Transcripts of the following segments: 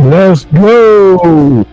Let's go!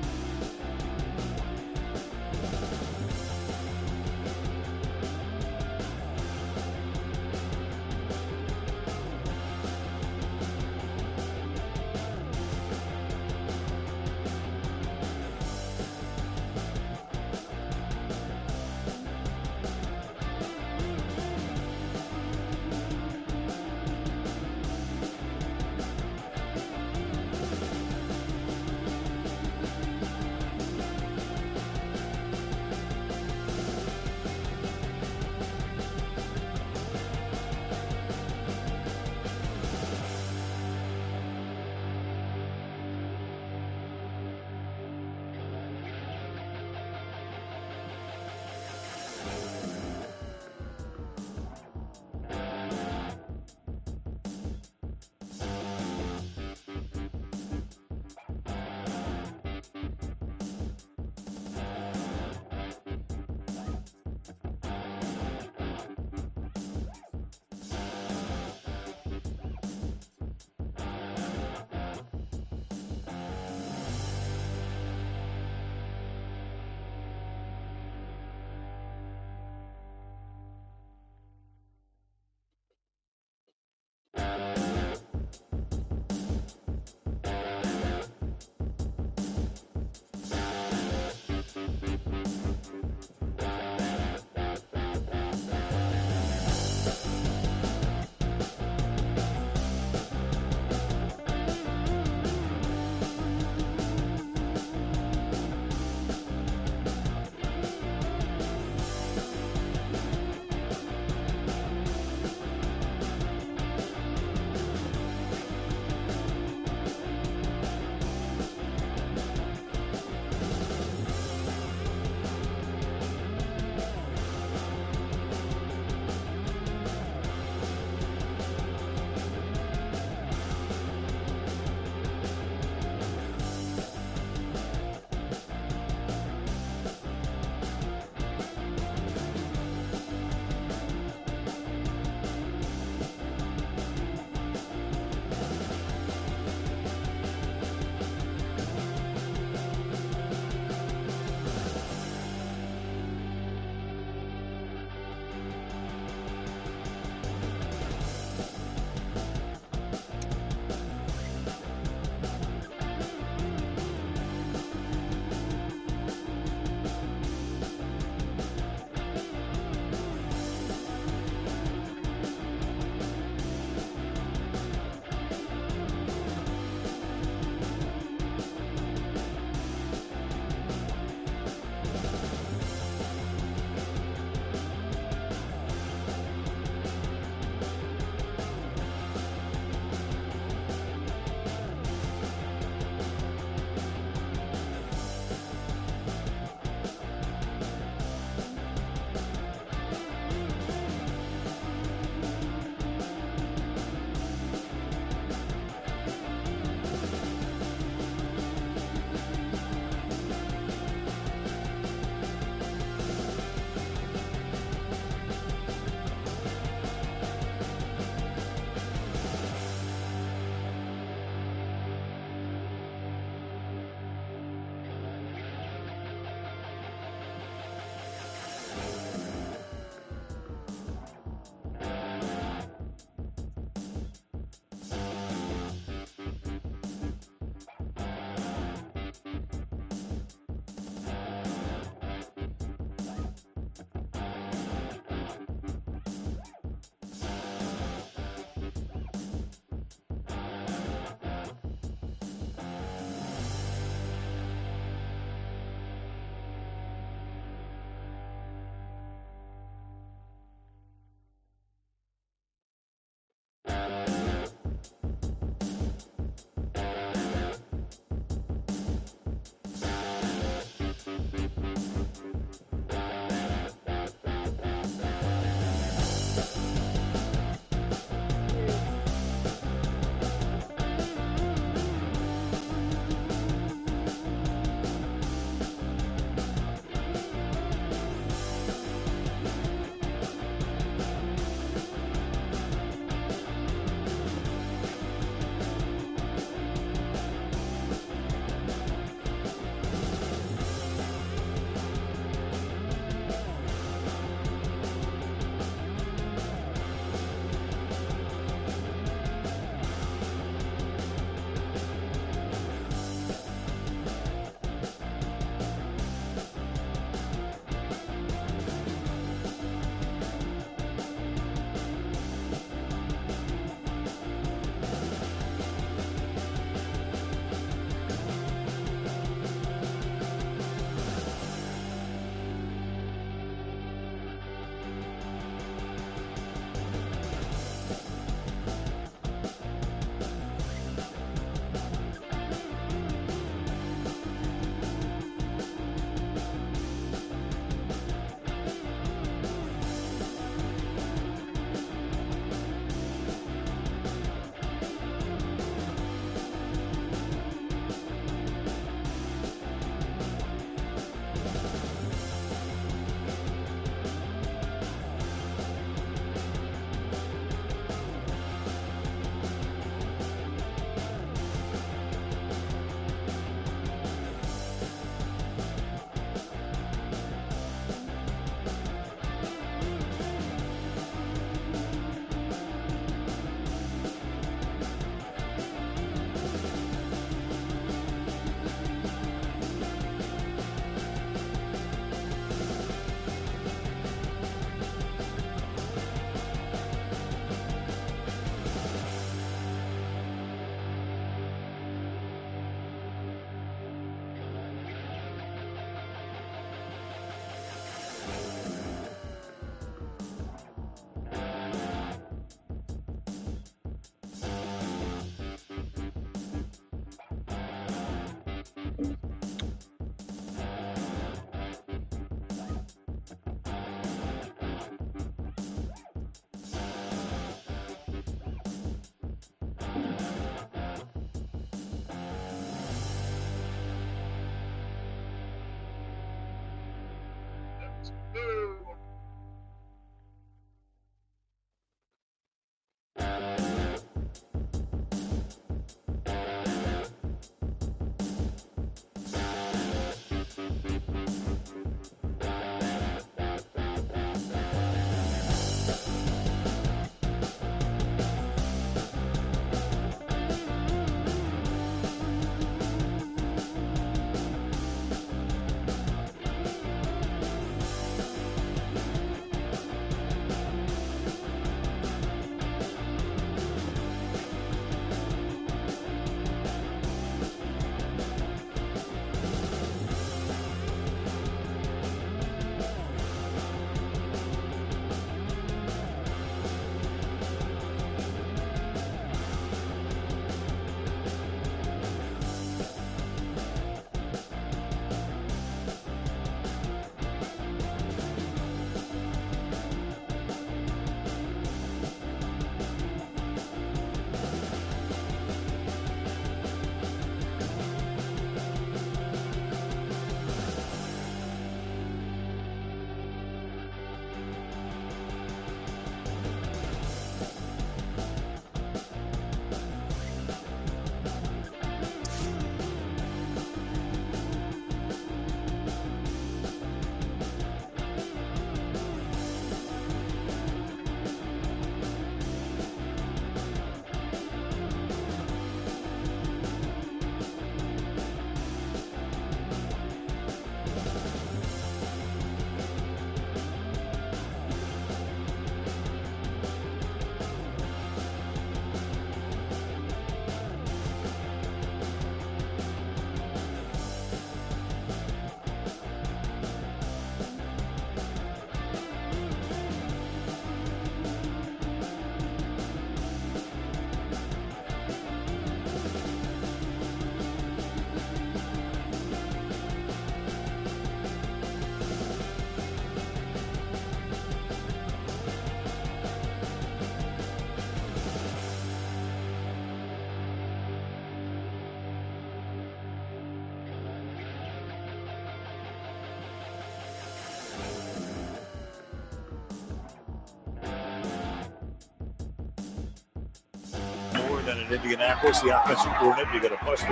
been in Indianapolis, the offensive coordinator. You got a busted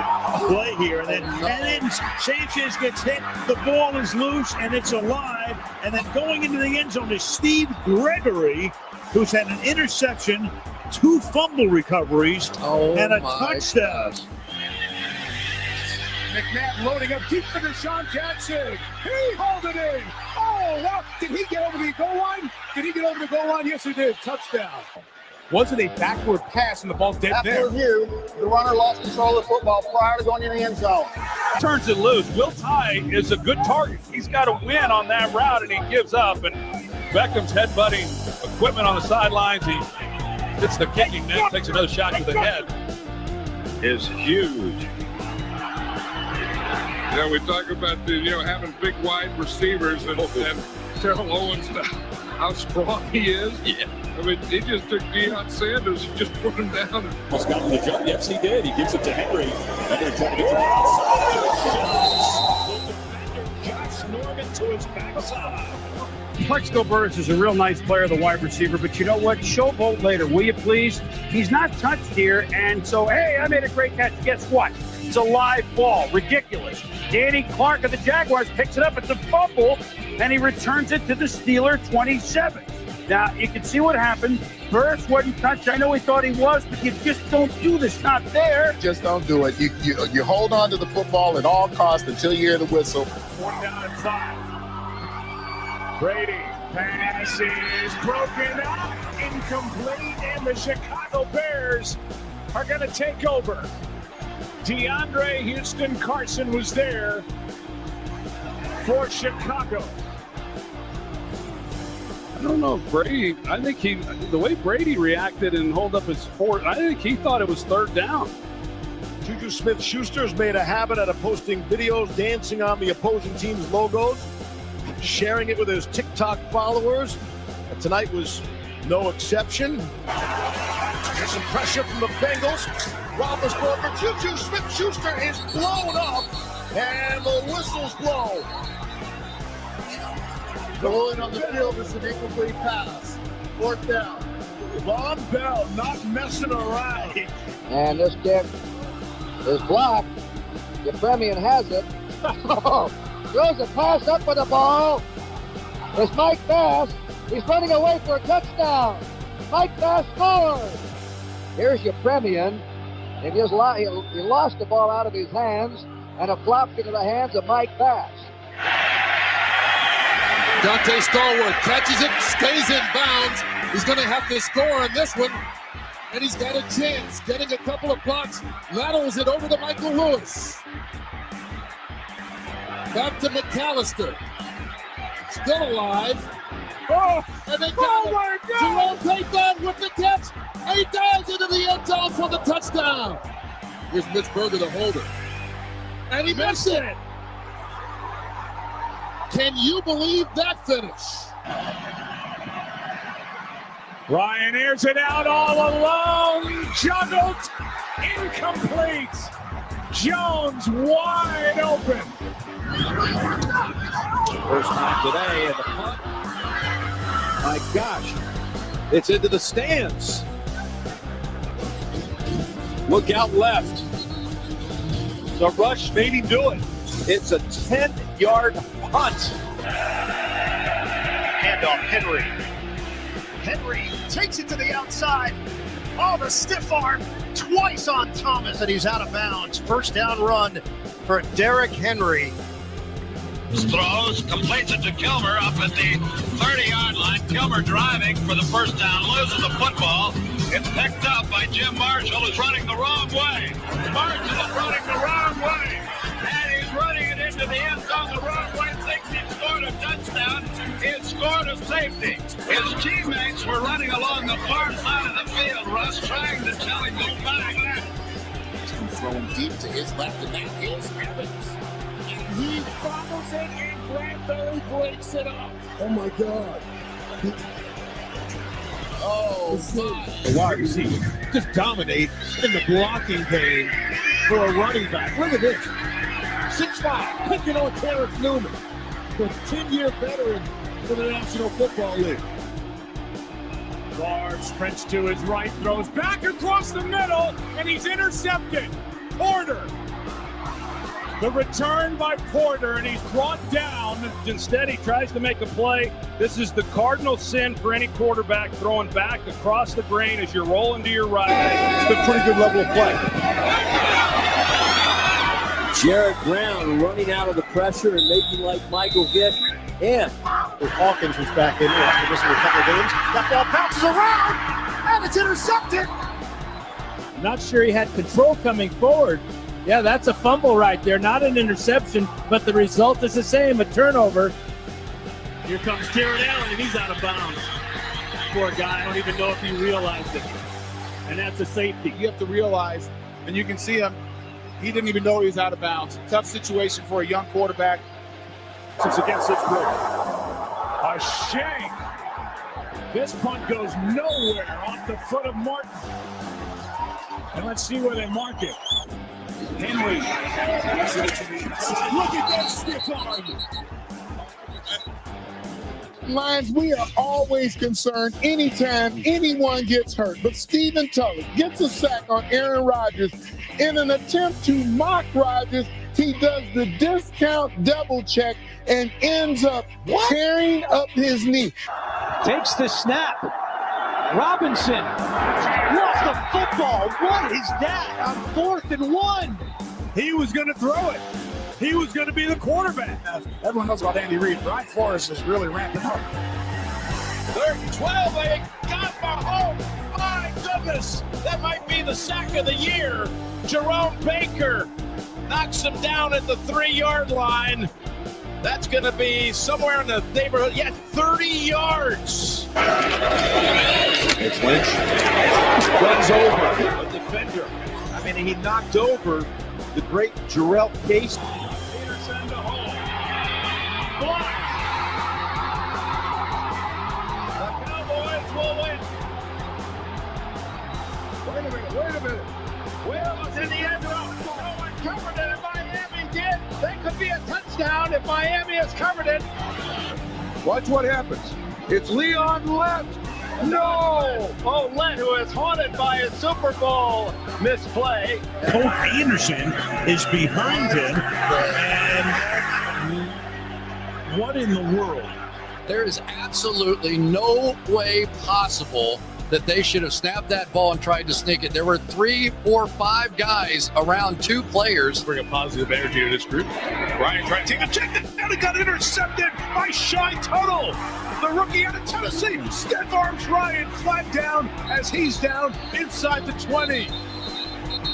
play here, and then Sanchez gets hit. The ball is loose, and it's alive. And then going into the end zone is Steve Gregory, who's had an interception, 2 fumble recoveries, and a touchdown. Gosh. McNabb loading up deep for Deshaun Jackson. He hauled it in. Oh, wow. Did he get over the goal line? Yes, he did. Touchdown. Wasn't a backward pass, and the ball's dead there. After review, the runner lost control of the football prior to going in the end zone. Turns it loose. Will Tye is a good target. He's got to win on that route, and he gives up. And Beckham's headbutting equipment on the sidelines. He hits the kicking net, takes another shot to the head. Is huge. Yeah, we talk about having big wide receivers and Terrell Owens, how strong he is. Yeah. I mean, he just took Deion Sanders and just put him down. He's gotten the jump. Yes, he did. He gives it to Henry. Henry trying to get to the outside. The defender, Josh Norman, to his backside. Plexico Burris is a real nice player, the wide receiver, but you know what? Showboat later, will you please? He's not touched here, and so, hey, I made a great catch. Guess what? It's a live ball. Ridiculous. Danny Clark of the Jaguars picks it up. It's a fumble, and he returns it to the Steeler 27. Now, you can see what happened. Burris wasn't touched. I know he thought he was, but you just don't do this. Not there. Just don't do it. You hold on to the football at all costs until you hear the whistle. 1 down and 5. Brady, pass is broken up, incomplete, and the Chicago Bears are going to take over. DeAndre Houston Carson was there for Chicago. I don't know if Brady, I think the way Brady reacted and hold up his fort, I think he thought it was 3rd down. Juju Smith-Schuster's made a habit out of posting videos dancing on the opposing team's logos, sharing it with his TikTok followers. And tonight was no exception. There's some pressure from the Bengals. Roethlisberger, Juju Smith-Schuster is blown up, and the whistles blow. Going on the field is an incomplete pass. 4th down. Von Bell not messing around. And this kick is blocked. Yepremian has it. Throws a pass up for the ball. It's Mike Bass. He's running away for a touchdown. Mike Bass scores. Here's Yepremian. And he lost the ball out of his hands, and it flopped into the hands of Mike Bass. Dante Stallworth catches it, stays in bounds. He's going to have to score on this one, and he's got a chance. Getting a couple of blocks, laterals it over to Michael Lewis. Back to McAllister. Still alive. Oh, and they got him. my God! Jerome Payton with the catch. He dives into the end zone for the touchdown. Here's Mitch Berger, the holder. And he missed it. Can you believe that finish? Ryan airs it out all alone. Juggled. Incomplete. Jones wide open. First time today, and the punt. My gosh, it's into the stands. Look out left. The rush made him do it. It's a 10-yard punt. Handoff, Henry. Henry takes it to the outside. Oh, the stiff arm twice on Thomas, and he's out of bounds. First down run for Derrick Henry. Throws, completes it to Kilmer up at the 30-yard line. Kilmer driving for the first down, loses the football. It's picked up by Jim Marshall, who's running the wrong way. Marshall is running the wrong way. And he's running it into the end zone the wrong way. Thinks he scored a touchdown. He scored a safety. His teammates were running along the far side of the field, Russ, trying to tell him to go back. Throwing deep to his left, and that is Evans. He fumbles it, and Bradbury breaks it up. Oh my God. Oh, my. The wide receiver just dominate in the blocking game for a running back. Look at this. 6'5", picking on Terrence Newman, the 10-year veteran for the National Football League. Favre sprints to his right, throws back across the middle, and he's intercepted. Porter. The return by Porter, and he's brought down. Instead, he tries to make a play. This is the cardinal sin for any quarterback, throwing back across the grain as you're rolling to your right. It's a pretty good level of play. Jared Brown running out of the pressure and making like Michael Vick. And Hawkins was back in there after missing a couple of games. That ball bounces around, and it's intercepted. not sure he had control coming forward. Yeah, that's a fumble right there, not an interception, but the result is the same, a turnover. Here comes Jared Allen, and he's out of bounds. Poor guy, I don't even know if he realized it. And that's a safety. You have to realize, and you can see him, he didn't even know he was out of bounds. Tough situation for a young quarterback. It's against this group. A shank. This punt goes nowhere off the foot of Martin. And let's see where they mark it. Henry. Look at that stiff arm. Lions, we are always concerned anytime anyone gets hurt. But Stephen Tulloch gets a sack on Aaron Rodgers. In an attempt to mock Rodgers, he does the discount double check and ends up tearing up his knee. Takes the snap. Robinson lost the football. What is that on 4th and 1? He was going to throw it. He was going to be the quarterback. Everyone knows about Andy Reid. Brian Flores is really ramping up. 3rd and 12, they got Mahomes. My goodness, that might be the sack of the year. Jerome Baker knocks him down at the 3-yard line. That's going to be somewhere in the neighborhood. 30 yards. It's Lynch. Runs over the defender. I mean, he knocked over the great Jarrell Case. Peterson to Hall. Block. The Cowboys will win. Wait a minute. Well, it's in the end zone. No one covered it. If Miami did, they could be a touchdown if Miami has covered it. Watch what happens. It's Leon left. No! Oh, Lett, who is haunted by a Super Bowl misplay. Colt Anderson is behind him. And what in the world? There is absolutely no way possible that they should have snapped that ball and tried to sneak it. There were 3, 4, 5 guys around 2 players. Bring a positive energy to this group. Ryan trying to take a check down. It got intercepted by Shy Tuttle, the rookie out of Tennessee. Stiff arms Ryan flat down as he's down inside the 20.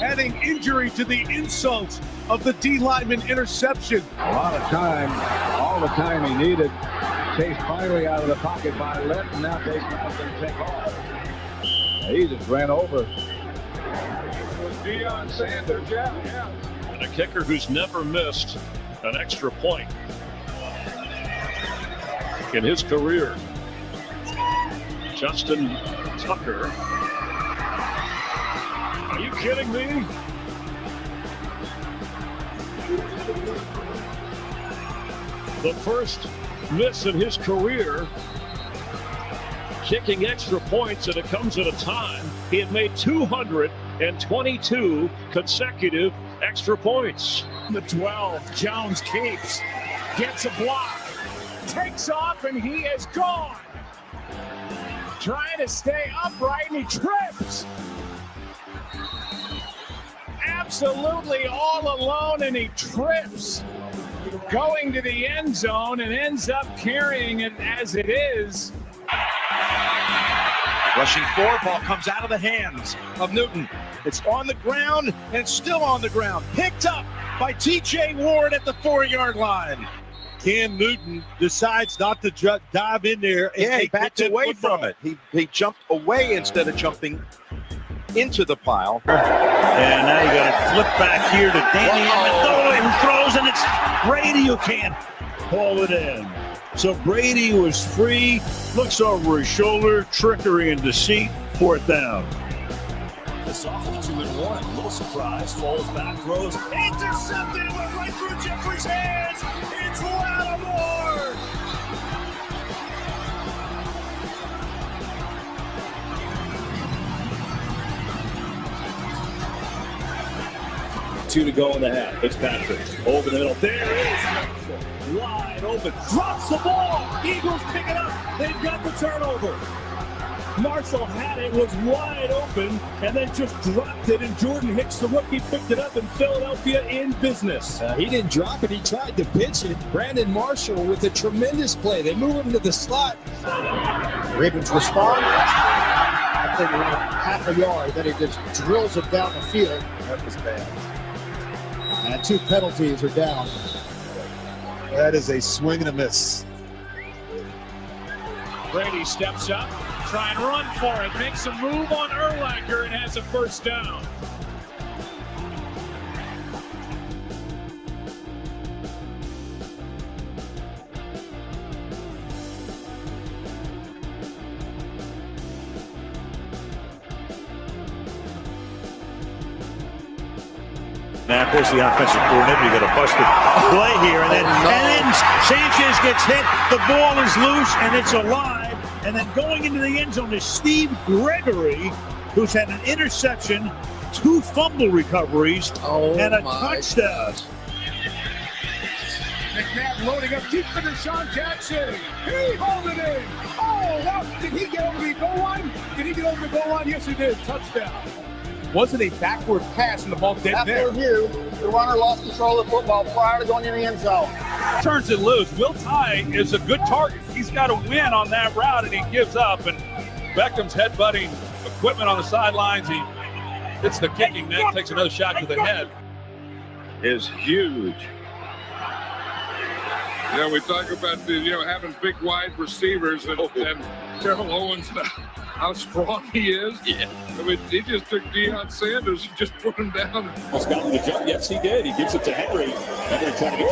Adding injury to the insult of the D lineman interception. A lot of time, all the time he needed. Chase finally out of the pocket by Lett, and now Chase Brown's going to take off. He just ran over. Deion Sanders, yeah. And a kicker who's never missed an extra point in his career. Justin Tucker. Are you kidding me? The first miss in his career, kicking extra points, and it comes at a time he had made 222 consecutive extra points. The 12, Jones keeps, gets a block, takes off, and he is gone. Trying to stay upright, and he trips. Absolutely all alone, and he trips. Going to the end zone and ends up carrying it as it is. Rushing 4, ball comes out of the hands of Newton. It's on the ground and still on the ground. Picked up by T.J. Ward at the 4-yard line. Cam Newton decides not to dive in there. And he backed away from it. He jumped away instead of jumping into the pile. And now you got to flip back here to Danny Amendola, who throws, and it's Brady who can't pull it in. So Brady was free, looks over his shoulder, trickery and deceit, 4th down. This off of 2-1. Little surprise. Falls back, throws. Intercepted. Went right through Jeffrey's hands. It's Lattimore. 2:42 to go in the half. It's Patrick over the middle. There is Marshall, wide open, drops the ball. Eagles pick it up. They've got the turnover. Marshall had it, was wide open, and then just dropped it, and Jordan Hicks, the rookie, picked it up, and Philadelphia in business. He didn't drop it, he tried to pitch it. Brandon Marshall with a tremendous play. They move him to the slot. Ravens respond. I think around half a yard, then he just drills it down the field. That was bad. And 2 penalties are down. That is a swing and a miss. Brady steps up, try and run for it, makes a move on Urlacher and has a first down. Now, of course, the offensive coordinator, you got a busted play here, and then Sanchez gets hit. The ball is loose, and it's alive. And then going into the end zone is Steve Gregory, who's had an interception, 2 fumble recoveries, and a touchdown. McNabb loading up deep for Deshaun Jackson. He hauled it in. Oh, wow. Did he get over the goal line? Did he get over the goal line? Yes, he did. Touchdown. Wasn't a backward pass, and the ball dead there. After review, the runner lost control of the football prior to going in the end zone. Turns it loose. Will Tye is a good target. He's got to win on that route, and he gives up. And Beckham's headbutting equipment on the sidelines. He hits the kicking net, takes another shot to the head. Is huge. Yeah, we talk about having big wide receivers and Terrell Owens, how strong he is. Yeah. I mean, he just took Deion Sanders and just put him down. Almost got the jump. Yes, he did. He gives it to Henry. Henry trying to get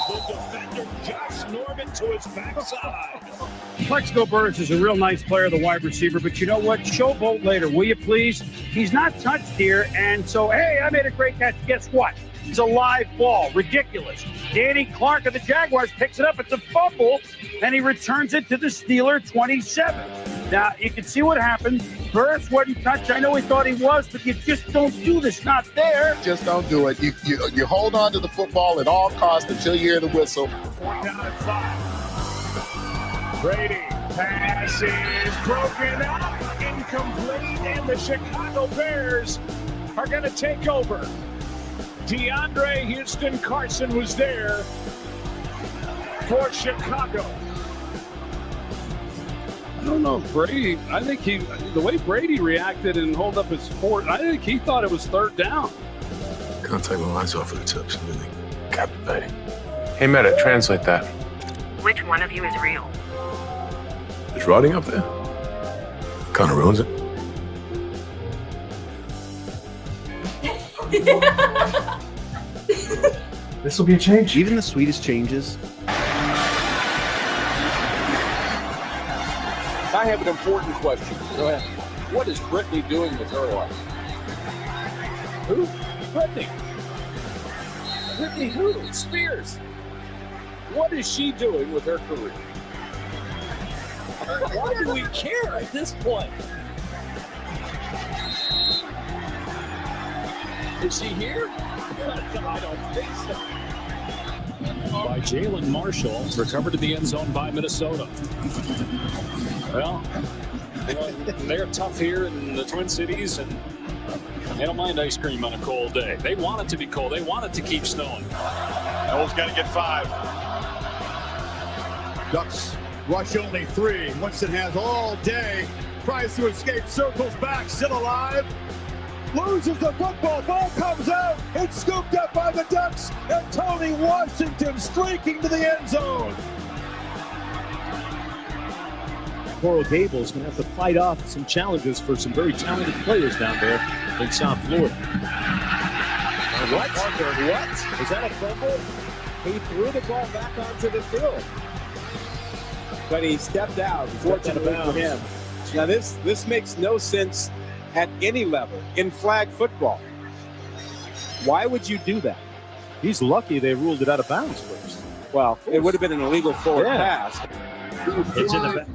to the defender Josh Norman to his backside. Plexico Burris is a real nice player, the wide receiver, but you know what? Showboat later, will you please? He's not touched here, and so, hey, I made a great catch. Guess what? It's a live ball. Ridiculous. Danny Clark of the Jaguars picks it up. It's a fumble, and he returns it to the Steeler 27. Now, you can see what happened. Burris wasn't touched. I know he thought he was, but you just don't do this. Not there. Just don't do it. You hold on to the football at all costs until you hear the whistle. 4th down and 5. Brady, pass is broken up, incomplete, and the Chicago Bears are going to take over. DeAndre Houston Carson was there for Chicago. I don't know, Brady. I think the way Brady reacted and hold up his fort, I think he thought it was 3rd down. Can't take my eyes off of the tips. Really captivating. Hey, Meta, translate that. Which one of you is real? Is writing up there? Kind of ruins it. This will be a change. Even the sweetest changes. I have an important question. Go ahead. What is Brittany doing with her life? Who? Brittany. Brittany who? Spears. What is she doing with her career? Why do we care at this point? Is she here? I don't think so. by Jalen Marshall, recovered in the end zone by Minnesota. Well, they're tough here in the Twin Cities, and they don't mind ice cream on a cold day. They want it to be cold. They want it to keep snowing. Owl's got to get 5. Ducks rush only 3. Winston has all day. Tries to escape, circles back, still alive. Loses the football, ball comes out. It's scooped up by the Ducks, and Tony Washington streaking to the end zone. Coral Gables going to have to fight off some challenges for some very talented players down there in South Florida. What? What? Is that a fumble? He threw the ball back onto the field. But he stepped out, fortunately for him. Now this makes no sense at any level in flag football. Why would you do that? He's lucky they ruled it out of bounds first. Well, it would have been an illegal forward pass. It's in the back.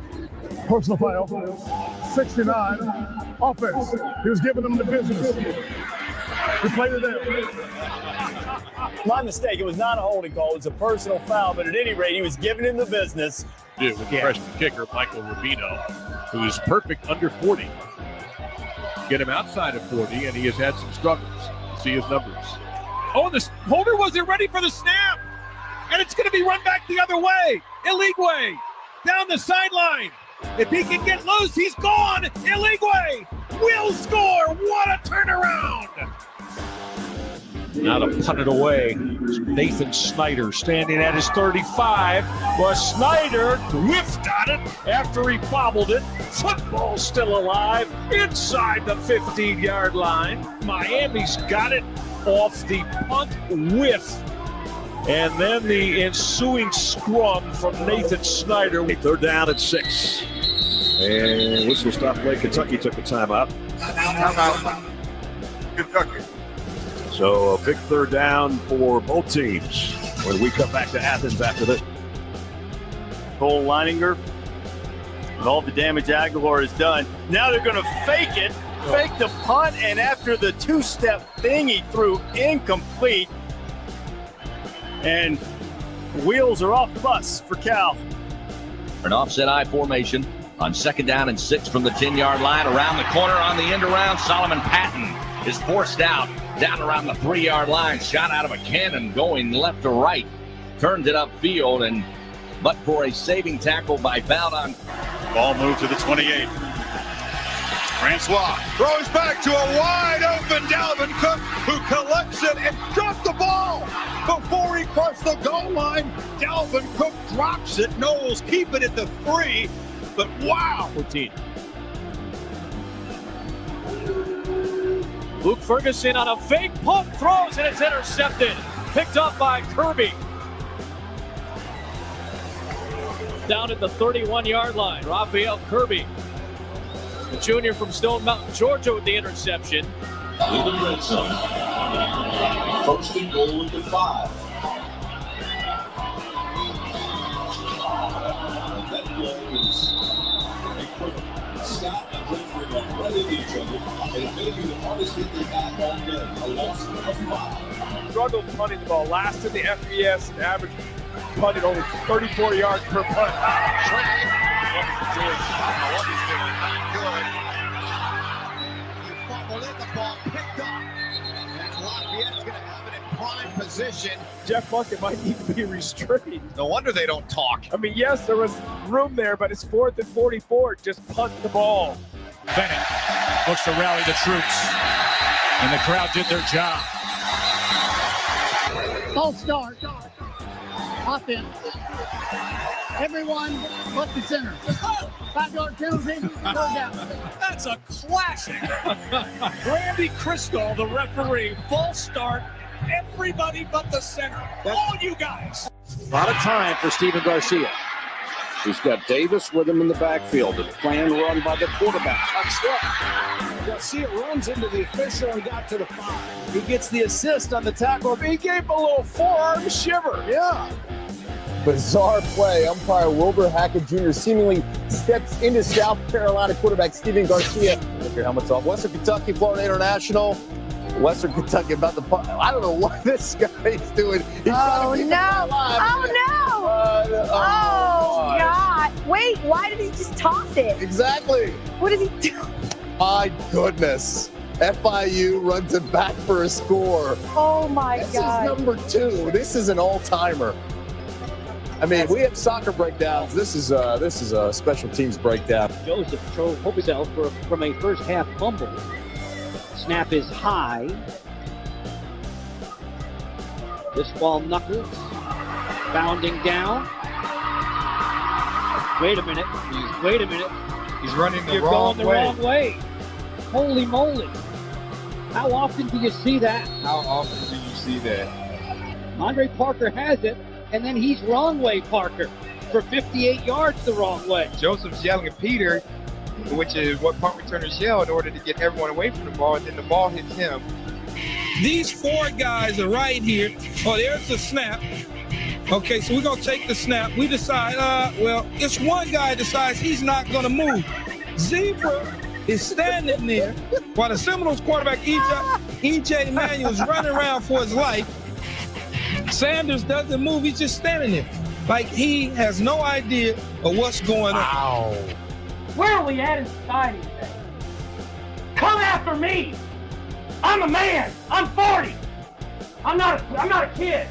Personal foul, 69, offense. He was giving them the business. The player there. My mistake. It was not a holding call. It was a personal foul, but at any rate, he was giving him the business. With freshman kicker Michael Rubino, who is perfect under 40. Get him outside of 40, and he has had some struggles. See his numbers. Oh, the holder wasn't ready for the snap. And it's going to be run back the other way. Iligwe down the sideline. If he can get loose, he's gone. Iligwe will score. What a turnaround. Now to punt it away. Nathan Snyder standing at his 35. Well, Snyder whiffed on it after he bobbled it. Football still alive inside the 15-yard line. Miami's got it off the punt whiff. And then the ensuing scrum from Nathan Snyder. 3rd down and 6. And whistle stop play. Kentucky took the timeout. Kentucky. So a big 3rd down for both teams when we come back to Athens after this. Cole Leininger, and all the damage Aguilar has done. Now they're going to fake it, fake the punt, and after the 2-step thing, he threw incomplete. And wheels are off the bus for Cal. An offset I formation on 2nd down and 6 from the 10-yard line. Around the corner on the end around, Solomon Patton is forced out. Down around the 3-yard line, shot out of a cannon going left to right. Turns it upfield, but for a saving tackle by Bowdon. Ball moved to the 28. Francois throws back to a wide open Dalvin Cook, who collects it and dropped the ball before he crossed the goal line. Dalvin Cook drops it. Knowles keep it at the 3, but wow. 14. Luke Ferguson on a fake punt, throws, and it's intercepted. Picked up by Kirby. Down at the 31-yard line, Raphael Kirby, the junior from Stone Mountain, Georgia, with the interception. In the red zone, 1st and goal at the 5. That play was Scott and Winfrey are running each other, and it may be the hardest hit they've had all day. A loss of 5. Struggled punting the ball. Last in the FBS, and average punted only 34 yards per punt. Jeff Bucket might need to be restrained. No wonder they don't talk. I mean, yes, there was room there, but it's 4th and 44. Just punt the ball. Bennett looks to rally the troops, and the crowd did their job. False start. Offense. Everyone but the center. 5-yard penalty. 3rd down. That's a classic. Randy Crystal, the referee. False start. Everybody but the center. All you guys. A lot of time for Steven Garcia. He's got Davis with him in the backfield. The plan run by the quarterback. Garcia runs into the official and got to the 5. He gets the assist on the tackle. He gave a little forearm shiver. Yeah. Bizarre play. Umpire Wilbur Hackett Jr. seemingly steps into South Carolina quarterback Steven Garcia. Take your helmets off. Western Kentucky, Florida International. Western Kentucky about the punt. I don't know what this guy's doing. He's oh, no. Oh, no. Oh, God. Wait, why did he just toss it? Exactly. What is he doing? My goodness. FIU runs it back for a score. Oh, my God. This is number 2. This is an all-timer. I mean, we have soccer breakdowns. This is a special teams breakdown. Joseph Hopedale from a first half fumble. Snap is high. This ball knuckles. Bounding down. Wait a minute. He's running the You're wrong going the wrong way. Holy moly. How often do you see that? How often do you see that? Andre Parker has it, and then he's wrong way Parker for 58 yards the wrong way. Joseph's yelling at Peter, which is what punt returners yell in order to get everyone away from the ball, and then the ball hits him. These 4 guys are right here. Oh, there's the snap. Okay, so we're going to take the snap. We decide, it's one guy decides he's not going to move. Zebra is standing there while the Seminoles quarterback E.J. Manuel's running around for his life. Sanders doesn't move. He's just standing there. Like he has no idea of what's going on. Where are we at in society today? Come after me. I'm a man. I'm 40. I'm not a kid.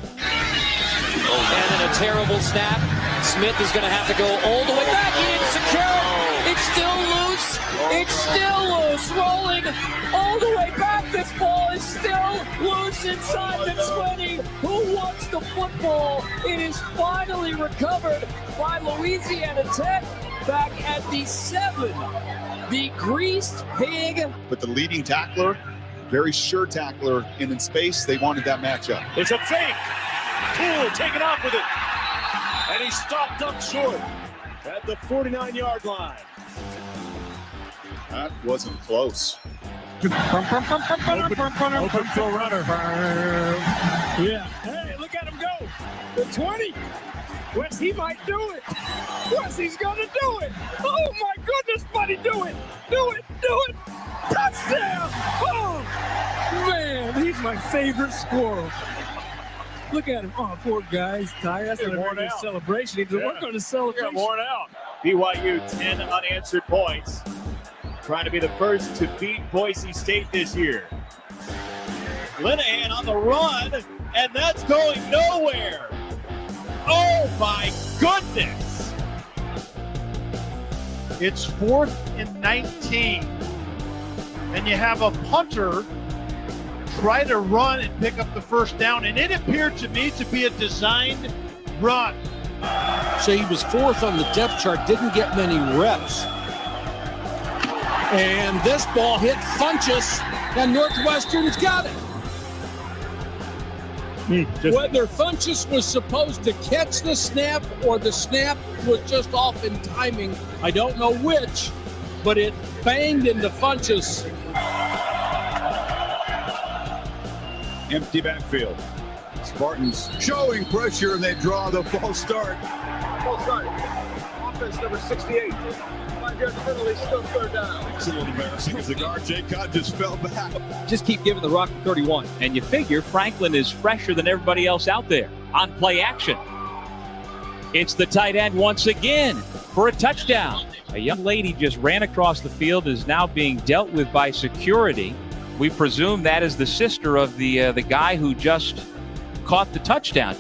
And then a terrible snap. Smith is going to have to go all the way back. He didn't secure it. It's still loose. It's still loose. Rolling all the way back. This ball is still loose inside the 20. Who wants the football? It is finally recovered by Louisiana Tech back at the 7. The greased pig. But the leading tackler, very sure tackler, and in space, they wanted that matchup. It's a fake. Cool, taking off with it. And he stopped up short at the 49-yard line. That wasn't close. Open for a runner. Yeah. Hey, look at him go. The 20. Wes, he might do it. Wes, he's going to do it. Oh, my goodness, buddy, do it. Do it. Do it. Touchdown. Oh, man, he's my favorite squirrel. Look at him. Oh, poor guy. He's tired. That's not a very good celebration. He's working on his celebration. Worn out. BYU 10 unanswered points. Trying to be the first to beat Boise State this year. Linehan on the run, and that's going nowhere. Oh my goodness. It's 4th and 19. And you have a punter try to run and pick up the first down, and it appeared to me to be a designed run. So he was 4th on the depth chart, didn't get many reps. And this ball hit Funchess, and Northwestern's got it. Whether Funchess was supposed to catch the snap or the snap was just off in timing, I don't know which, but it banged into Funchess. Empty backfield. Spartans showing pressure, and they draw the false start. False start. Offense number 68. 5-yard penalty, still third down. It's a little embarrassing as the guard, Jay Cobb, just fell back. Just keep giving the rock to 31. And you figure Franklin is fresher than everybody else out there on play action. It's the tight end once again for a touchdown. A young lady just ran across the field and is now being dealt with by security. We presume that is the sister of the guy who just caught the touchdown.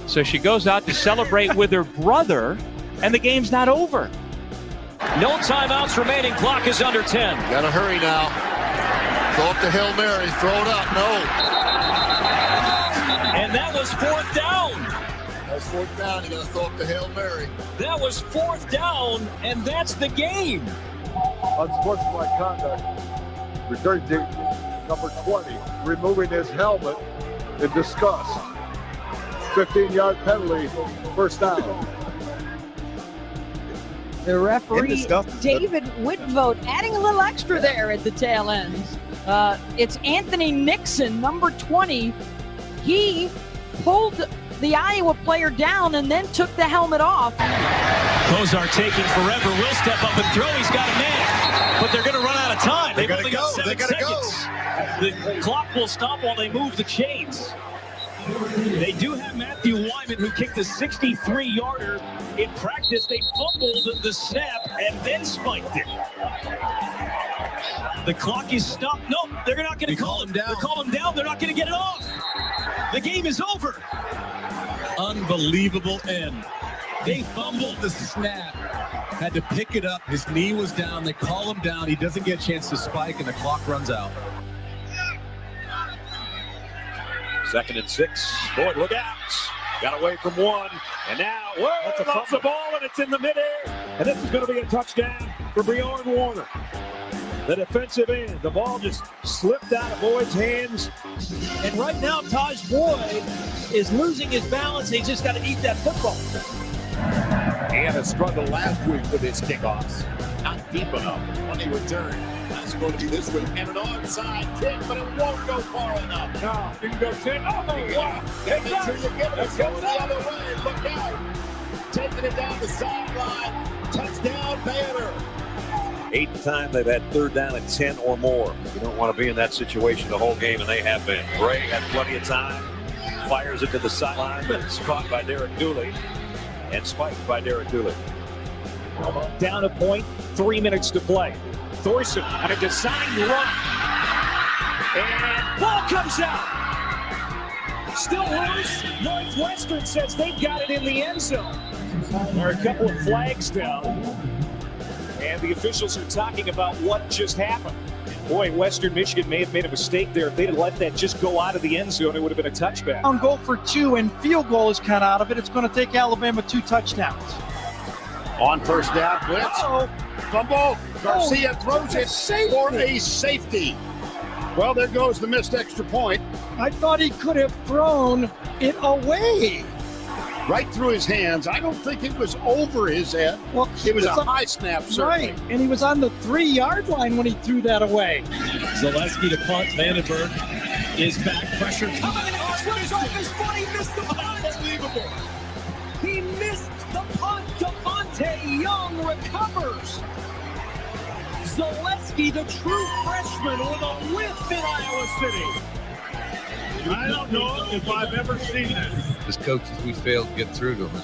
So she goes out to celebrate with her brother, and the game's not over. No timeouts remaining. Clock is under 10. Gotta hurry now. Throw up the Hail Mary. Throw it up. No. And that was 4th down. That's 4th down. You gotta throw up the Hail Mary. That was 4th down, and that's the game. Unsportsmanlike conduct. Return to number 20, removing his helmet in disgust. 15-yard penalty, first down. The referee, David Whitvote, adding a little extra there at the tail end. It's Anthony Nixon, number 20. He pulled the Iowa player down and then took the helmet off. Those are taking forever. Will step up and throw. He's got a man, but they're going to run out of time. They've only got 7 seconds. The clock will stop while they move the chains. They do have Matthew Wyman, who kicked a 63-yarder in practice. They fumbled the snap and then spiked it. The clock is stopped. No, they're not going to call him down. They call him down. They're not going to get it off. The game is over. Unbelievable end. They fumbled the snap. Had to pick it up. His knee was down. They call him down. He doesn't get a chance to spike, and the clock runs out. 2nd and 6. Boyd, look out. Got away from one. And now, that's the ball, and it's in the midair. And this is going to be a touchdown for Breon Warner. The defensive end. The ball just slipped out of Boyd's hands. And right now, Taj Boyd is losing his balance. He's just got to eat that football. And a struggle last week with his kickoffs. Not deep enough on the return. That's going to be this week. And an onside kick, but it won't go far enough. No, you can go 10. Oh, wow. Make sure you get it. It's going the other way. Look out. Taking it down the sideline. Touchdown, Banner. 8th time they've had 3rd down and 10 or more. You don't want to be in that situation the whole game, and they have been. Bray had plenty of time, fires it to the sideline, but it's caught by Derek Dooley and spiked by Derek Dooley. Down a point, 3 minutes to play. Thorson on a designed run. And ball comes out. Still loose. Northwestern says they've got it in the end zone. There are a couple of flags down. And the officials are talking about what just happened. Boy, Western Michigan may have made a mistake there. If they'd have let that just go out of the end zone, it would have been a touchback. On goal for 2 and field goal is kind of out of it. It's going to take Alabama 2 touchdowns. On first down, blitz. Fumble. Garcia throws it for a safety. Well, there goes the missed extra point. I thought he could have thrown it away. Right through his hands. I don't think it was over his head. Well, it was a high snap, certainly. Right, and he was on the 3-yard line when he threw that away. Zaleski to punt. Vandenberg is back. Pressure coming. Slips off his foot. He missed the punt. Unbelievable. He missed the punt. Devontae Young recovers. Zaleski, the true freshman, with a whiff in Iowa City. I don't know if I've ever seen it. As coaches, we failed to get through to them.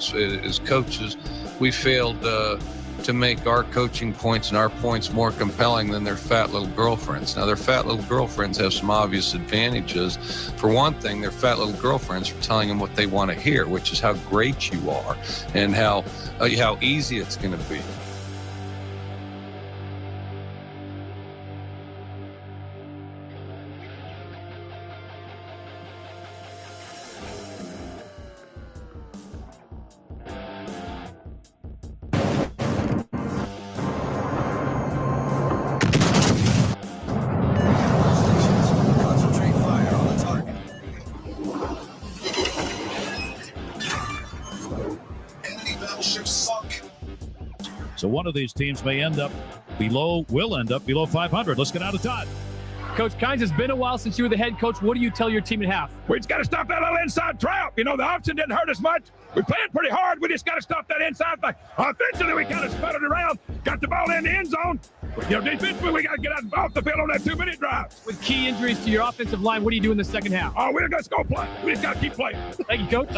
As coaches, we failed to make our coaching points and our points more compelling than their fat little girlfriends. Now, their fat little girlfriends have some obvious advantages. For one thing, their fat little girlfriends are telling them what they want to hear, which is how great you are and how easy it's going to be. So one of these teams will end up below 500. Let's get out of time. Coach Kynes, it's been a while since you were the head coach. What do you tell your team at half? We just got to stop that little inside trap. You know, the option didn't hurt us much. We played pretty hard. We just got to stop that inside thing. Offensively, we kind of sputtered around, got the ball in the end zone. You know, defensively, we got to get off the field on that 2-minute drive. With key injuries to your offensive line, what do you do in the second half? Oh, we're just going to play. We just got to keep playing. Thank you, Coach.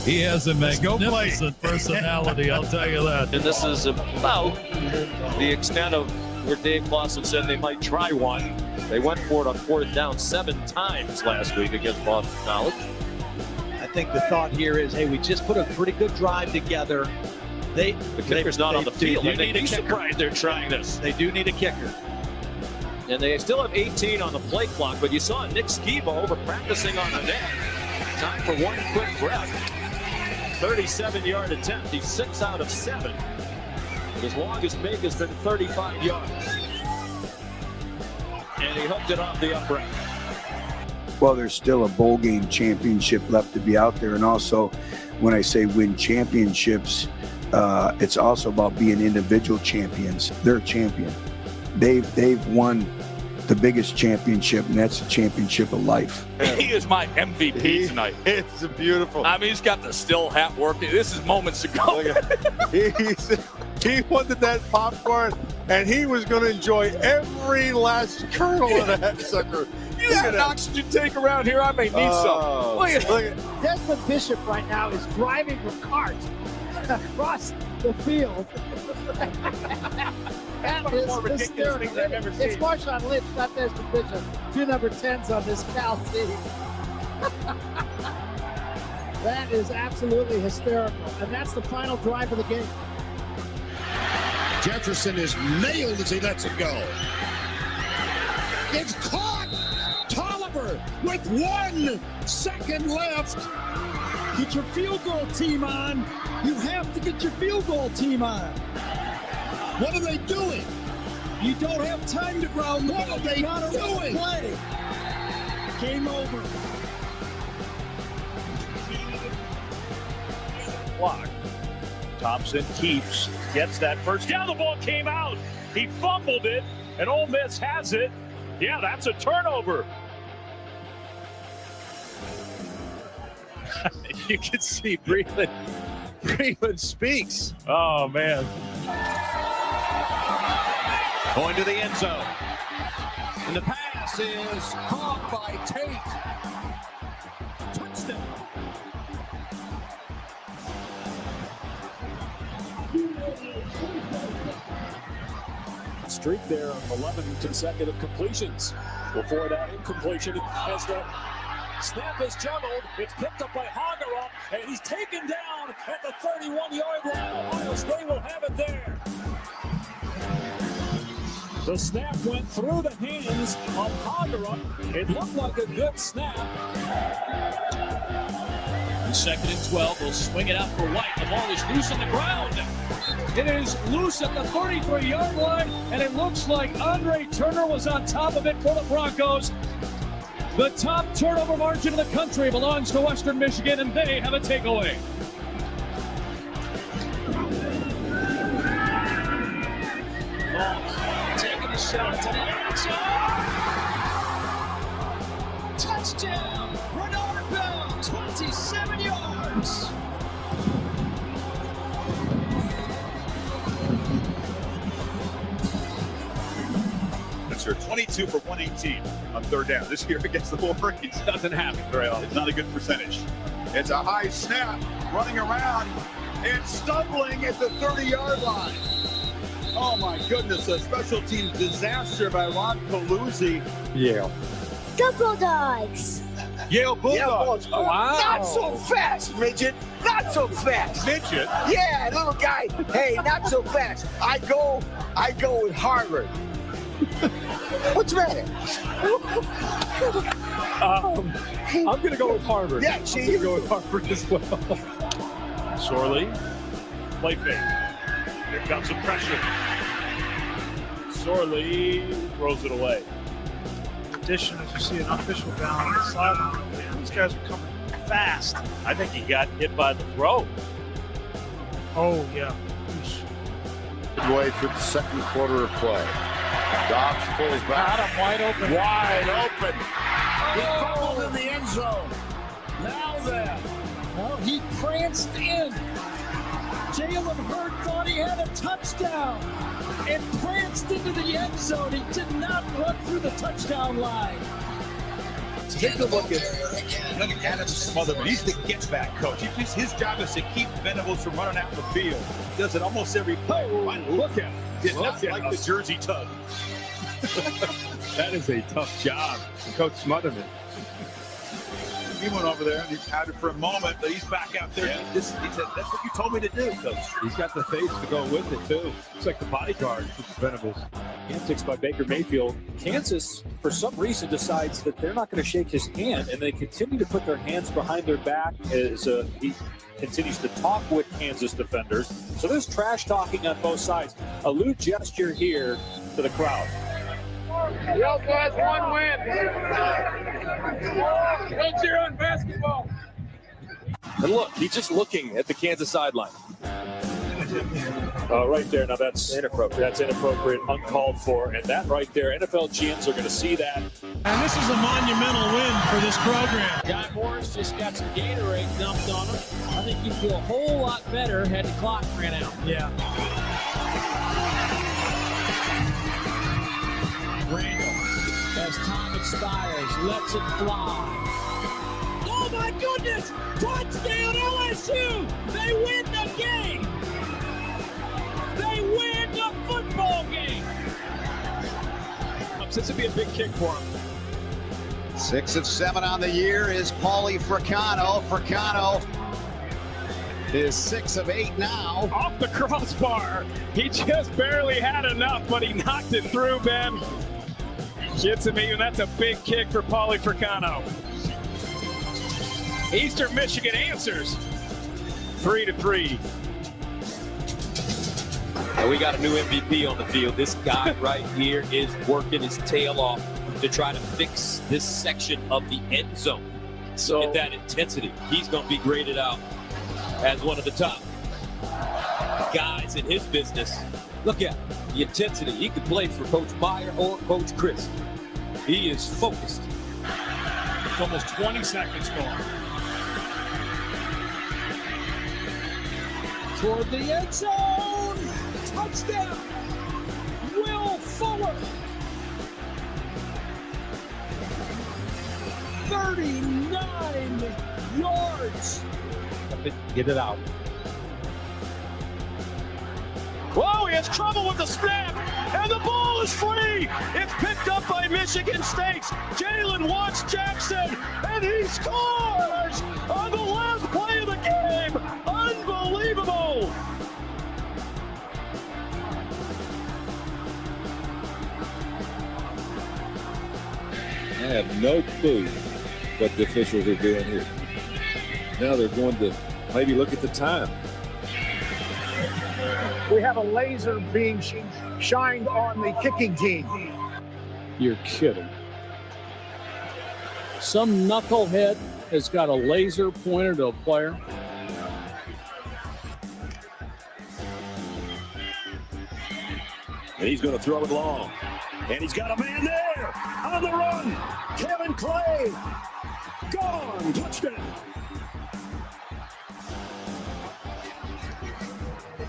He has a magnificent personality, I'll tell you that. And this is about the extent of where Dave Clawson said they might try one. They went for it on 4th down 7 times last week against Boston College. I think the thought here is, hey, we just put a pretty good drive together. The kicker's not on the field. They They'd be surprised they're trying this. They do need a kicker. And they still have 18 on the play clock, but you saw Nick Skiba over practicing on the net. Time for one quick breath. 37-yard attempt. He's 6 out of 7. But his longest make has been 35 yards. And he hooked it off the upright. Well, there's still a bowl game championship left to be out there. And also, when I say win championships, it's also about being individual champions. They're a champion. They've won the biggest championship, and that's the championship of life. He is my MVP tonight. It's beautiful. I mean, he's got the still hat working. This is moments ago. He wanted that popcorn, and he was going to enjoy every last kernel of that sucker. You got an oxygen tank around here? I may need some. Look at it. Desmond Bishop right now is driving the cart across the field. That is hysterical. It's Marshawn Lynch, not Desmond Bishop. 2 number 10s on this Cal team. That is absolutely hysterical. And that's the final drive of the game. Jefferson is nailed as he lets it go. It's caught! Tolliver with 1 second left. Get your field goal team on. You have to get your field goal team on. What are they doing? You don't have time to ground the ball. What are they doing? Play. Game over. Block. Thompson keeps, gets that first down. The ball came out. He fumbled it, and Ole Miss has it. Yeah, that's a turnover. You can see Breland speaks. Oh, man. Going to the end zone. And the pass is caught by Tate. Touchdown. Streak there of 11 consecutive completions. Before that incompletion, as the snap is juggled, it's picked up by Hagerup, and he's taken down at the 31-yard line. Ohio State will have it there. The snap went through the hands of Hagerup. It looked like a good snap. Second and 12. They'll swing it out for White. The ball is loose on the ground. It is loose at the 33-yard line, and it looks like Andre Turner was on top of it for the Broncos. The top turnover margin in the country belongs to Western Michigan, and they have a takeaway. Taking a shot to the end zone. Touchdown! Bernard Bell, 27 yards. They're 22 for 118 on third down. This year against the Wolverines doesn't happen very often. It's not a good percentage. It's a high snap, running around and stumbling at the 30-yard line. Oh my goodness, a special teams disaster by Ron Paluzzi. Yale. Go Bulldogs! Yale Bulldogs. Oh, wow. Not so fast, midget. Not so fast. Midget? Yeah, little guy. Hey, not so fast. I go with Harvard. What's the matter? I'm going to go with Harvard. Yeah, see? I'm going to go with Harvard as well. Sorley, play fake. Here comes some pressure. Sorley throws it away. In addition, as you see an official down on the sideline, these guys are coming fast. I think he got hit by the throw. Oh, yeah. Midway through the second quarter of play. Dobbs pulls back. Got him wide open. Wide open. He fumbled in the end zone. Now then. Well, he pranced in. Jalen Hurd thought he had a touchdown and pranced into the end zone. He did not run through the touchdown line. Take a look at Adam Smotherman. He's the get-back coach. His job is to keep Venables from running out in the field. He does it almost every play. Look at him. Did not like the jersey tug. That is a tough job, Coach Smotherman. He went over there and he had it for a moment, but he's back out there. Yeah. He said, that's what you told me to do, Coach. He's got the face to go with it, too. It's like the bodyguard for Venables. Antics by Baker Mayfield. Kansas, for some reason, decides that they're not going to shake his hand, and they continue to put their hands behind their back as he continues to talk with Kansas defenders. So there's trash talking on both sides. A lewd gesture here to the crowd. Yall has one win. 1-0 in basketball. And look, he's just looking at the Kansas sideline. Right there. Now that's inappropriate. That's inappropriate, uncalled for. And that right there, NFL GMs are going to see that. And this is a monumental win for this program. Guy Morris just got some Gatorade dumped on him. I think he'd feel a whole lot better had the clock ran out. Yeah. Randall, as time expires, lets it fly. Oh my goodness! Touchdown LSU! They win the game! They win the football game! This would be a big kick for him. 6 of 7 on the year is Paulie Fricano. Fricano is 6 of 8 now. Off the crossbar. He just barely had enough, but he knocked it through, Ben. Gets him even. That's a big kick for Paulie Fricano. Eastern Michigan answers 3-3. And we got a new MVP on the field. This guy right here is working his tail off to try to fix this section of the end zone. So at that intensity, he's going to be graded out as one of the top guys in his business. Look at the intensity. He could play for Coach Meyer or Coach Chris. He is focused. It's almost 20 seconds gone. Toward the end zone. Touchdown. yards. Get it out. Whoa, he has trouble with the snap, and the ball is free. It's picked up by Michigan State's Jalen Watts-Jackson, and he scores on the last play of the game. Unbelievable. I have no clue what the officials are doing here. Now they're going to maybe look at the time. We have a laser being shined on the kicking team. You're kidding. Some knucklehead has got a laser pointed at a player. And he's going to throw it long. And he's got a man there on the run. Kevin Clay. Gone. Touchdown.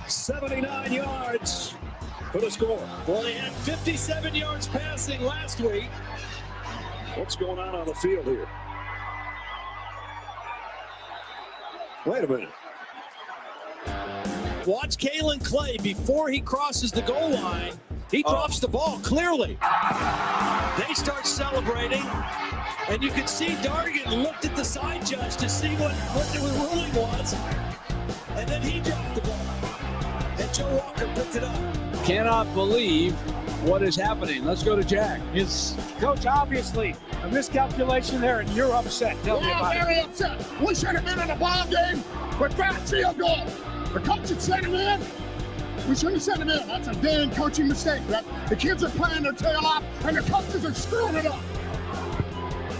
79 yards for the score. Well, he had 57 yards passing last week. What's going on the field here? Wait a minute. Watch Kalen Clay before he crosses the goal line. He drops the ball clearly. They start celebrating, and you can see Dargan looked at the side judge to see what the ruling was, and then he dropped the ball, and Joe Walker picked it up. Cannot believe what is happening. Let's go to Jack. Coach, obviously a miscalculation there, and you're upset. Tell me about very upset. We should have been in a ball game with fast field goal. The coach had sent him in. We should have sent him in. That's a damn coaching mistake. The kids are playing their tail off, and the coaches are screwing it up.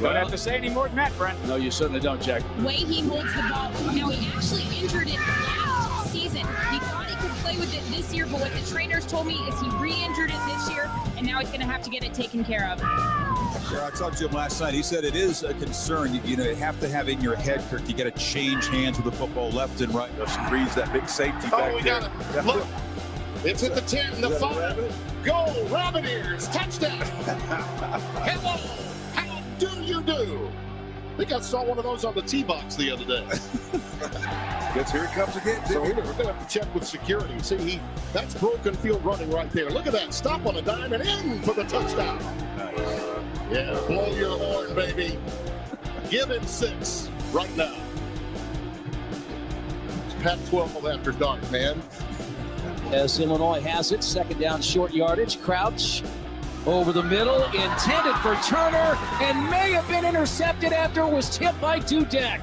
Don't have to say any more than that, Brent. No, you certainly don't, Jack. The way he holds the ball. Now, he actually injured it last season. He thought he could play with it this year, but what the trainers told me is he re-injured it this year, and now he's going to have to get it taken care of. Yeah, I talked to him last night. He said it is a concern. You have to have in your head, Kirk, you got to change hands with the football left and right. She reads that big safety back we there. got it. Look, it's at the 10, the 5. Go, Rabbit Ears, touchdown. Hello, how do you do? I think I saw one of those on the tee box the other day. Guess here it comes again. So we're going to have to check with security. See, that's broken field running right there. Look at that. Stop on a dime and in for the touchdown. Nice. Yeah, blow your horn, baby. Give him 6 right now. It's Pac-12 after dark, man. As Illinois has it, second down, short yardage. Crouch over the middle, intended for Turner, and may have been intercepted after it was tipped by Dudek.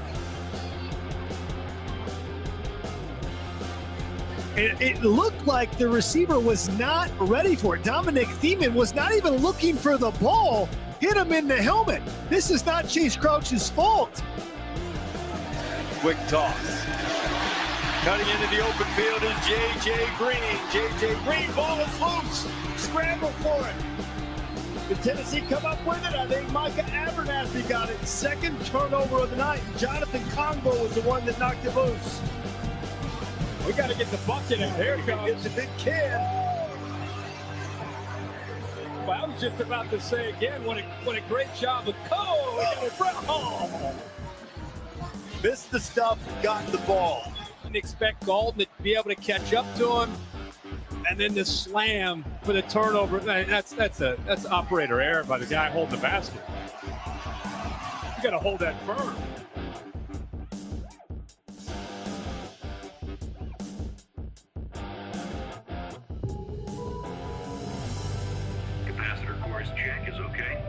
It looked like the receiver was not ready for it. Dominic Thiemann was not even looking for the ball. Hit him in the helmet. This is not Chase Crouch's fault. Quick toss. Cutting into the open field is J.J. Green. J.J. Green, ball is loose. Scramble for it. Did Tennessee come up with it? I think Micah Abernathy got it. Second turnover of the night. Jonathan Congo was the one that knocked it loose. We got to get the bucket in. There it comes. It's the big kid. Well, I was just about to say again, what a great job of Cole. Missed the stuff, got the ball. Didn't expect Golden to be able to catch up to him, and then the slam for the turnover. That's operator error by the guy holding the basket. You got to hold that firm. Capacitor cores check is okay.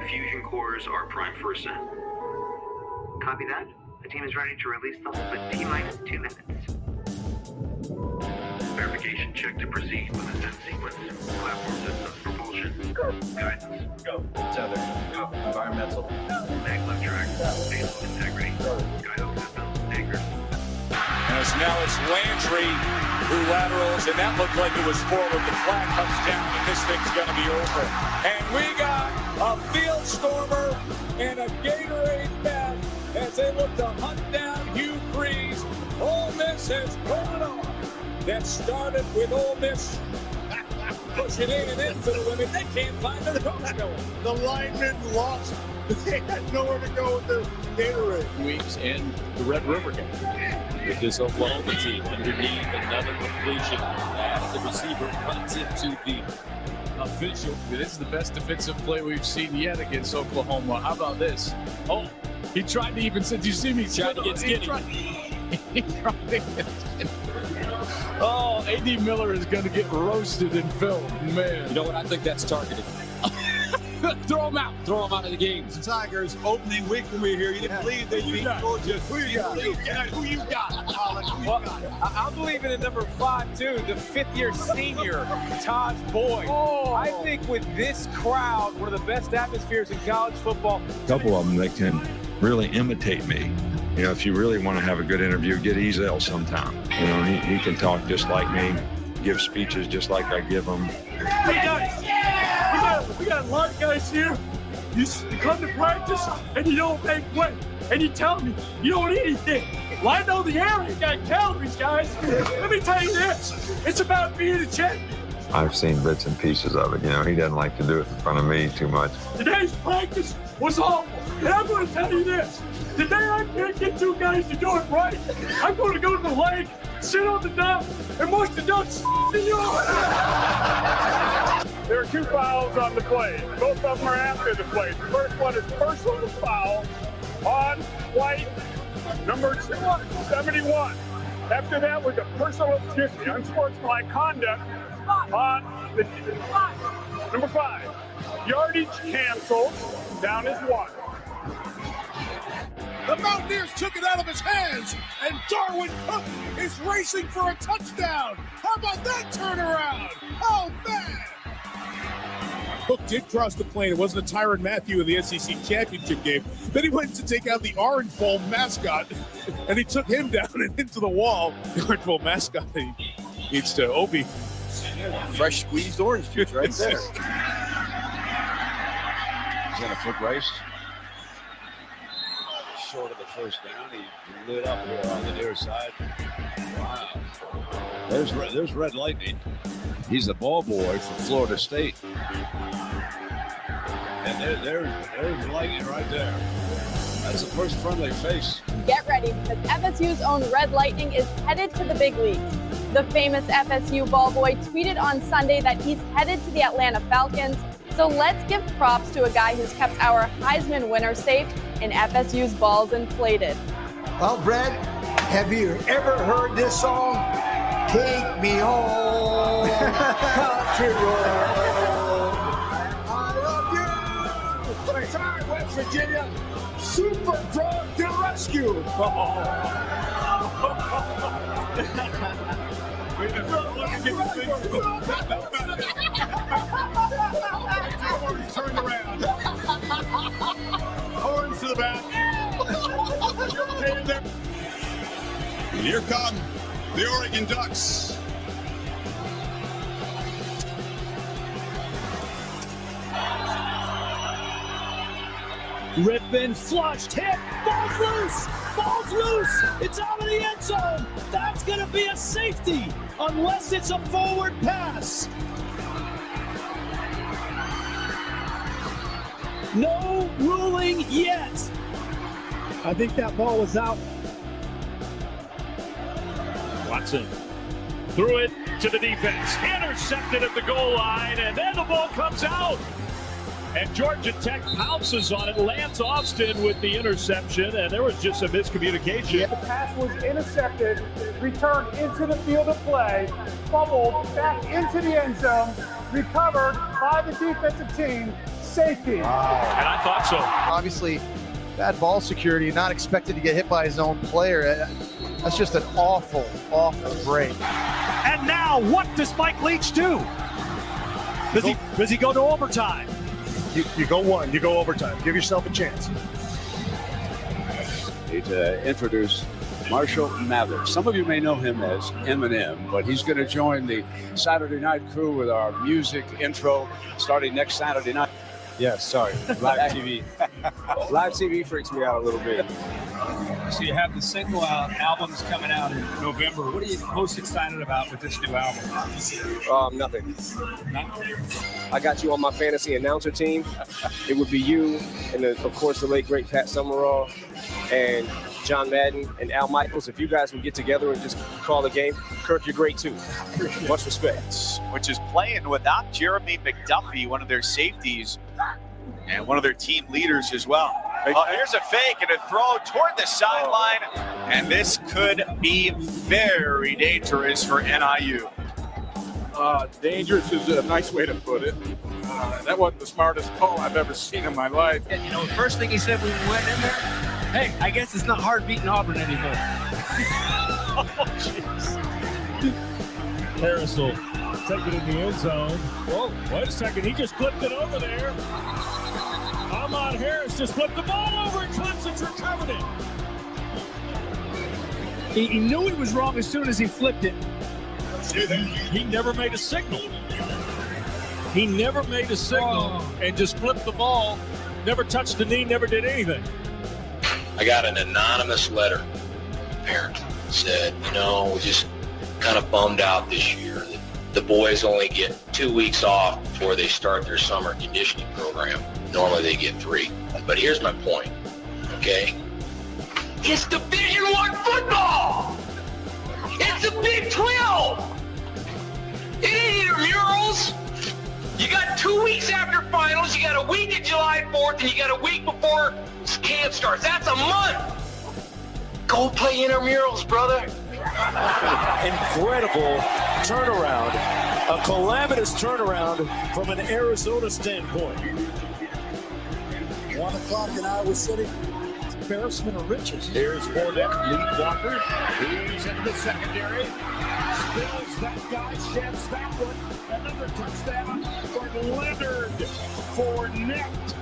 Fusion cores are primed for ascent. Copy that. The team is ready to release the hull in T-minus 2 minutes. Verification check to proceed with ascent sequence. Platform systems propulsion. Guidance. Go. Tether. Go. Environmental. Mag left track. Payload integrity. Guidance systems. Anchors. As now it's Landry who laterals, and that looked like it was forward. The flag comes down, and this thing's going to be over. And we got a field stormer and a Gatorade bath as they look to hunt down Hugh Freeze. Ole Miss has pulled it off. That started with Ole Miss pushing in and into the women. They can't find their coach going. The linemen lost. They had nowhere to go with their Gatorade. Weeks and the Red River game. With this Oklahoma team underneath, another completion as the receiver runs into the official. This is the best defensive play we've seen yet against Oklahoma. How about this? Oh, he tried to even, since you see me, tried to get skinny. He tried to get skinny. Oh, A.D. Miller is going to get roasted in film, man. You know what? I think that's targeted. Throw him out. Throw him out of the game. The Tigers opening week when we were here. You didn't believe they beat Georgia. Who you got? I'm believing in number 5 too, the 5th-year senior, Taj Boyd. I think with this crowd, one of the best atmospheres in college football. A couple of them that can really imitate me. You know, if you really want to have a good interview, get Ezel sometime. You know, he can talk just like me, give speeches just like I give them. Hey guys, we got a lot of guys here. You come to practice and you don't make weight, and you tell me you don't eat anything. Well, I know the air ain't got calories, guys. Let me tell you this: it's about being a champion. I've seen bits and pieces of it. You know, he doesn't like to do it in front of me too much. Today's practice was awful, and I'm going to tell you this: the day I can't get 2 guys to do it right, I'm going to go to the lake, sit on the dock, and watch the ducks in yard. There are 2 fouls on the play. Both of them are after the play. The first one is personal foul on White, number 71. After that was a personal, unsportsmanlike conduct on the number 5. Yardage canceled, down is 1. The Mountaineers took it out of his hands, and Darwin Cook is racing for a touchdown. How about that turnaround? Oh, man! Cook did cross the plane. It wasn't a Tyrann Mathieu in the SEC Championship game. Then he went to take out the Orange Bowl mascot, and he took him down and into the wall. The Orange Bowl mascot, he needs to Obi. Fresh squeezed orange juice right there. Is that a foot race? Short of the first down. He lit up here on the near side. Wow. There's Red Lightning. He's the ball boy from Florida State. And there's Lightning right there. That's the first friendly face. Get ready, because FSU's own Red Lightning is headed to the big leagues. The famous FSU ball boy tweeted on Sunday that he's headed to the Atlanta Falcons. So let's give props to a guy who's kept our Heisman winner safe and FSU's balls inflated. Well, Brett, have you ever heard this song? Take me home, country road. I love you. Sorry, West Virginia. Super Bowl to the rescue. Turned around. Horns to the back. Here come the Oregon Ducks. Rippin, flushed, hit, ball's loose, it's out of the end zone. That's gonna be a safety, unless it's a forward pass. No ruling yet. I think that ball was out. Watson threw it to the defense, intercepted at the goal line, and then the ball comes out. And Georgia Tech pounces on it. Lance Austin with the interception, and there was just a miscommunication. The pass was intercepted, returned into the field of play, fumbled back into the end zone, recovered by the defensive team, safety. And I thought so. Obviously, bad ball security, not expected to get hit by his own player. That's just an awful, awful break. And now, what does Mike Leach do? Does he go to overtime? You go one, you go overtime. Give yourself a chance. Need to introduce Marshall Mathers. Some of you may know him as Eminem, but he's going to join the Saturday night crew with our music intro starting next Saturday night. Yeah, sorry. Live TV. Live TV freaks me out a little bit. Obviously, you have the single albums coming out in November. What are you most excited about with this new album? Nothing. I got you on my fantasy announcer team. It would be you and, of course, the late, great Pat Summerall and John Madden and Al Michaels. If you guys would get together and just call the game, Kirk, you're great too. Much respect. Which is playing without Jeremy McDuffie, one of their safeties, and one of their team leaders as well. Here's a fake and a throw toward the sideline, and this could be very dangerous for NIU. Dangerous is a nice way to put it. That wasn't the smartest call I've ever seen in my life. And, the first thing he said when we went in there, hey, I guess it's not hard beating Auburn anymore. Oh, jeez. Harris will take it in the end zone. Whoa, wait a second. He just flipped it over there. Ahmad Harris just flipped the ball over and Clemson's recovered it. He knew he was wrong as soon as he flipped it. He never made a signal. He never made a signal and just flipped the ball. Never touched the knee, never did anything. I got an anonymous letter. Parent said, we're just kind of bummed out this year that the boys only get 2 weeks off before they start their summer conditioning program. Normally they get 3. But here's my point, okay? It's Division I football! It's the Big 12! It ain't intramurals! You got 2 weeks after finals, you got a week at July 4th, and you got a week before camp starts. That's a month! Go play intramurals, brother! Incredible turnaround. A calamitous turnaround from an Arizona standpoint. 1 o'clock in Iowa City. Embarrassment of riches. Here's Fournette, lead Walker. He's into the secondary. Spills that guy, sheds that one. Another touchdown for Leonard Fournette.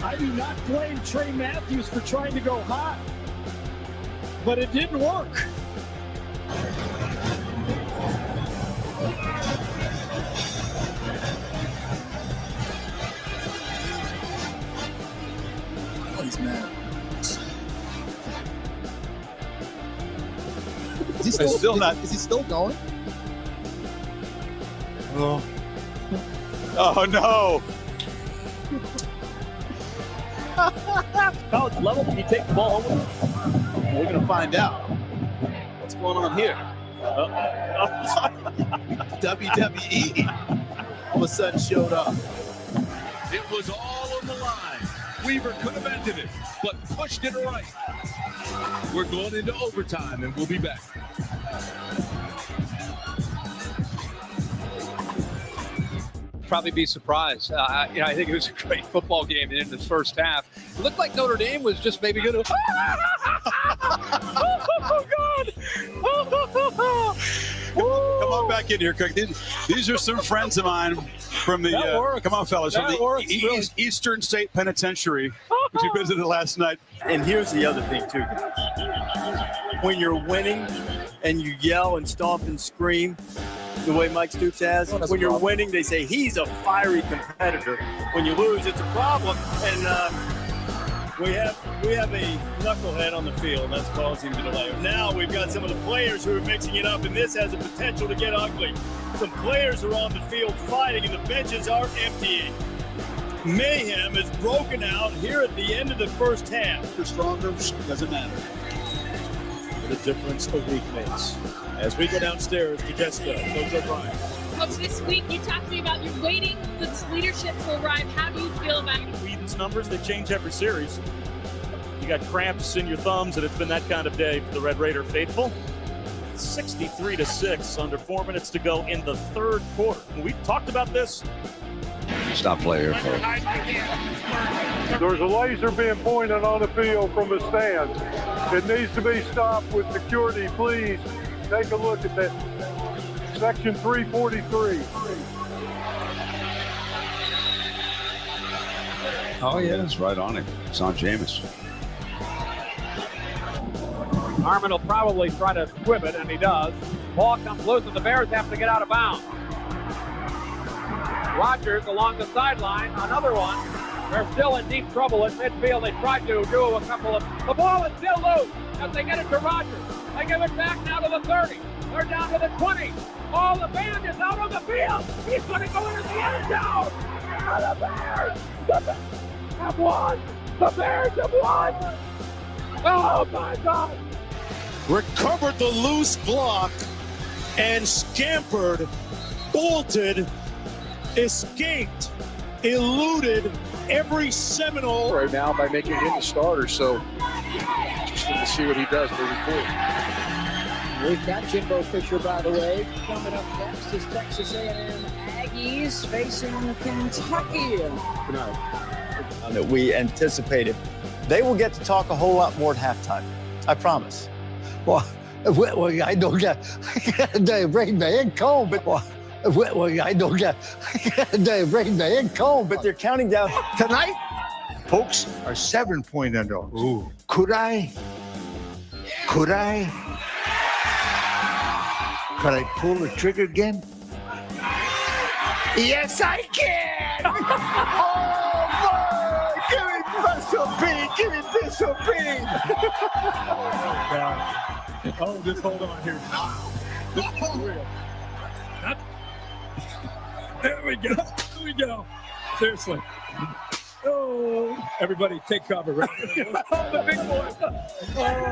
I do not blame Trey Matthews for trying to go high, but it didn't work. He's mad. Is he still going? Oh. Oh no! College level, can you take the ball home? We're gonna find out. What's going on here? WWE all of a sudden showed up. It was all on the line. Weaver could have ended it, but pushed it right. We're going into overtime, and we'll be back. Probably be surprised. I think it was a great football game in the first half. It looked like Notre Dame was just maybe going to. Oh, God! Come on back in here, Cook. These are some friends of mine from the. Come on, fellas, from the Eastern State Penitentiary, which we visited last night. And here's the other thing too. When you're winning, and you yell and stomp and scream, the way Mike Stoops has. When you're winning, they say he's a fiery competitor. When you lose, it's a problem. And we have a knucklehead on the field that's causing the delay. Now we've got some of the players who are mixing it up, and this has a potential to get ugly. Some players are on the field fighting, and the benches are emptying. Mayhem is broken out here at the end of the first half. If you're stronger, doesn't matter. The difference a week makes. As we go downstairs to Jessica, Coach O'Brien. Coach, this week you talked to me about you're waiting for this leadership to arrive. How do you feel about it? Whedon's numbers, they change every series. You got cramps in your thumbs, and it's been that kind of day for the Red Raider faithful. 63-6, under 4 minutes to go in the third quarter. We talked about this. Stop play here, folks. There's a laser being pointed on the field from the stands. It needs to be stopped with security. Please take a look at that. Section 343. Oh, yeah, it's right on him. It's on Jameis. Harmon will probably try to squib it, and he does. Ball comes loose, and the Bears have to get out of bounds. Rodgers along the sideline, another one. They're still in deep trouble at midfield. They tried to do a couple of... The ball is still loose as they get it to Rodgers. They give it back now to the 30. They're down to the 20. Oh, the band is out on the field. He's going to go into the end zone. Oh, the Bears have won. The Bears have won. Oh, my God. Recovered the loose block and scampered, bolted, escaped, eluded every Seminole right now by making him the starter. So interesting to see what he does moving forward. We've got Jimbo Fisher, by the way. Coming up next is Texas A&M Aggies facing Kentucky tonight. That we anticipated. They will get to talk a whole lot more at halftime. I promise. Well, I don't get the rain man comb, but I don't get the rain man comb, but they're counting down tonight. Folks are 7-point underdogs. Ooh. Could I pull the trigger again? Yes, I can! Oh, boy! Give me Bissell Bean! Oh, just hold on here. This is real. There we go. There we go. Seriously. Oh, everybody take cover. Right? Oh, the big boy.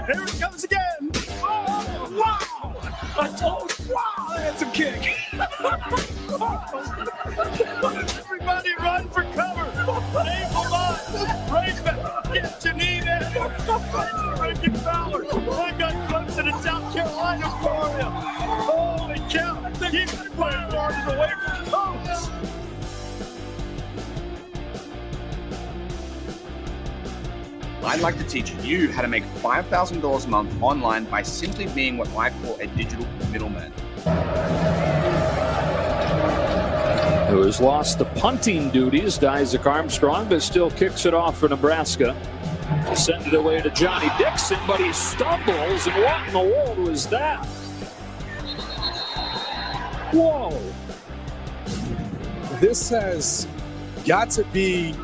Here it comes again. Oh, wow. I told you. Wow, that's a kick. Everybody run for cover. Aim for line. Raisman, get your knee there. Ricky Fowler. I got Clemson in South Carolina for him. Holy cow. Keep the playing yards away from Coach. I'd like to teach you how to make $5,000 a month online by simply being what I call a digital middleman. Who has lost the punting duties to Isaac Armstrong, but still kicks it off for Nebraska. Send it away to Johnny Dixon, but he stumbles, and what in the world was that? Whoa. This has got to be,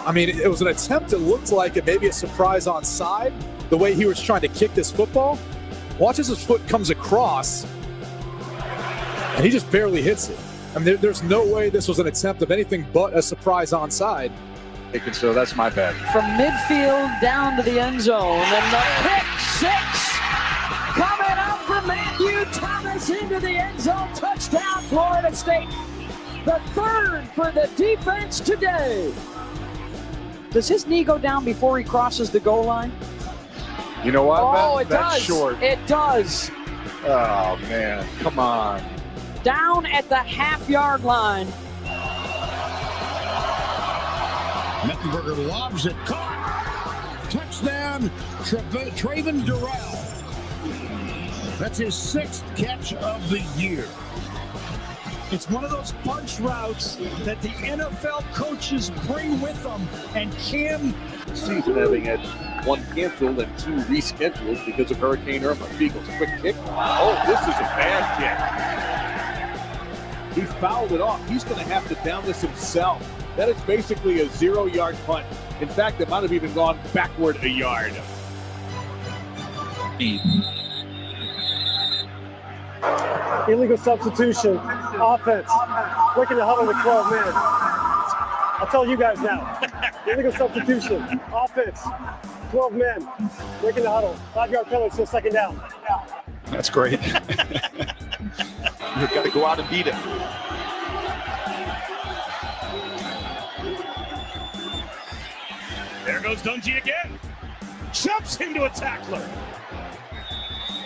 I mean, it was an attempt that looked like it, maybe a surprise onside, the way he was trying to kick this football. Watch as his foot comes across, and he just barely hits it. I mean, there's no way this was an attempt of anything but a surprise onside. So that's my bad. From midfield down to the end zone, and the pick six coming up from Matthew Thomas into the end zone. Touchdown, Florida State. The third for the defense today. Does his knee go down before he crosses the goal line? You know what? Oh, it That's does. Short. It does. Oh, man. Come on. Down at the half-yard line. Mettenberger lobs it. Caught. Touchdown, Traven Durrell. That's his 6th catch of the year. It's one of those punch routes that the NFL coaches bring with them, and Cam... Season having had one canceled and 2 rescheduled because of Hurricane Irma. Eagles, quick kick. Oh, this is a bad kick. He fouled it off. He's going to have to down this himself. That is basically a 0-yard punt. In fact, it might have even gone backward a yard. Illegal substitution, offense, looking to huddle with 12 men. I'll tell you guys now. Illegal substitution, offense, 12 men, looking to huddle. 5-yard penalty, still second down. That's great. You've got to go out and beat it. There goes Dungy again. Jumps into a tackler.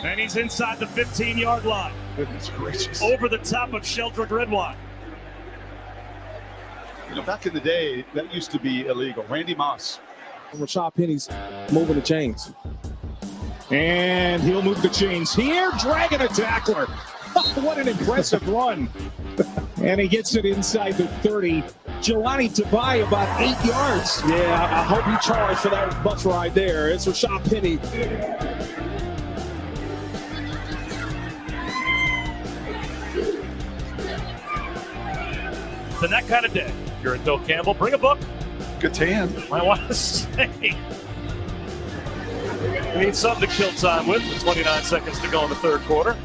And he's inside the 15-yard line. Goodness gracious. Over the top of Sheldrick Redwine. You know, back in the day, that used to be illegal. Randy Moss. Rashad Penny's moving the chains. And he'll move the chains here, dragging a tackler. What an impressive run. And he gets it inside the 30. Jelani Tabai about 8 yards. Yeah, I hope he charged for that bus ride there. It's Rashad Penny. And that kind of day. If you're at Bill Campbell, bring a book, Good tan. I want to say. We need something to kill time with. 29 seconds to go in the third quarter.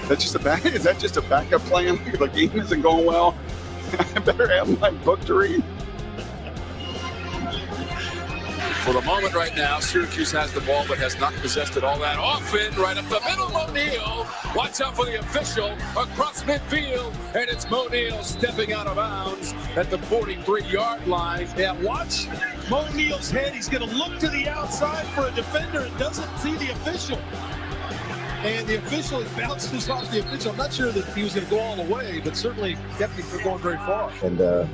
Is that just a backup plan? The game isn't going well. I better have my book to read. For the moment right now, Syracuse has the ball but has not possessed it all that often. Right up the middle, O'Neal. Watch out for the official across midfield. And it's O'Neal stepping out of bounds at the 43-yard line. Yeah, watch O'Neal's head. He's going to look to the outside for a defender and doesn't see the official. And the official bounces off the official. I'm not sure that he was going to go all the way, but certainly kept him from going very far. And, Go,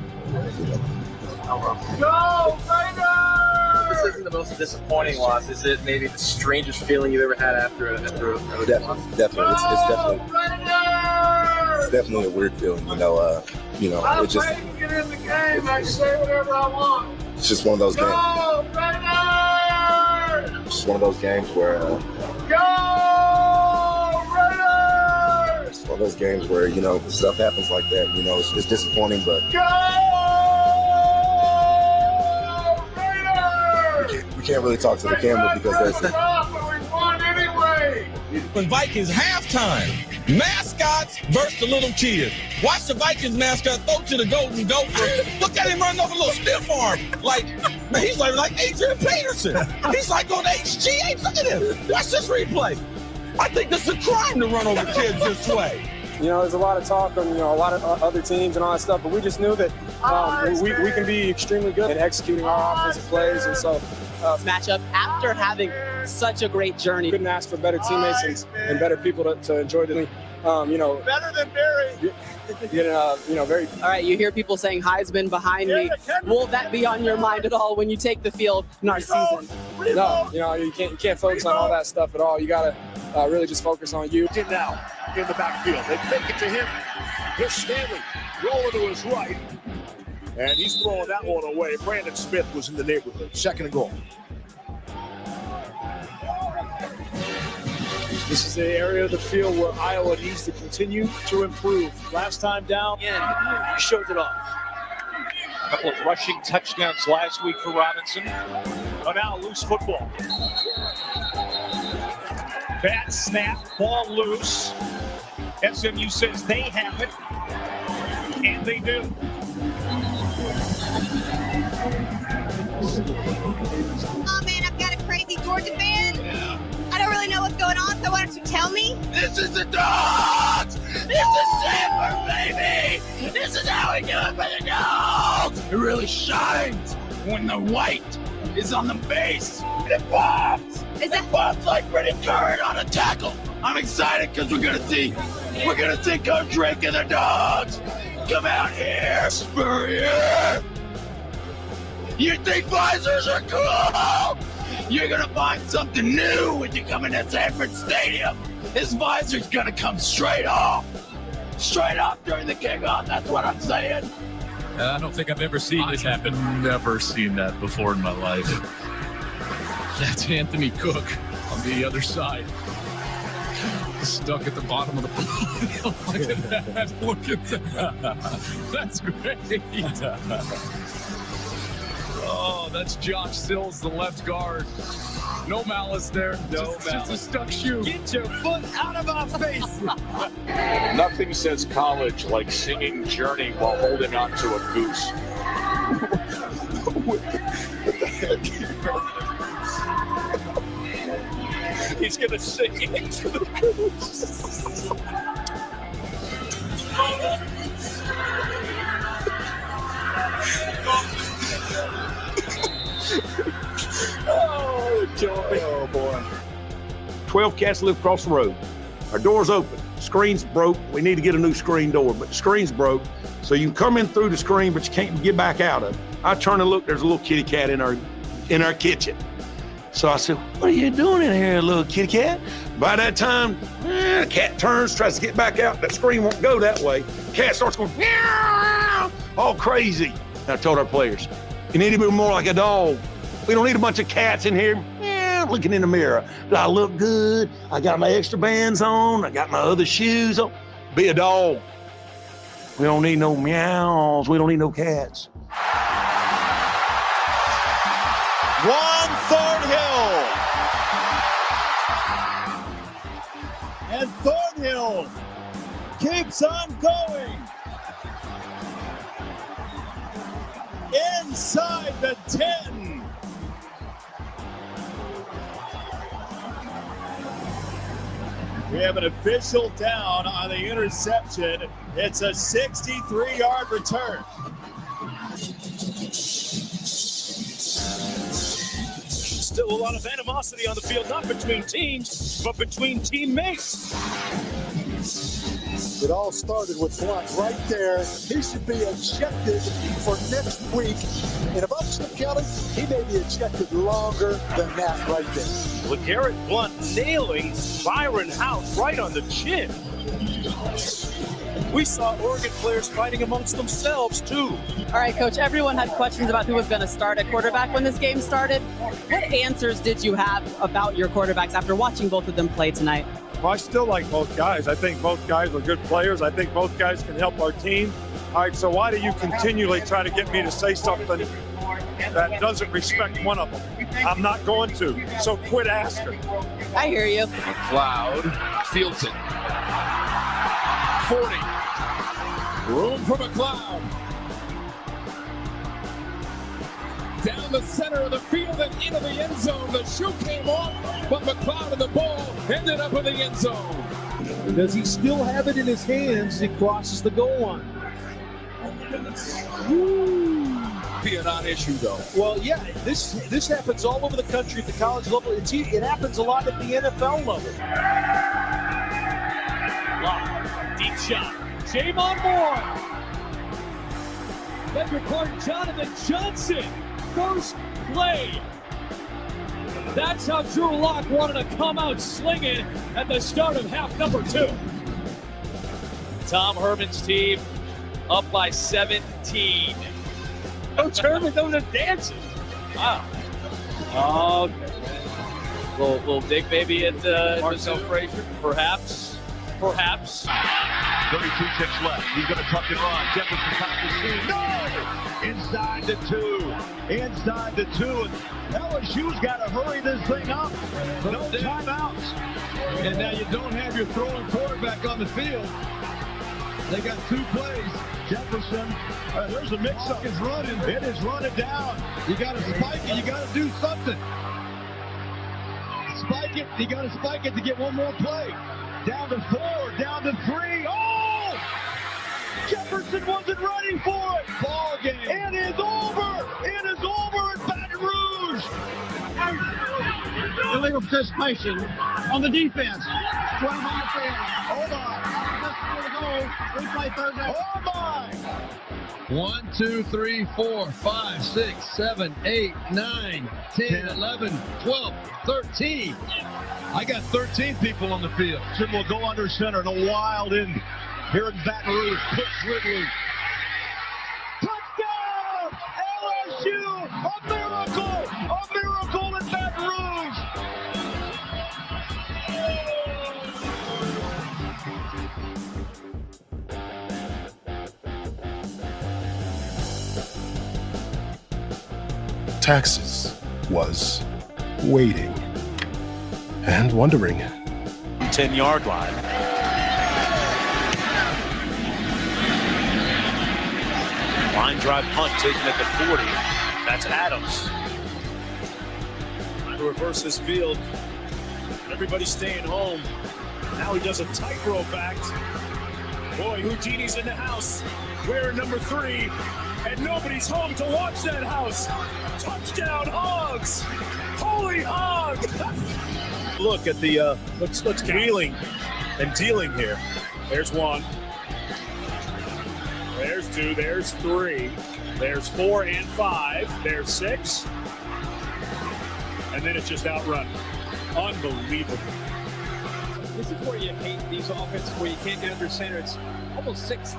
Raiders! This isn't the most disappointing loss, is it? Maybe the strangest feeling you've ever had after a definitely. It's definitely a weird feeling, it just. I can get in the game. I can say whatever I want. It's just one of those games. Go, Raiders! It's just one of those games where. Go, Raiders! It's one of those games where stuff happens like that. It's disappointing, but. Go! We can't really talk to the camera because there's. When Vikings halftime, mascots versus the little kids. Watch the Vikings mascot throw to the Golden Gopher. Look at him run over a little stiff arm. He's like Adrian Peterson. He's like on HGH. Look at him. Watch this replay. I think it's a crime to run over kids this way. There's a lot of talk on, a lot of other teams and all that stuff, but we just knew that we can be extremely good at executing our offensive plays, and so matchup after having such a great journey. Couldn't ask for better teammates and better people to enjoy the better than Barry. Very. All right, you hear people saying Heisman behind me. Will that be on your mind at all when you take the field in our season? No, you can't focus on all that stuff at all. You gotta really just focus on you. Now in the backfield, they fake it to him. Here's Stanley rolling to his right, and he's throwing that one away. Brandon Smith was in the neighborhood. 2nd and goal. This is the area of the field where Iowa needs to continue to improve. Last time down, he showed it off. A couple of rushing touchdowns last week for Robinson. Oh, now loose football. Bad snap, ball loose. SMU says they have it, and they do. Oh man, I've got a crazy Georgia fan. I don't really know what's going on, so why don't you tell me? This is the Dogs! This is Sanford, baby! This is how we do it for the Dogs! It really shines when the white is on the base. It pops! It pops like Brennan Curran on a tackle. I'm excited because we're gonna see Coach Drake and the Dogs come out here. Spurrier! You think visors are cool? You're gonna find something new when you come into Sanford Stadium. This visor's gonna come straight off during the kickoff. That's what I'm saying. I don't think I've ever seen this happen. Never seen that before in my life. That's Anthony Cook on the other side. Stuck at the bottom of the pool. Look at that. Look at that. That's great. Oh, that's Josh Sills, the left guard. No malice there. No malice. Just a stuck shoe. Get your foot out of our face. Nothing says college like singing Journey while holding on to a goose. What the heck? He's going to sing into the goose. Oh, joy. Oh, boy. 12 cats live across the road. Our door's open. Screen's broke. We need to get a new screen door, but the screen's broke. So you can come in through the screen, but you can't get back out of it. I turn and look, there's a little kitty cat in our kitchen. So I said, what are you doing in here, little kitty cat? By that time, the cat turns, tries to get back out. That screen won't go that way. Cat starts going, meow, all crazy. And I told our players, you need to be more like a dog. We don't need a bunch of cats in here looking in the mirror. Do I look good? I got my extra bands on. I got my other shoes on. Be a dog. We don't need no meows. We don't need no cats. Juan Thornhill. And Thornhill keeps on going. Inside the 10. We have an official down on the interception. It's a 63-yard return. Still a lot of animosity on the field, not between teams, but between teammates. It all started with Blunt right there. He should be ejected for next week. And if I'm Chip Kelly, he may be ejected longer than that right there. LeGarrette Blunt nailing Byron House right on the chin. We saw Oregon players fighting amongst themselves, too. All right, Coach, everyone had questions about who was going to start at quarterback when this game started. What answers did you have about your quarterbacks after watching both of them play tonight? Well, I still like both guys. I think both guys are good players. I think both guys can help our team. All right, so why do you continually try to get me to say something that doesn't respect one of them? I'm not going to, so quit asking. I hear you. McLeod fields it. 40. Room for McLeod. Down the center of the field and into the end zone. The shoe came off, but McLeod and the ball ended up in the end zone. Does he still have it in his hands as he crosses the goal line? Be a non-issue, though. Well, yeah, this happens all over the country at the college level. It happens a lot at the NFL level. Wow, deep shot. Javon Moore. That required Jonathan Johnson. First play. That's how Drew Lock wanted to come out slinging at the start of half number 2. Tom Herman's team up by 17. Coach Herman doing a dancing. Wow. Okay. Little dig maybe at Marcel Frazier, perhaps. 32 ticks left. He's going to tuck and run. Jefferson comes to see. No! Inside the 2. Inside the 2. And LSU's got to hurry this thing up. No timeouts. And now you don't have your throwing quarterback on the field. They got 2 plays. Jefferson, there's a mix-up. It's running. It is running down. You got to spike it. You got to do something. Spike it. You got to spike it to get one more play. Down to 4, down to 3. Oh! Jefferson wasn't ready for it. Ball game. It is over. It is over in Baton Rouge. Illegal participation on the defense. 12 on the field. Hold on. Replay third down. Oh my! 1, 2, 3, 4, 5, 6, 7, 8, 9, 10, 11, 12, 13. I got 13 people on the field. Should will go under center and a wild in here in Baton Rouge. Puts Ridley. Touchdown! LSU! A miracle! A miracle in Baton Rouge! Texas was waiting and wondering. 10-yard line. Line drive punt taken at the 40. That's Adams. Trying to reverse this field. Everybody's staying home. Now he does a tightrope act. Boy, Houdini's in the house. We're number 3. And nobody's home to watch that house. Touchdown, Hogs! Holy Hogs! Look at the let's wheeling and dealing here. There's 1. There's 2. There's 3. There's 4 and 5. There's 6. And then it's just outrun. Unbelievable. This is where you hate these offenses where you can't get under center. It's almost 6,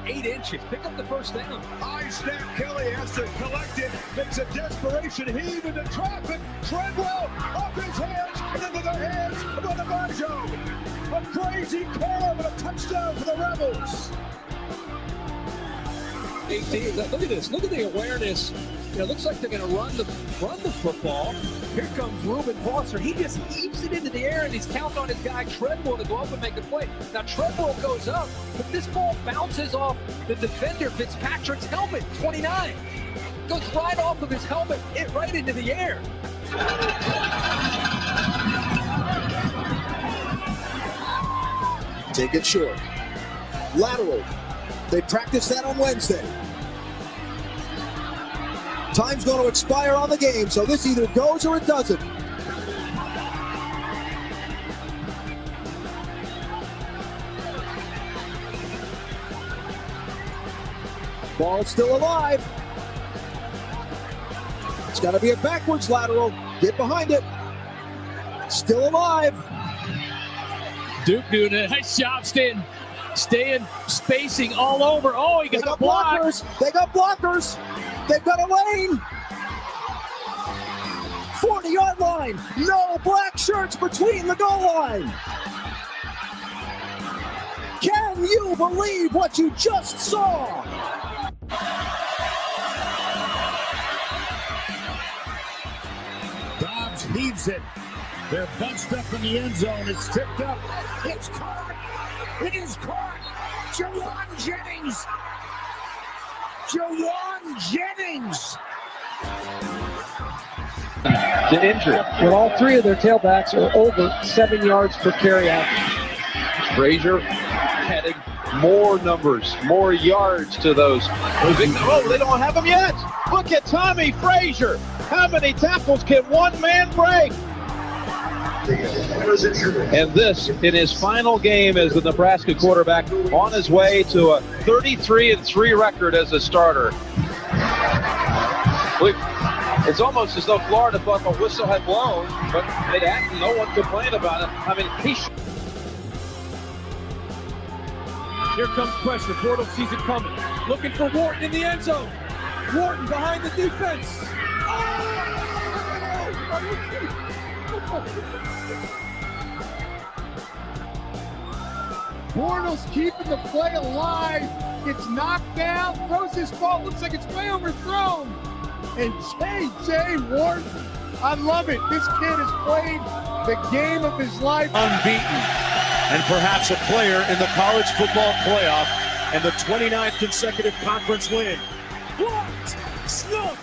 8 inches. Pick up the first down. High snap. Kelly has to collect it. Makes a desperation heave into traffic. Treadwell off his hands and into the hands of Adebayo. A crazy curve and a touchdown for the Rebels. 18. Look at this. Look at the awareness. It looks like they're going to run the football. Here comes Reuben Foster. He just heaves it into the air, and he's counting on his guy Treadwell to go up and make a play. Now Treadwell goes up, but this ball bounces off the defender Fitzpatrick's helmet, 29. Goes right off of his helmet, hit right into the air. Take it short. Lateral. They practiced that on Wednesday. Time's going to expire on the game, so this either goes or it doesn't. Ball still alive. It's got to be a backwards lateral. Get behind it. Still alive. Duke doing a nice job staying spacing all over. Oh, he got a block. Blockers. They got blockers. They've got a lane. 40-yard line. No black shirts between the goal line. Can you believe what you just saw? Dobbs heaves it. They're bunched up in the end zone. It's tipped up. It's caught. It is caught. Jawan Jennings. Jawan Jennings. To injury. Well, all three of their tailbacks are over 7 yards per carry average. Frazier adding more numbers, more yards to those. Oh, they don't have them yet. Look at Tommy Frazier. How many tackles can one man break? And this in his final game as the Nebraska quarterback, on his way to a 33-3 record as a starter. It's almost as though Florida thought the whistle had blown, but it hadn't. No one complained about it. I mean, Here comes pressure. Bortles sees it coming. Looking for Wharton in the end zone. Wharton behind the defense. Bortles keeping the play alive. Gets knocked down. Throws his ball. Looks like it's way overthrown. And J.J. Wharton, I love it. This kid has played the game of his life. Unbeaten. And perhaps a player in the college football playoff and the 29th consecutive conference win. Blocked. Snuffed.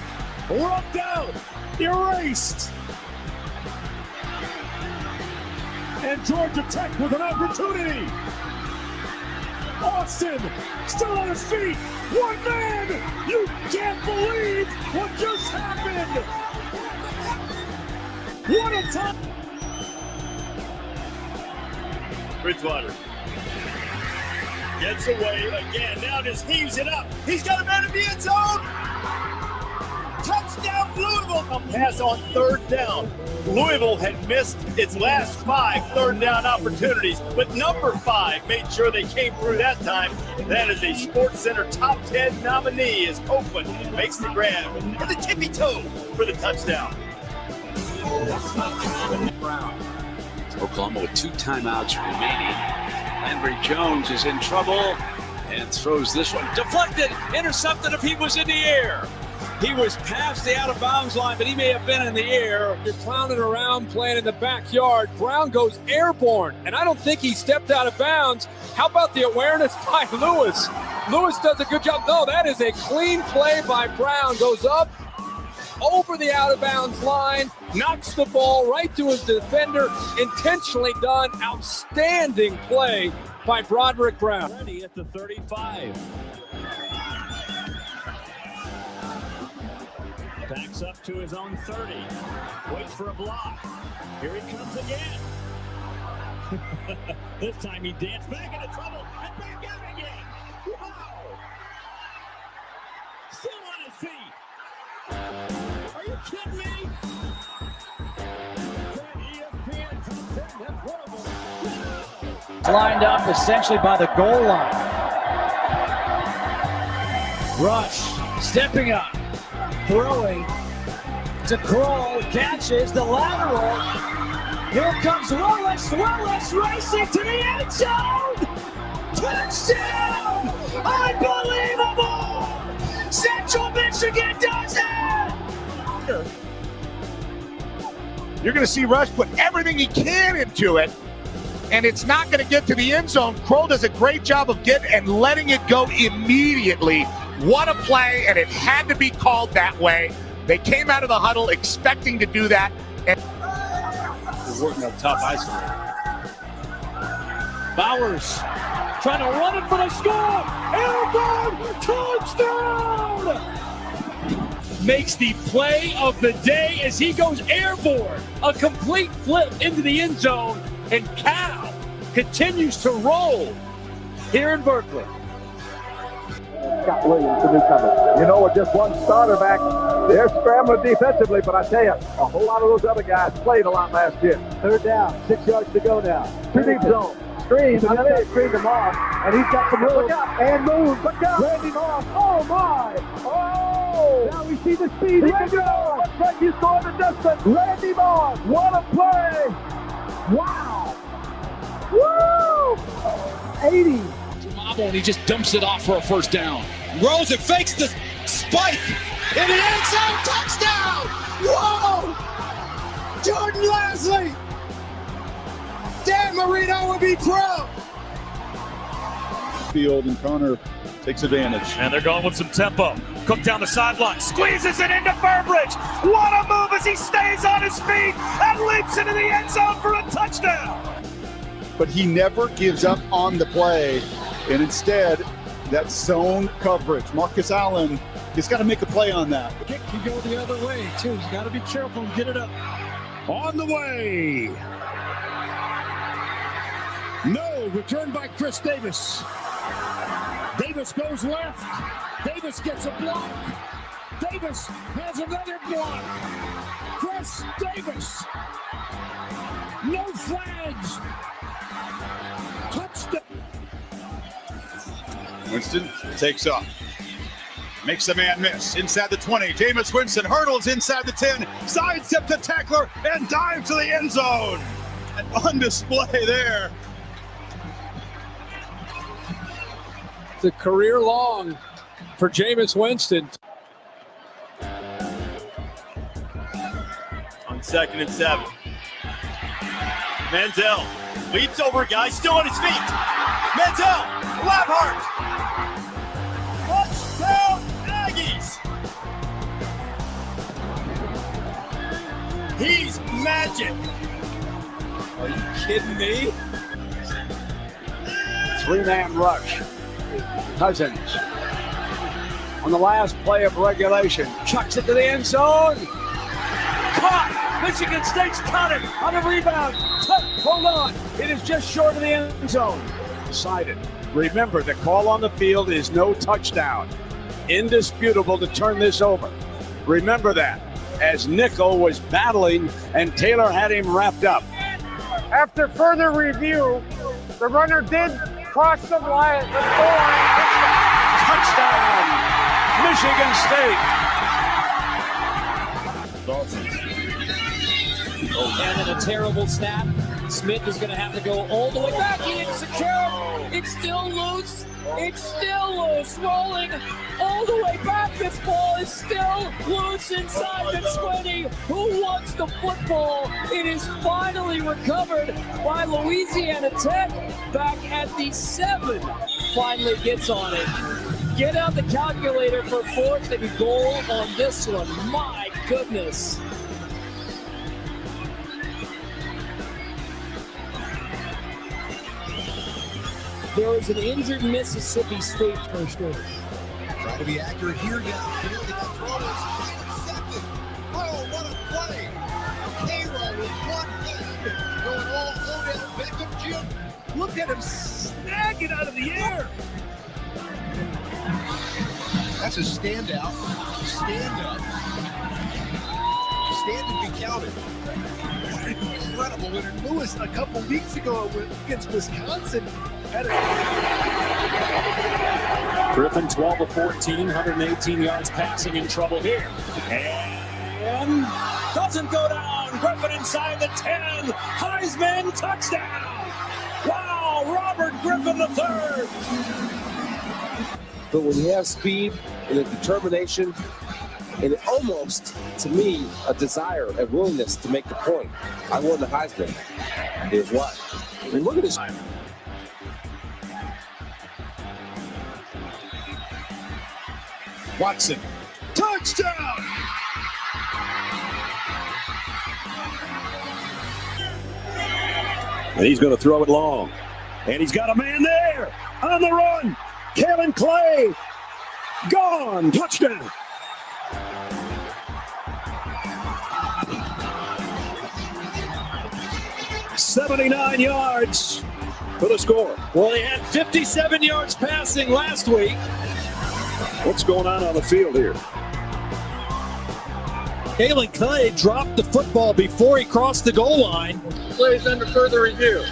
Rubbed out. Erased. And Georgia Tech with an opportunity. Austin still on his feet. One man. You can't believe what just happened. What a time. Bridgewater gets away again. Now just heaves it up. He's got a man in the end zone. Touchdown, Louisville. A pass on third down. Louisville had missed its last 5 third down opportunities, but number 5 made sure they came through that time. That is a Sports Center top 10 nominee as Oakland makes the grab with the tippy toe for the touchdown. Brown. Oklahoma with 2 timeouts remaining. Landry Jones is in trouble and throws this one. Deflected, intercepted if he was in the air. He was past the out-of-bounds line, but he may have been in the air. You're clowning around, playing in the backyard. Brown goes airborne, and I don't think he stepped out of bounds. How about the awareness by Lewis? Lewis does a good job. No, that is a clean play by Brown. Goes up over the out-of-bounds line, knocks the ball right to his defender. Intentionally done. Outstanding play by Broderick Brown. Ready at the 35. Backs up to his own 30. Waits for a block. Here he comes again. This time he danced back into trouble and back out again. Wow! Still on his feet. Are you kidding me? ESPN top 10. That's one of them. Lined up essentially by the goal line. Rush, stepping up. Throwing to Kroll, catches the lateral. Here comes Willis. Willis racing to the end zone. Touchdown! Unbelievable! Michigan does it! You're going to see Rush put everything he can into it, and it's not going to get to the end zone. Kroll does a great job of getting and letting it go immediately. What a play, and it had to be called that way. They came out of the huddle expecting to do that. And they're working up top isolator. Bowers trying to run it for the score. Airborne touchdown! Makes the play of the day as he goes airborne. A complete flip into the end zone, and Cal continues to roll here in Berkeley. Scott Williams, the newcomer. You know, with just one starter back, they're scrambling defensively, but I tell you, a whole lot of those other guys played a lot last year. Third down, 6 yards to go now. Two deep zone. Screen, I'm going to screen them off, and he's got some room and move. Look out. Randy Moss, oh my! Oh! Now we see the speed. Randy Moss, looks like he's going the distance. Randy Moss, what a play! Wow! Woo! 80. And he just dumps it off for a first down. Rolls it, fakes the spike in the end zone, touchdown! Whoa! Jordan Leslie! Dan Marino would be proud. Field and Connor takes advantage. And they're going with some tempo. Cook down the sideline, squeezes it into Burbridge. What a move as he stays on his feet and leaps into the end zone for a touchdown. But he never gives up on the play. And instead, that zone coverage. Marcus Allen has got to make a play on that. Kick can go the other way, too. He's got to be careful and get it up. On the way. No, returned by Chris Davis. Davis goes left. Davis gets a block. Davis has another block. Chris Davis. No flags. Touchdown. Winston takes off. Makes the man miss. Inside the 20. Jameis Winston hurdles inside the 10. Sidestep the tackler and dives to the end zone. And on display there. It's a career long for Jameis Winston. On 2nd and 7. Manziel leaps over a guy still on his feet. Manziel, Labhart. Touchdown Aggies. He's magic. Are you kidding me? 3-man rush. Cousins on the last play of regulation. Chucks it to the end zone. Caught. Michigan State's caught it on a rebound. Hold on. It is just short of the end zone. Decided. Remember, the call on the field is no touchdown. Indisputable to turn this over. Remember that, as Nickel was battling and Taylor had him wrapped up. After further review, the runner did cross the line. Touchdown, Michigan State. And then a terrible snap. Smith is going to have to go all the way back. He is secure. It's still loose. It's still loose. Rolling all the way back. This ball is still loose inside the 20. Who wants the football? It is finally recovered by Louisiana Tech. Back at the 7. Finally gets on it. Get out the calculator for 4th and goal on this one. My goodness. There is an injured Mississippi State first quarter. Try to be accurate here. Oh, what a play! K-Roll with one hand, going all Odell Beckham Jr. Look at him snag it out of the air. That's a standout. Stand up. Stand and be counted. Incredible. Leonard Lewis a couple weeks ago against Wisconsin had Griffin 12 of 14, 118 yards passing, in trouble here. And doesn't go down. Griffin inside the 10. Heisman touchdown. Wow, Robert Griffin III. But when he has speed and a determination, and almost, to me, a desire, a willingness to make the point. I won the Heisman. Here's why. I mean, look at this. Watson, touchdown! And he's going to throw it long. And he's got a man there on the run. Kalen Clay, gone, touchdown. $79 yards for the score. Well, he had 57 yards passing last week. What's going on the field here? Kalen Clay dropped the football before he crossed the goal line. Plays under further review.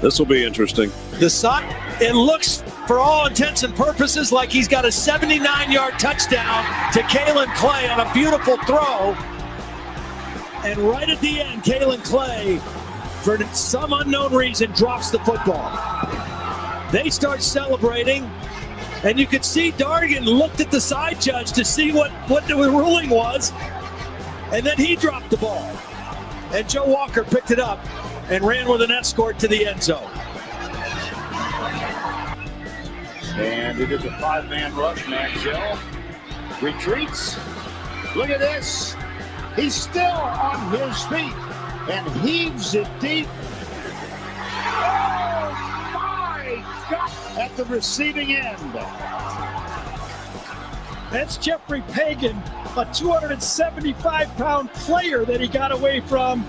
This will be interesting. The side, it looks, for all intents and purposes, like he's got a 79-yard touchdown to Kalen Clay on a beautiful throw. And right at the end, Kalen Clay, for some unknown reason, drops the football. They start celebrating, and you could see Dargan looked at the side judge to see what the ruling was, and then he dropped the ball. And Joe Walker picked it up and ran with an escort to the end zone. And it is a 5-man rush. Manziel retreats. Look at this. He's still on his feet and heaves it deep. Oh my God! At the receiving end. That's Jeffrey Pagan, a 275-pound player that he got away from.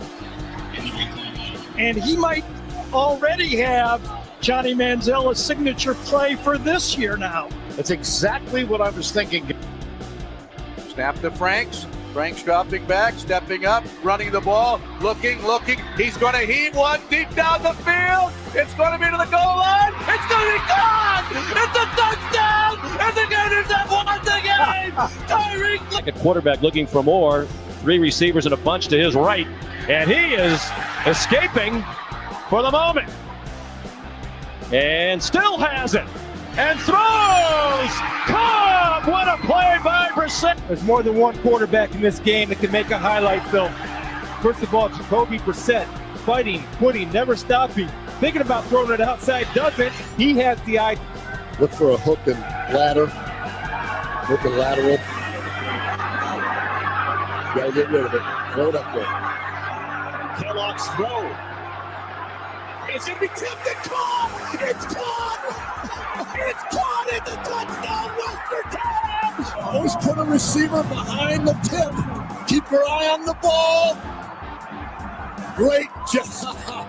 And he might already have Johnny Manziel's signature play for this year now. That's exactly what I was thinking. Snap to Franks. Franks dropping back, stepping up, running the ball, looking. He's going to heave one deep down the field. It's going to be to the goal line. It's going to be gone. It's a touchdown. And the Gators have won the game. Tyreek. Like a quarterback looking for more. 3 receivers in a bunch to his right. And he is escaping for the moment. And still has it. And throws! Cobb! What a play by Brissett! There's more than one quarterback in this game that can make a highlight film. First of all, Jacoby Brissett, fighting, putting, never stopping, thinking about throwing it outside, doesn't. He has the eye. Look for a hook and ladder. Hook and lateral. Gotta get rid of it. Throw it up there. Kellogg's throw. It's going to be tipped and caught. It's caught. It's caught. It's a touchdown, Western Times. Always put a receiver behind the tip. Keep your eye on the ball. Great job.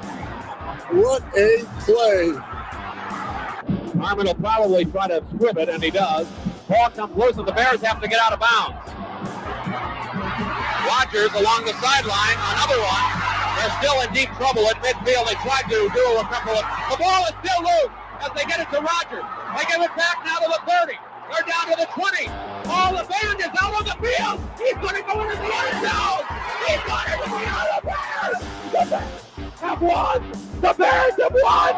What a play. Harmon will probably try to squib it, and he does. Ball comes loose, and the Bears have to get out of bounds. Rodgers along the sideline, another one. They're still in deep trouble at midfield. They tried to do a couple of... The ball is still loose as they get it to Rodgers. They give it back now to the 30. They're down to the 20. Oh, the band is out on the field. He's going to go into the end zone. He's going into the end zone. The Bears have won. The Bears have won.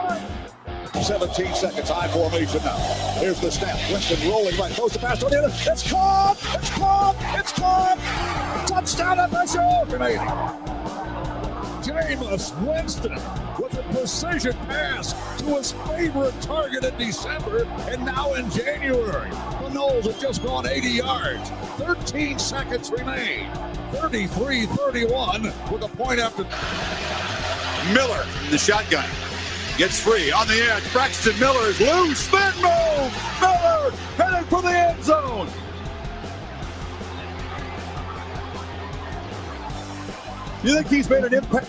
17 seconds, high formation now. Here's the snap. Winston rolling right, throws the pass to the end. It's caught! It's caught! It's caught! Touchdown FSU! Remaining. Jameis Winston with a precision pass to his favorite target in December and now in January. The Knowles have just gone 80 yards. 13 seconds remain. 33-31 with a point after. Miller, the shotgun. Gets free on the edge. Braxton Miller is loose. Spin move. Miller headed for the end zone. You think he's made an impact?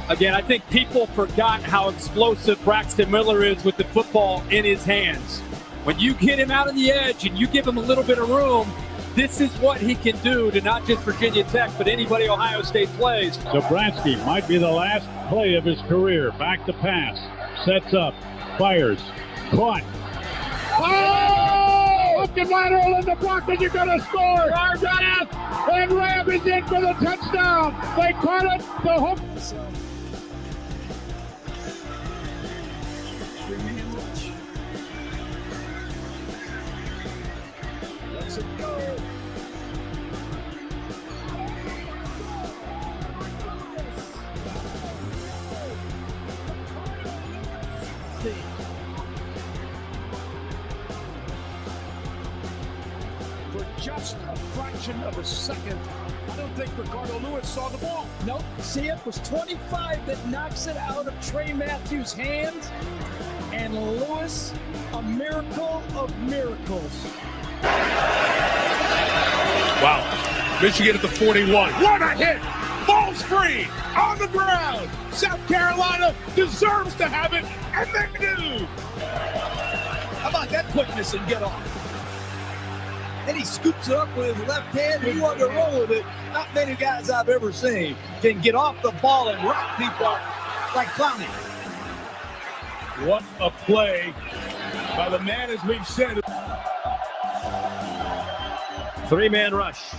Again, I think people forgot how explosive Braxton Miller is with the football in his hands. When you get him out on the edge and you give him a little bit of room, this is what he can do to not just Virginia Tech, but anybody Ohio State plays. Zabratsky might be the last play of his career. Back to pass. Sets up. Fires. Caught. Oh! Hook and lateral in the block, and you're going to score. Got it. And Ram is in for the touchdown. They caught it. The hook. healthy. For just a fraction of a second, I don't think Ricardo Lewis saw the ball. Nope. See, it was 25 that knocks it out of Trey Matthews' hands. And Lewis, a miracle of miracles. Wow. Michigan at the 41. What a hit! Ball's free on the ground. South Carolina deserves to have it, and they do. How about that quickness and get off? And he scoops it up with his left hand. He wanted to roll with it. Not many guys I've ever seen can get off the ball and rock people like Clowney. What a play by the man, as we've said. Three-man rush.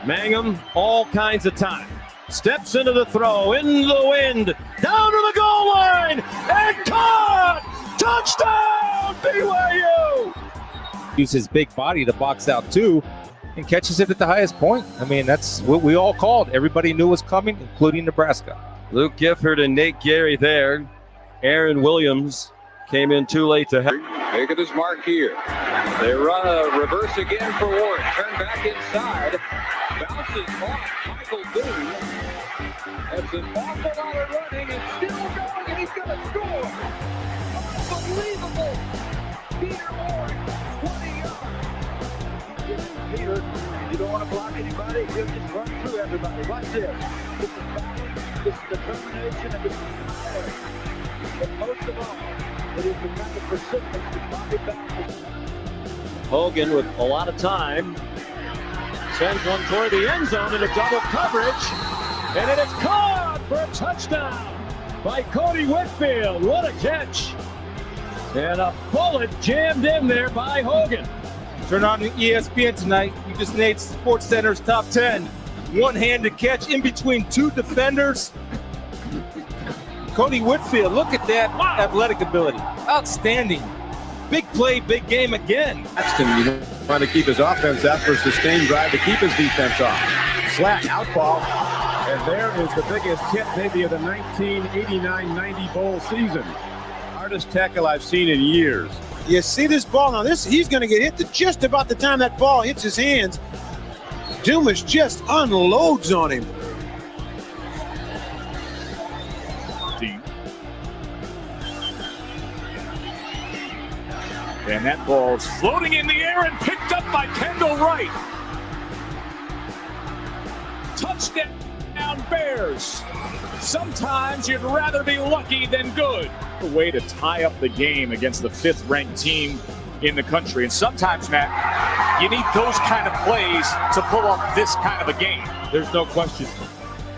Mangum, all kinds of time. Steps into the throw, in the wind, down to the goal line, and caught! Touchdown, BYU! Use his big body to box out two and catches it at the highest point. I mean, that's what we all called. Everybody knew was coming, including Nebraska. Luke Gifford and Nate Gary there. Aaron Williams came in too late to help. Making his mark here. They run a reverse again for Ward. Turn back inside. Bounces off Michael Boone. That's an awful lot of running and still going, and he's going to score. Unbelievable. Peter Ward, 20 yards. Peter, you don't want to block anybody. He'll just run through everybody. Watch this. This is balance, this is determination, and this is power. But most of all, it is the kind of persistence that Bobby Bowers. Hogan with a lot of time. Sends one toward the end zone into double coverage. And it is caught for a touchdown by Cody Whitfield. What a catch. And a bullet jammed in there by Hogan. Turn on ESPN tonight. You just made SportsCenter's top 10. One-handed catch in between two defenders. Cody Whitfield, look at that athletic ability. Outstanding. Big play, big game again. Axton trying to keep his offense after a sustained drive to keep his defense off. Slack out ball. And there is the biggest hit maybe of the 1989-90 bowl season. Hardest tackle I've seen in years. You see this ball now, he's going to get hit to just about the time that ball hits his hands. Dumas just unloads on him. And that ball's floating in the air and picked up by Kendall Wright. Touchdown Bears. Sometimes you'd rather be lucky than good. A way to tie up the game against the fifth-ranked team in the country. And sometimes, Matt, you need those kind of plays to pull off this kind of a game. There's no question.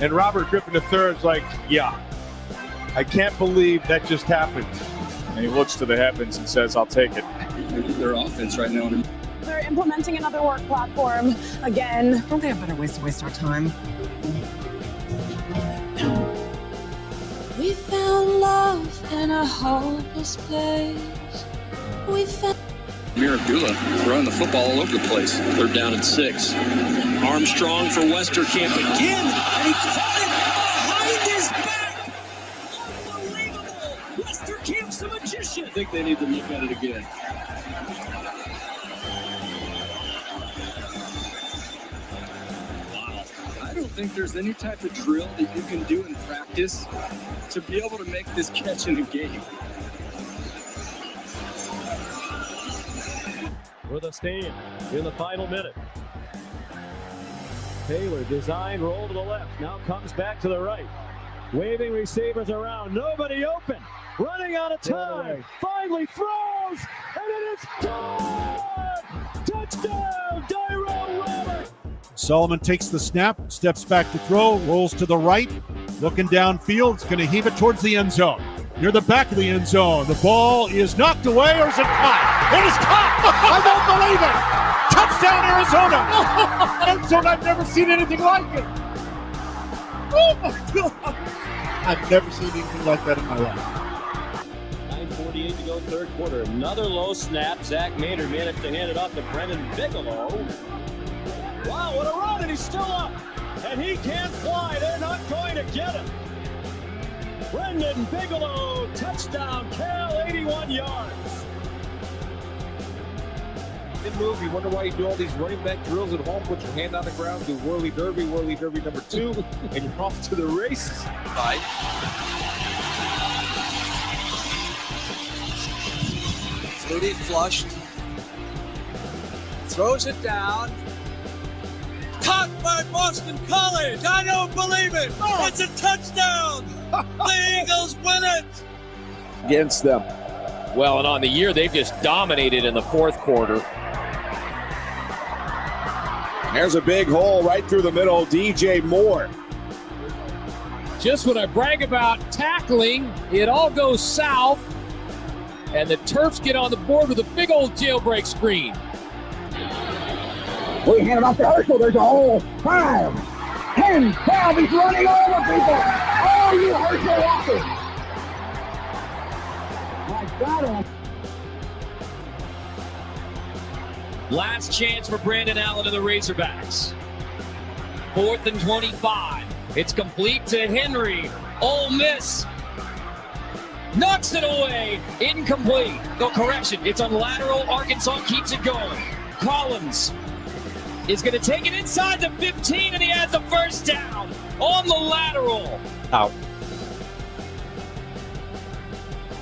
And Robert Griffin III is like, yeah, I can't believe that just happened. And he looks to the heavens and says, I'll take it. Their offense right now. They're implementing another work platform again. Don't they have better ways to waste our time? We found love in a hopeless place. We found Mirabula throwing the football all over the place. Third down and 6. Armstrong for Westerkamp again, and he caught it behind his back. Unbelievable! Westerkamp's a magician. I think they need to look at it again. Wow. I don't think there's any type of drill that you can do in practice to be able to make this catch in a game. With a stand in the final minute. Taylor, design roll to the left. Now comes back to the right. Waving receivers around. Nobody open. Running out of time. Finally throws. And it is gone. Touchdown, Daryl Roberts. Solomon takes the snap, steps back to throw, rolls to the right. Looking downfield. It's going to heave it towards the end zone. Near the back of the end zone. The ball is knocked away, or is it caught? It is caught! I won't believe it! Touchdown, Arizona! End zone, I've never seen anything like it. Oh my God! I've never seen anything like that in my life. 9:48 to go, third quarter. Another low snap. Zach Maynard managed to hand it off to Brendan Bigelow. Wow, what a run, and he's still up. And he can't fly. They're not going to get him. Brendan Bigelow, touchdown, Cal, 81 yards. Good move. You wonder why you do all these running back drills at home. Put your hand on the ground, do whirly derby number 2, and you're off to the races. Right. Flutie flushed. Throws it down. Caught by Boston College. I don't believe it. It's a touchdown. The Eagles win it. Against them. Well, and on the year, they've just dominated in the fourth quarter. There's a big hole right through the middle. DJ Moore. Just when I brag about tackling, it all goes south, and the Terps get on the board with a big old jailbreak screen. We hand it off to Herschel. There's a hole. 5, 10, 12. He's running over people. Oh, you Herschel Walker. I got him. Last chance for Brandon Allen and the Razorbacks. 4th and 25. It's complete to Henry. Ole Miss knocks it away. Incomplete. No correction. It's on lateral. Arkansas keeps it going. Collins is going to take it inside the 15, and he has the first down on the lateral. Out.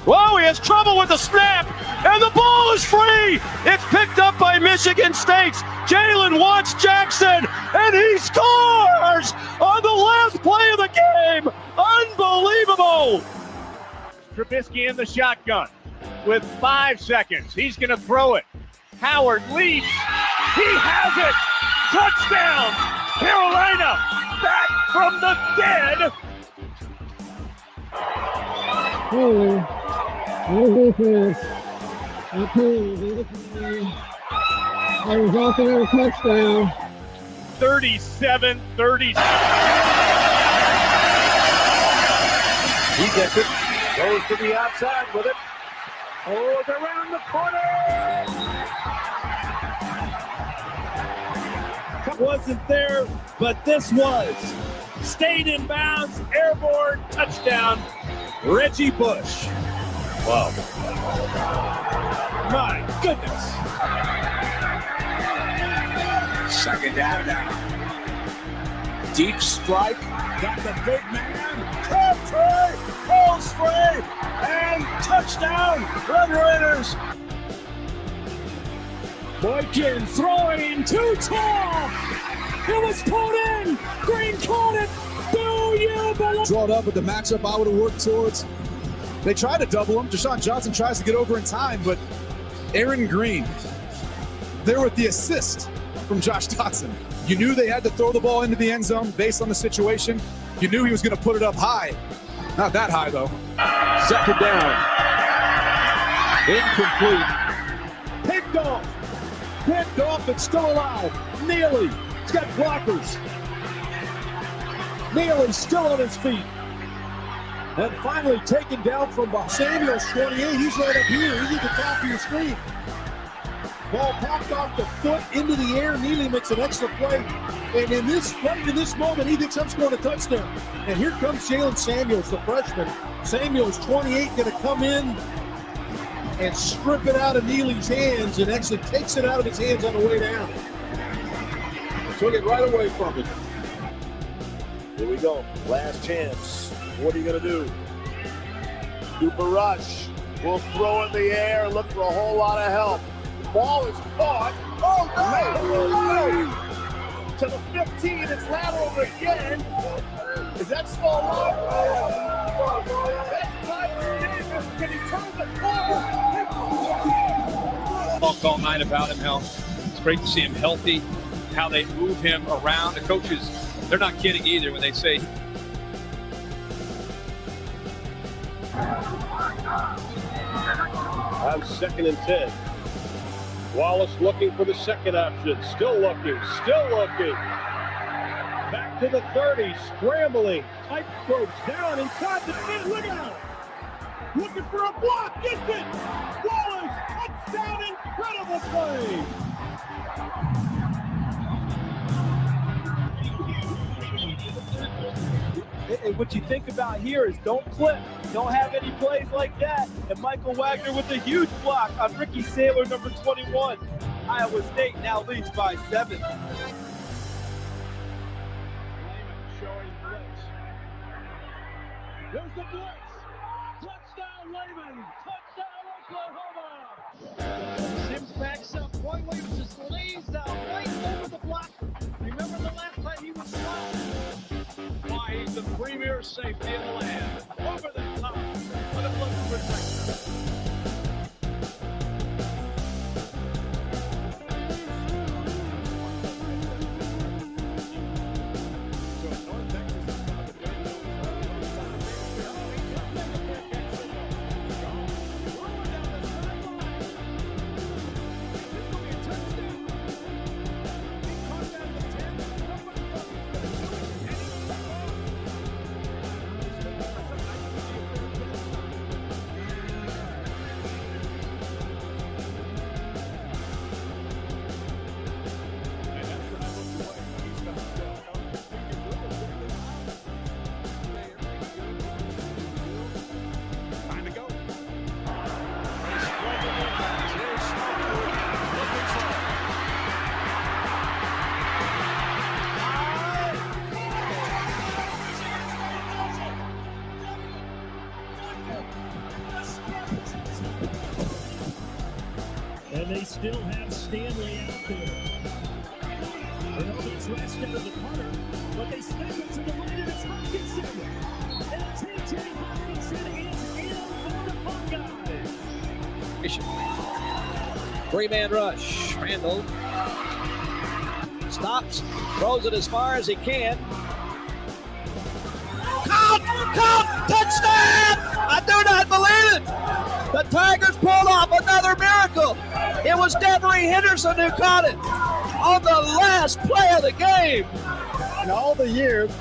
Whoa, he has trouble with the snap, and the ball is free. It's picked up by Michigan State's Jalen Watts-Jackson, and he scores on the last play of the game. Unbelievable. Trubisky in the shotgun with 5 seconds. He's going to throw it. Howard leads. He has it. Touchdown. Carolina back from the dead. Holy. What is this? I was off another touchdown. 37-30. He gets it. Goes to the outside with it. Oh, it's around the corner. Wasn't there, but this was. Stayed in bounds, airborne, touchdown, Reggie Bush. Wow. My goodness. Second down now. Deep strike. Got the big man. Patrick Mahomes free. And touchdown. Red Raiders. Boykin throwing too tall. It was put in. Green caught it. Do you believe? Draw it up with the matchup I would have worked towards. They try to double him. Deshaun Johnson tries to get over in time, but Aaron Green, there with the assist from Josh Dotson. You knew they had to throw the ball into the end zone based on the situation. You knew he was going to put it up high. Not that high, though. Second down. Incomplete. Picked off. Picked off, it's still alive. Neely. He's got blockers. Neely still on his feet. And finally taken down from Samuel's 28. He's right up here. He's at the top of your screen. Ball popped off the foot into the air. Neely makes an extra play. And right in this moment, he thinks I'm scoring a touchdown. And here comes Jalen Samuels, the freshman. Samuels, 28, going to come in and strip it out of Neely's hands and actually takes it out of his hands on the way down. Took it right away from him. Here we go. Last chance. What are you going to do? Super rush. We'll throw in the air, look for a whole lot of help. Ball is caught. Oh, no! To the 15, it's lateral again. Is that small line? That's Tyler Davis. Can he turn the corner? Talked all night about him, how it's great to see him healthy, how they move him around. The coaches, they're not kidding either when they say On 2nd and 10. Wallace looking for the second option. Still looking. Back to the 30. Scrambling. Tight ropes down inside the 10. Look out. Looking for a block. Gets it. Wallace. Touchdown. Incredible play. And what you think about here is don't clip. Don't have any plays like that. And Michael Wagner with a huge block on Ricky Saylor, number 21. Iowa State now leads by 7. Showing blitz. There's the blitz. Touchdown, Lehman. Touchdown, Oklahoma. Sims backs up. Roy Williams just lays out right over the block. Remember the last time he was blocked? Why, he's the premier safety in the land. Over the top. What a look for touchdown. And they still have Stanley out there. Well, that's rest out of the punter, but they step into the right of Hopkinson. And TJ Hopkinson is in for the Buckeyes. Three-man rush. Randall stops, throws it as far as he can. Caught! Touchdown! I do not believe it! The Tigers pulled off another miracle. It was Devery Henderson who caught it on the last play of the game. In all the years,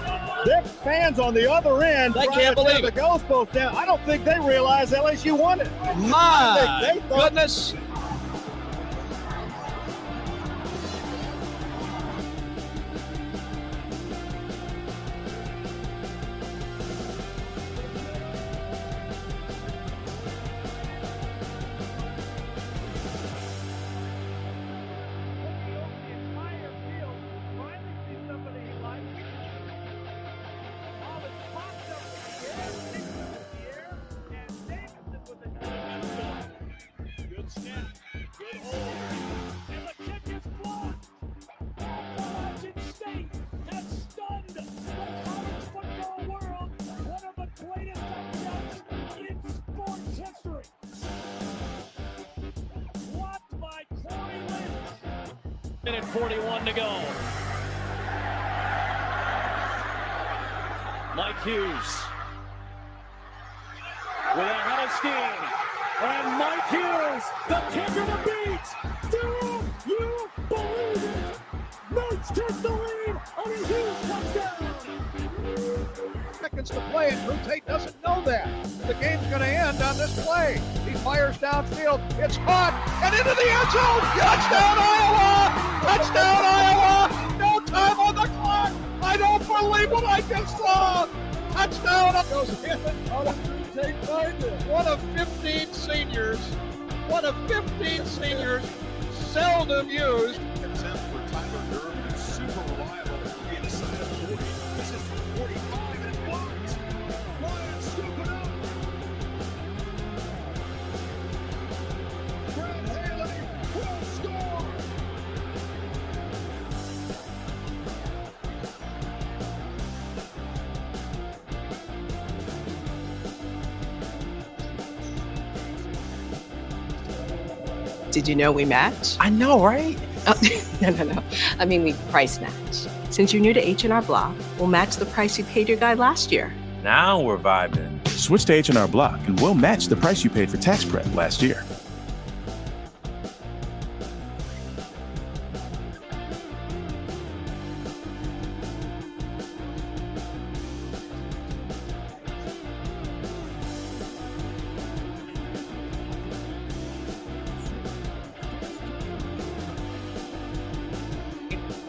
their fans on the other end, they can't believe the goalpost down. I don't think they realized LSU won it. My goodness. Minute 41 to go. Mike Hughes with a head of steam. And Mike Hughes, the kicker to beat. Do you believe it? Knights take the lead on a Hughes touchdown. Seconds to play, and Drew Tate doesn't know that. The game's going to end on this play. He fires downfield. It's caught and into the end zone. Touchdown, Iowa! Touchdown, Iowa! No time on the clock. I don't believe what I just saw. Touchdown. Goes in. Drew Tate finds it. One of 15 seniors. Seldom used. Attempt for Tyler Durham is super reliable inside of 40. This is 45 and blocked. Lions scoop it up. Brad Haley will score. Did you know we match? I know, right? Oh, no. I mean, we price match. Since you're new to H&R Block, we'll match the price you paid your guy last year. Now we're vibing. Switch to H&R Block and we'll match the price you paid for tax prep last year.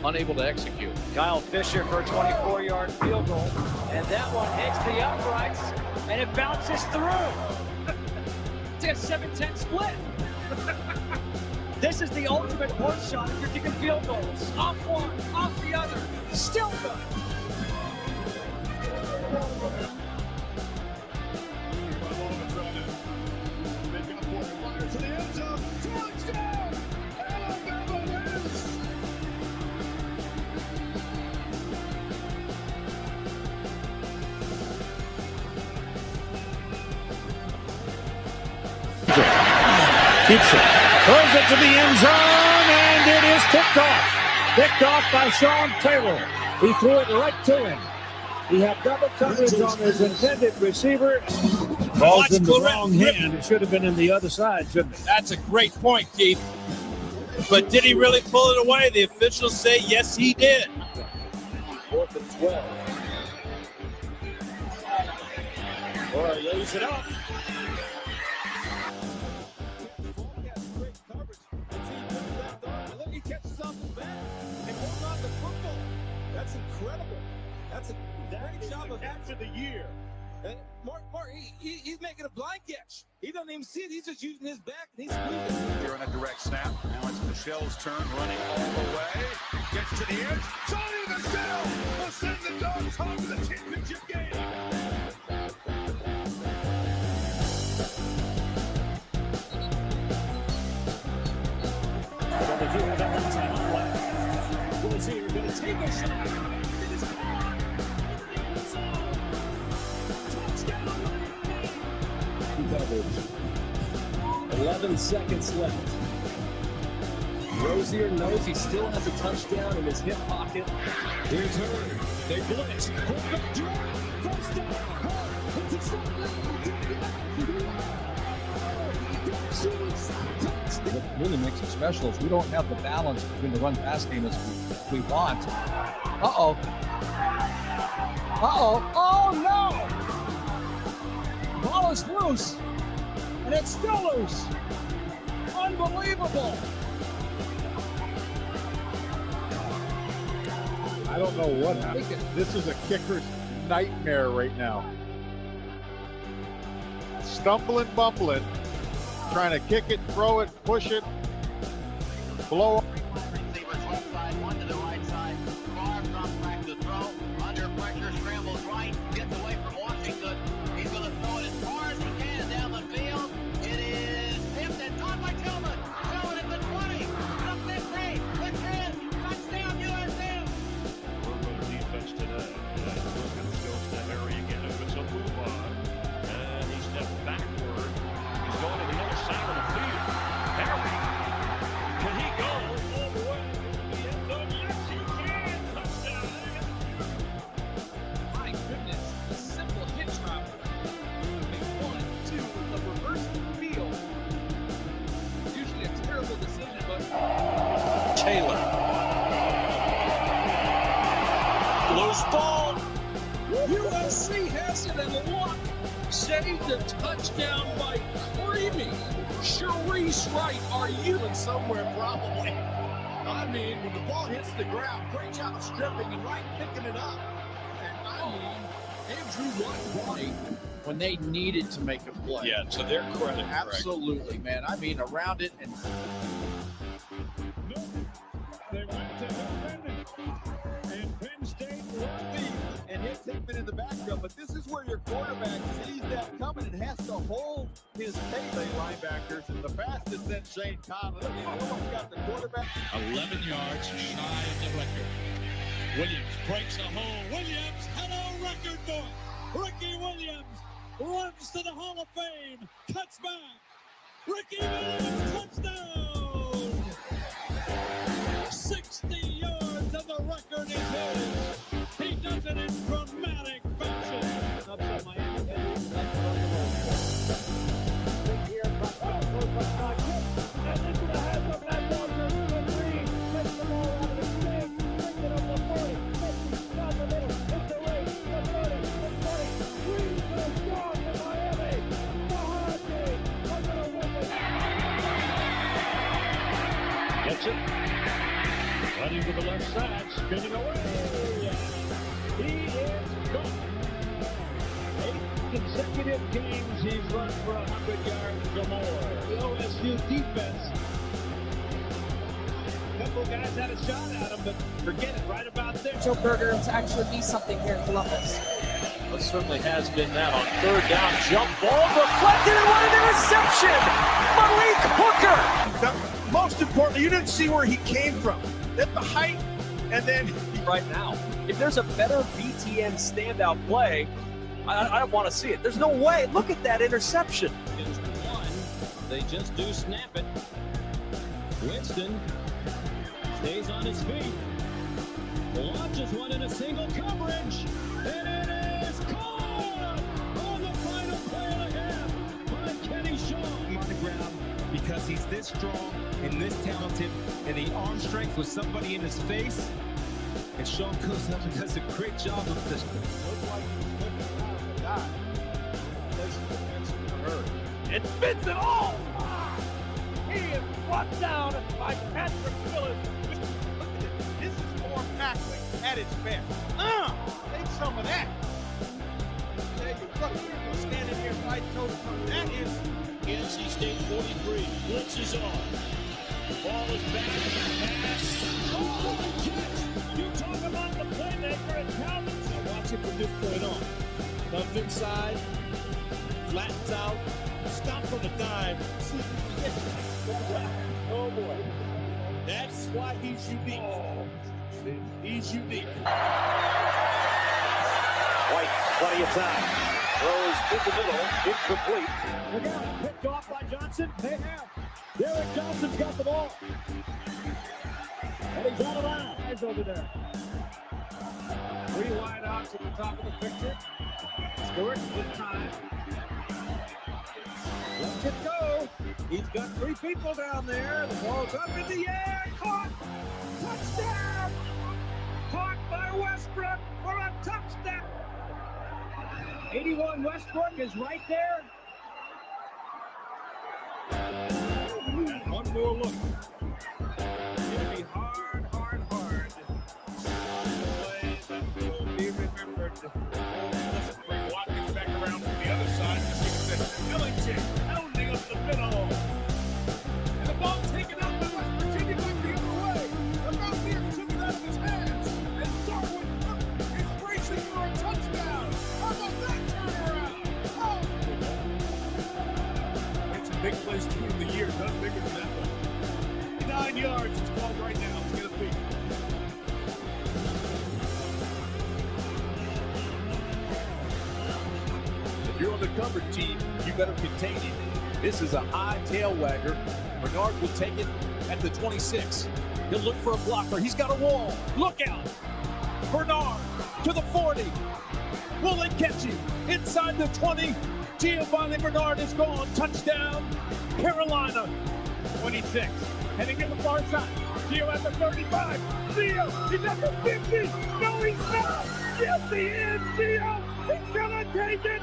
Unable to execute. Kyle Fisher for a 24-yard field goal. And that one hits the uprights, and it bounces through. It's a 7-10 split. This is the ultimate point shot if you're kicking field goals. Off one, off the other, still good. To the end zone, touchdown! Alabama wins! Keeps it. Throws it to the end zone, and it is picked off. Picked off by Sean Taylor. He threw it right to him. He had double coverage on his intended receiver. Ball's in the wrong hand. It should have been in the other side, shouldn't it? That's a great point, Keith. But did he really pull it away? The officials say yes, he did. 4th and 12. Or lays it up. Look, he catches off his back and holds on to football. That's incredible. That's a great job of after the year. Mark, he's making a blind catch. He doesn't even see it. He's just using his back and he's squeezing. Here on a direct snap. Now it's Michelle's turn, running all the way. Gets to the edge. Sonny Michelle will send the Dogs home to the championship game. But they do have that one time left. Who is here going to take a shot? It is caught. Coverage. 11 seconds left. Rozier knows he still has a touchdown in his hip pocket. Here's Hurd. They blitz. Quarterback draw. First down. Hurd. It's a What really makes it special is we don't have the balance between the run-pass game as we want. Uh-oh. Uh-oh. Oh, no! Ball is loose, and it's still loose. Unbelievable. I don't know what happened. This is a kicker's nightmare right now. Stumbling, bumbling, trying to kick it, throw it, push it, blow up. Receivers left side, one to the right side. Far drops back to throw. Under pressure, scrambles right, gets away from Washington. He's going to throw it as far as he can down the field. It is tipped and caught by Tillman. Tillman at the 20, the 50, the 10. Touchdown, USA. Burrow defense today. And Wilkins goes to Harry again. If it's a move on. And he steps backward. He's going to the other side of the field. Harry, can he go all the way to the end zone? Yes, he can. Touchdown. My goodness, a simple hitch route. 1, 2, with the reverse field. Usually a terrible decision, but Taylor. Loose ball. USC has it and luck. Saved a touchdown by creaming. Sharice Wright, are you in somewhere probably? I mean, when the ball hits the ground, great job of stripping and Wright picking it up. And I mean, Andrew White when they needed to make a play. Yeah, to their credit. Absolutely, man. I mean, around it and They went to Penn, and Penn State worthy and hits Hickman in the backfield. But this is where your quarterback sees that coming and has to hold his Pele linebackers. And the fastest then Shane Conley. He almost got the quarterback. 11 yards shy of the record. Williams breaks a hole. Williams, hello, record book. Ricky Williams runs to the Hall of Fame, cuts back. Ricky Williams, touchdown! 60 yards and the record is his. He does it in dramatic fashion. Upset Miami. Big here from and into the hands of that Walker. 2-3. Takes the ball out of the stick. Brings it up the 40. 50. Down the middle. It's the race. The 30. The 20. Green for the strong in Miami. Mahaji. Are going to win this. Gets it. Running to the left side. Spinning away. He is gone. consecutive games he's run for 100 yards or more. The OSU defense. A couple of guys had a shot at him, but forget it right about there. Joe Berger to actually be something here in Columbus. Well, certainly has been that on third down. Jump ball deflected and what an interception! Malik Hooker! Most importantly, you didn't see where he came from. At the height, and then right now, if there's a better BTN standout play, I want to see it. There's no way. Look at that interception. Just one. They just do snap it. Winston stays on his feet. Launches one in a single coverage. And it is caught on the final play and a half by Kenny Shaw. On the ground because he's this strong and this talented, and the arm strength with somebody in his face. And Sean goes up and does a great job of this. And spins it all. He is brought down by Patrick Mahomes. look at this. This is more tackling at its best. Take some of that. There you go. You're standing here right toe to toe. That is NC State 43. Blitz is on. Ball is back. Pass. Oh, catch. You talk about the playmaker at Calvin. Now watch it from this point on. Comes inside. Flattens out. Stops on the dime. Oh boy. That's why he's unique. He's unique. White, plenty of time. Throws in the middle, incomplete. Look out, picked off by Johnson. They have. Derek Johnson's got the ball. And he's out of line. Guys over there. 3 wideouts at the top of the picture. Stewart with time. Let it go. He's got 3 people down there. The ball's up in the air. Caught. Touchdown. Caught by Westbrook for a touchdown. 81 Westbrook is right there. And one more look. It's going to be hard. Play that will be remembered. Listen, bring Watkins back around from the other side. Ellington pounding up the middle. And the ball taken out by West Virginia went the other way. The Mountaineers took it out of his hands. And Darwin Cook is racing for a touchdown. How about that turnaround? Oh! Made some big plays during the year. None bigger than that one. 9 yards. It's called right now. It's going to be. If you're on the covered team, you better contain him. This is a high tail wagger. Bernard will take it at the 26. He'll look for a blocker. He's got a wall. Look out. Bernard to the 40. Will they catch him? Inside the 20. Giovanni Bernard is gone. Touchdown, Carolina. 26. Heading in the far side. Gio at the 35. Gio, he's at the 50. No, he's not. Yes, he is. Gio, he's gonna take it.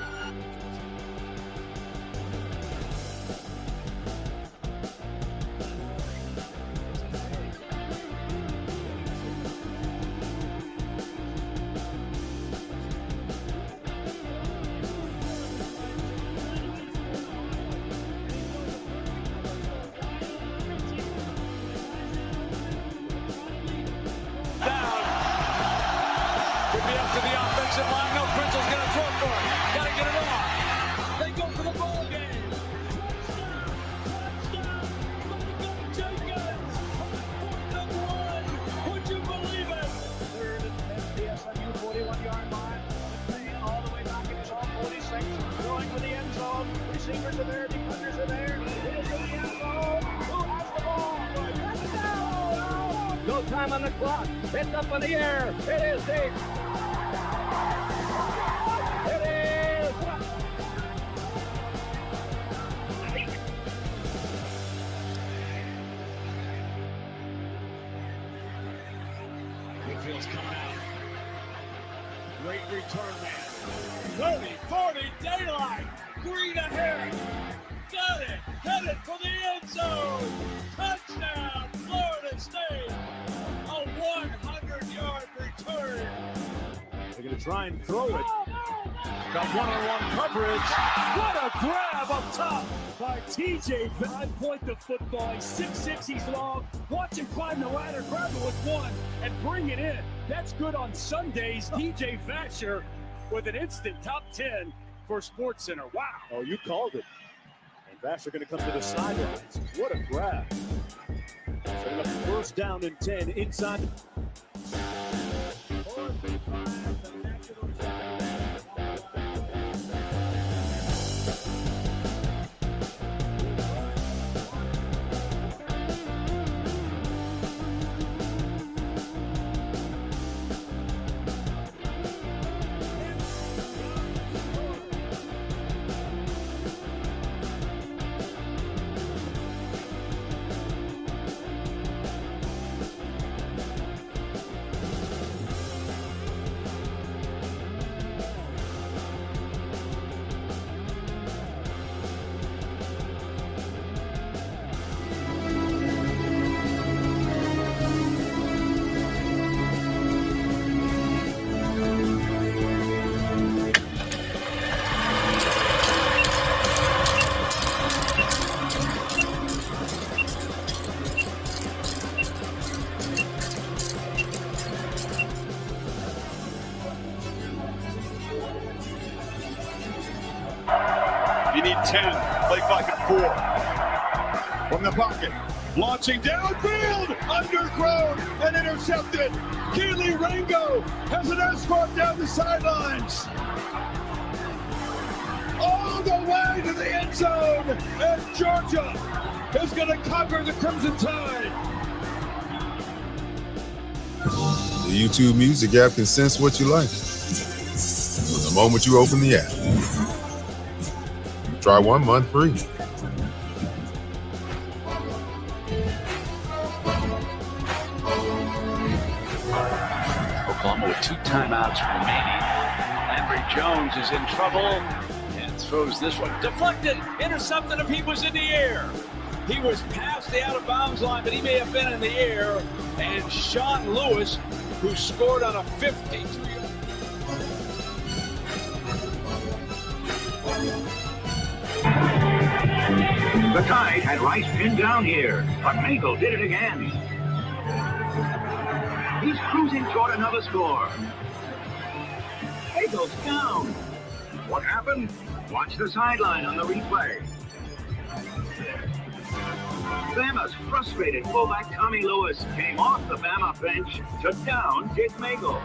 Receivers are there, defenders are there. It is in the end zone. Who has the ball? Touchdown! No time on the clock. It's up in the air. It is deep. It is. Mayfield's coming out. Great return man. 30, 40, daylight. Green ahead. Got it. Headed for the end zone. Touchdown, Florida State. A 100-yard return. They're going to try and throw it. Got one-on-one coverage. What a grab up top by TJ. 5-point the football. He's 6'6", he's long. Watch him climb the ladder, grab it with one, and bring it in. That's good on Sundays. TJ Vasher with an instant top 10 for SportsCenter. Wow. Oh, you called it. And Vasher going to come to the sidelines. What a grab. Setting up first down and 10 inside. You need 10. Play clock at 4. From the pocket. Launching downfield. Underthrown and intercepted. Keely Rango has an escort down the sidelines. All the way to the end zone. And Georgia is going to cover the Crimson Tide. The YouTube Music app can sense what you like. From the moment you open the app. Try 1 month free. Oklahoma with 2 timeouts remaining. Landry Jones is in trouble and throws this one. Deflected, intercepted if he was in the air. He was past the out of bounds line, but he may have been in the air. And Sean Lewis, who scored on a 53. The Tide had Rice pinned down here, but Mabel did it again. He's cruising toward another score. Magel's down. What happened? Watch the sideline on the replay. Bama's frustrated fullback Tommy Lewis came off the Bama bench to down Dick Magel.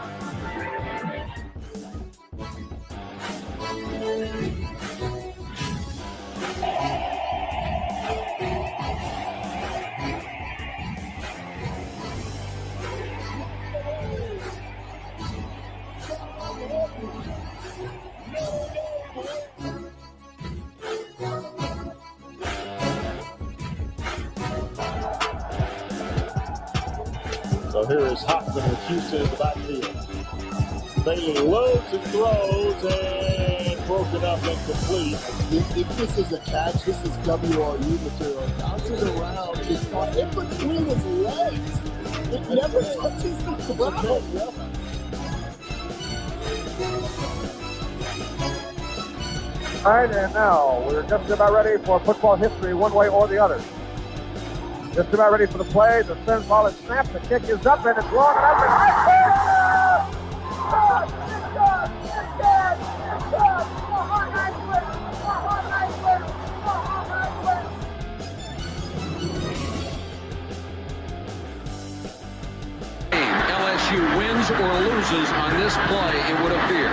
So here is Hoffman with Houston in the backfield. Bailey loads and throws and broken up and complete. If this is a catch, this is WRU material. Bounces around, it's caught in between his legs. It never touches the ground. All right, and now we're just about ready for football history, one way or the other. Just about ready for the play. The send ball is snapped. The kick is up and it's long and up and LSU wins or loses on this play, it would appear.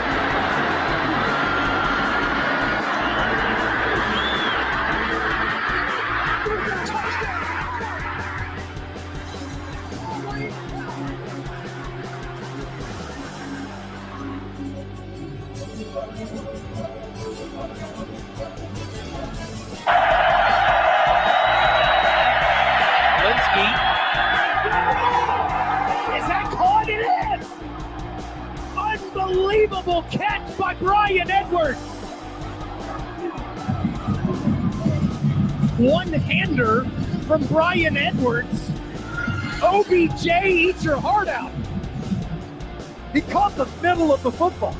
Unbelievable catch by Brian Edwards. One-hander from Brian Edwards. OBJ eats your heart out. He caught the middle of the football.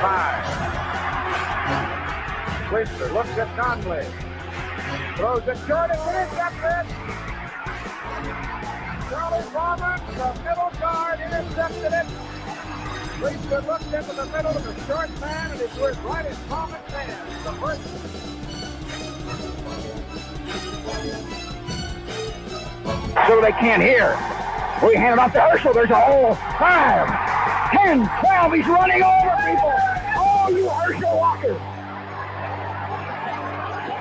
5. Twister looks at Conley. Throws it short and intercepted. Charlie Roberts, the middle guard, intercepted it. Twister looked into the middle of the short man and it was right in Thomas' hands. The first. So they can't hear. We hand it off to Herschel. There's a hole. 5, 10, 12. He's running over people. Oh, you Herschel Walker.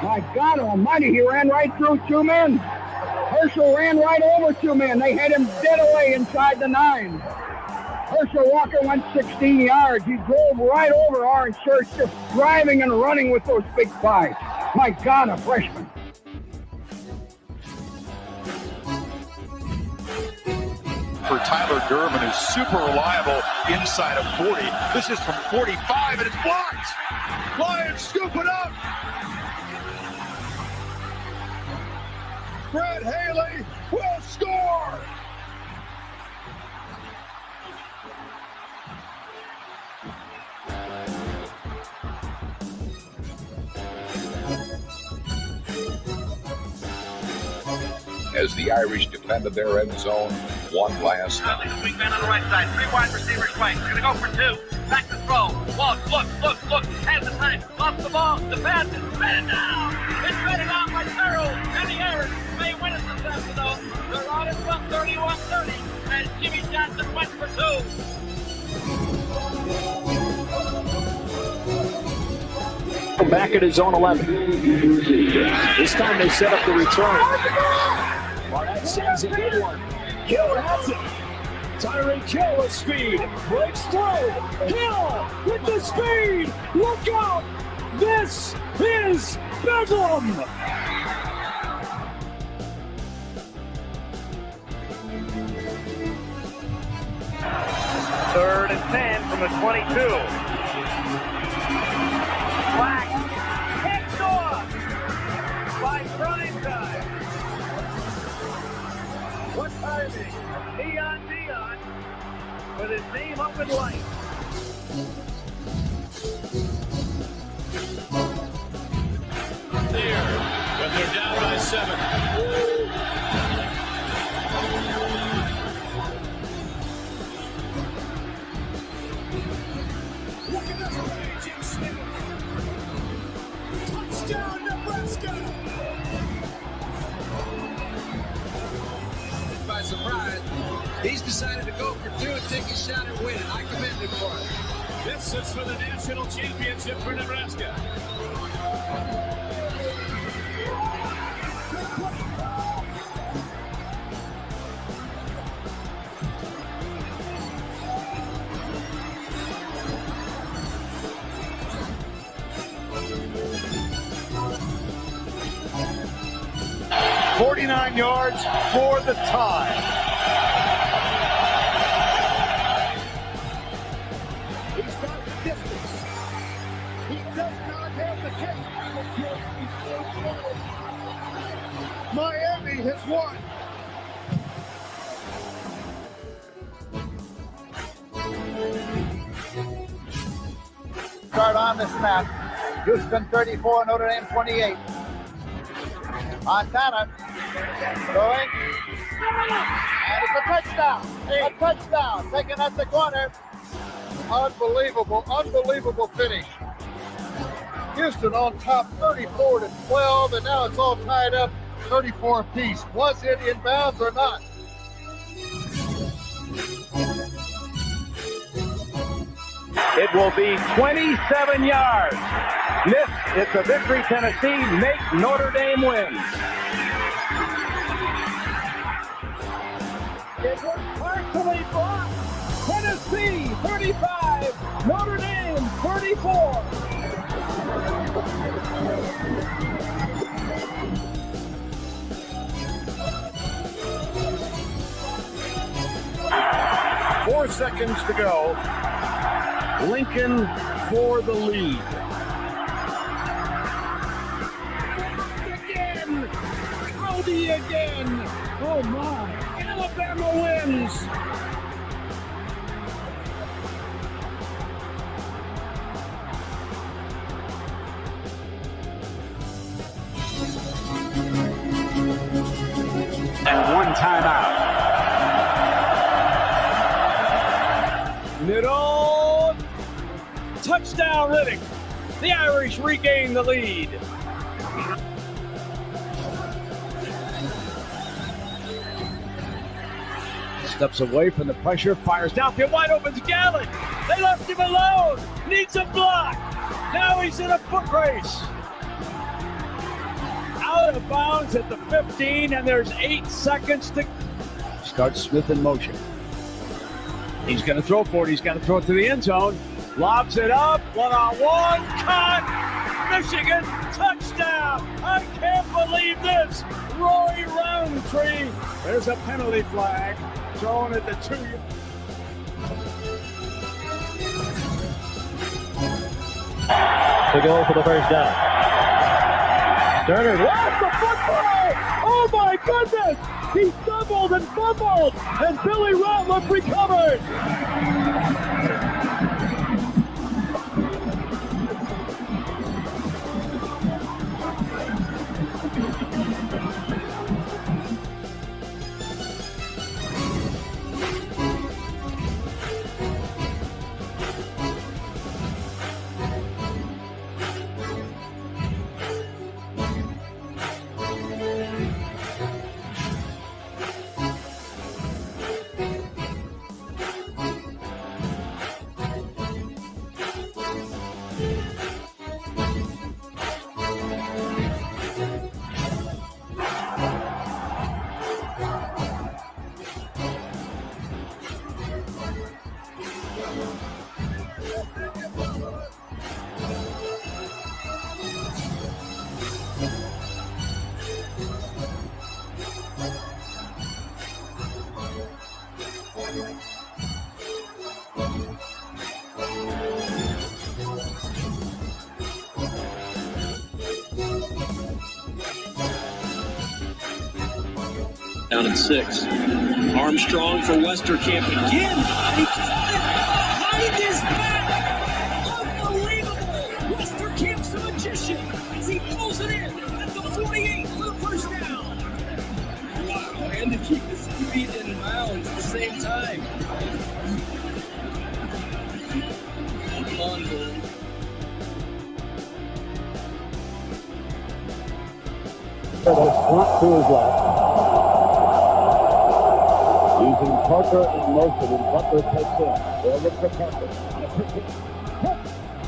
My God almighty, he ran right through 2 men. Herschel ran right over 2 men. They had him dead away inside the 9. Herschel Walker went 16 yards. He drove right over Orange Church, just driving and running with those big thighs. My God, a freshman. For Tyler Durbin, who's super reliable inside of 40. This is from 45, and it's blocked. Lions scoop it up. Brett Haley will score. As the Irish defended their end zone, one last time. Swing man on the right side, 3 wide receivers right. He's gonna go for 2. Back to throw. Walk, look. Has the time. Off the ball. The pass is batted down. It's batted down by Terrell. And the Irish may win it this afternoon. They're out in front 31-30 as Jimmy Johnson went for 2. Back at his own 11. This time they set up the return. Barnett sends a good one. Hill has it. Tyreek Hill with speed. Breaks through. Hill with the speed. Look out. This is Bedlam. Third and 10 from the 22. Black kicks off by Prime Time. What timing? Dion with his name up in lights. There, but they're down by 7. Look at this play, Jim Smith. Touchdown, Nebraska. By surprise, he's decided to go for 2 and take a shot and win it. I commend him for it. This is for the national championship for Nebraska. .49 yards for the tie. He's got the distance. He does not have the kick. Miami has won. Start on the snap. Houston 34, Notre Dame 28. Montana throwing, and it's a touchdown. A touchdown, taken at the corner. Unbelievable finish. Houston on top 34-12, and now it's all tied up 34 apiece. Was it in bounds or not? It will be 27 yards. This is the victory, Tennessee. Make Notre Dame win. It was partially blocked. Tennessee 35, Notre Dame 34. Four seconds to go. Lincoln for the lead. Again! Cody again! Oh my! Alabama wins! Touchdown, Riddick. The Irish regain the lead. Steps away from the pressure, fires downfield, wide open to Gallen. They left him alone. Needs a block. Now he's in a foot race. Out of bounds at the 15, and there's 8 seconds to start. Smith in motion. He's going to throw for it. He's got to throw it to the end zone. Lobs it up. One-on-one. Caught. Michigan. Touchdown. I can't believe this. Roy Roundtree. There's a penalty flag. Thrown at the 2. To go for the first down. Turner lost the football! Oh my goodness! He stumbled and fumbled, and Billy Ratliff recovered! Down at 6. Armstrong for Westerkamp again. He behind his back. Unbelievable. Westerkamp's the magician as he pulls it in at the 48 for the first down. Wow, and to keep his feet in bounds at the same time. Unbelievable. Front to his left. Using Parker in motion, and Butler takes in. They'll look for Parker. On a quick hit.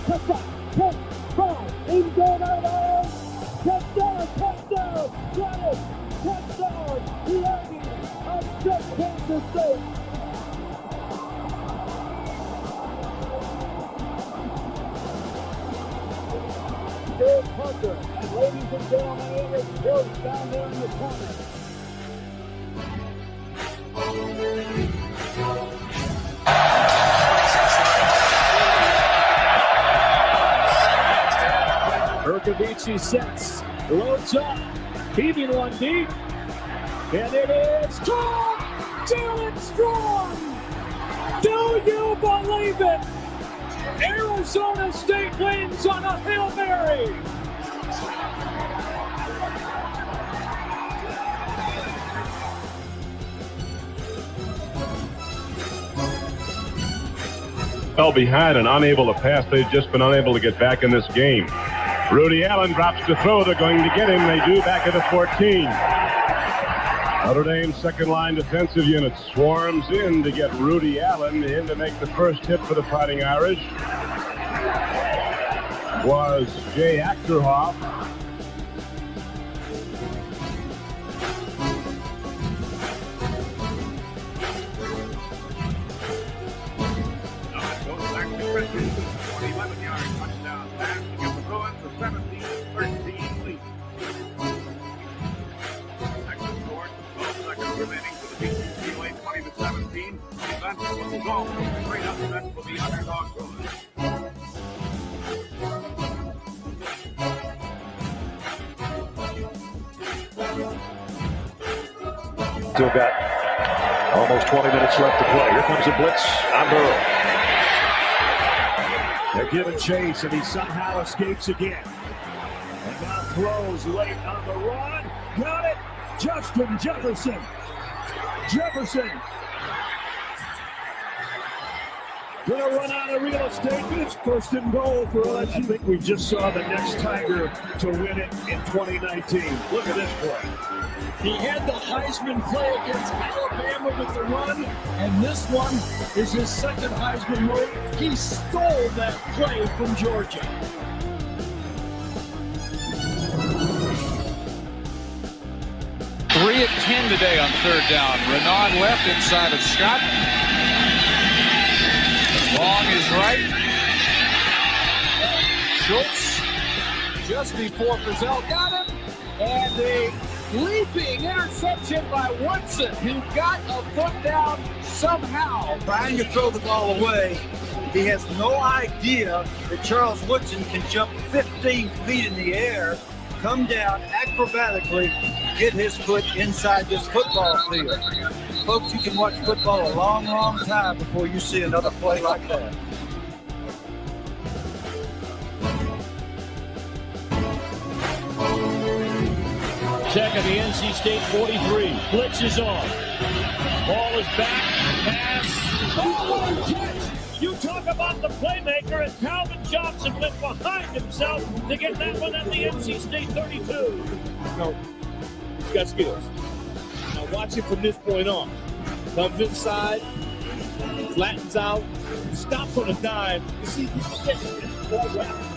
Touchdown! 10-5! In zone out! Touchdown! Got it! Touchdown! Legging upset Kansas State! Dave Parker, and ladies and gentlemen, it's close down there in the corner. Urkovici sets, loads up, heaving one deep, and it is Strong! Jalen Strong! Do you believe it? Arizona State wins on a Hail Mary! Fell behind and unable to pass. They've just been unable to get back in this game. Rudy Allen drops to throw. They're going to get him. They do back at the 14. Notre Dame's second line defensive unit swarms in to get Rudy Allen in to make the first hit for the Fighting Irish. Was Jay Achterhoff. Still got almost 20 minutes left to play. Here comes a blitz on Burrow. They're giving chase, and he somehow escapes again. And now throws late on the run. Got it. Justin Jefferson. Gonna run out of real estate, but it's first and goal for LSU. I think we just saw the next Tiger to win it in 2019. Look at this play. He had the Heisman play against Alabama with the run, and this one is his second Heisman move. He stole that play from Georgia. Three at 10 today on third down. Renaud left inside of Scott. Long is right. Schultz just before Frizzell got him. And a leaping interception by Woodson, who got a foot down somehow. Trying to throw the ball away. He has no idea that Charles Woodson can jump 15 feet in the air, come down acrobatically, get his foot inside this football field. Folks, you can watch football a long, long time before you see another play like that. Check at the NC State 43. Blitz is on. Ball is back. Pass. Oh, catch! You talk about the playmaker, and Calvin Johnson went behind himself to get that one at the NC State 32. No, he's got skills. Now watch it from this point on. Comes inside, flattens out, stops on a dime. You see, he's getting this ball round.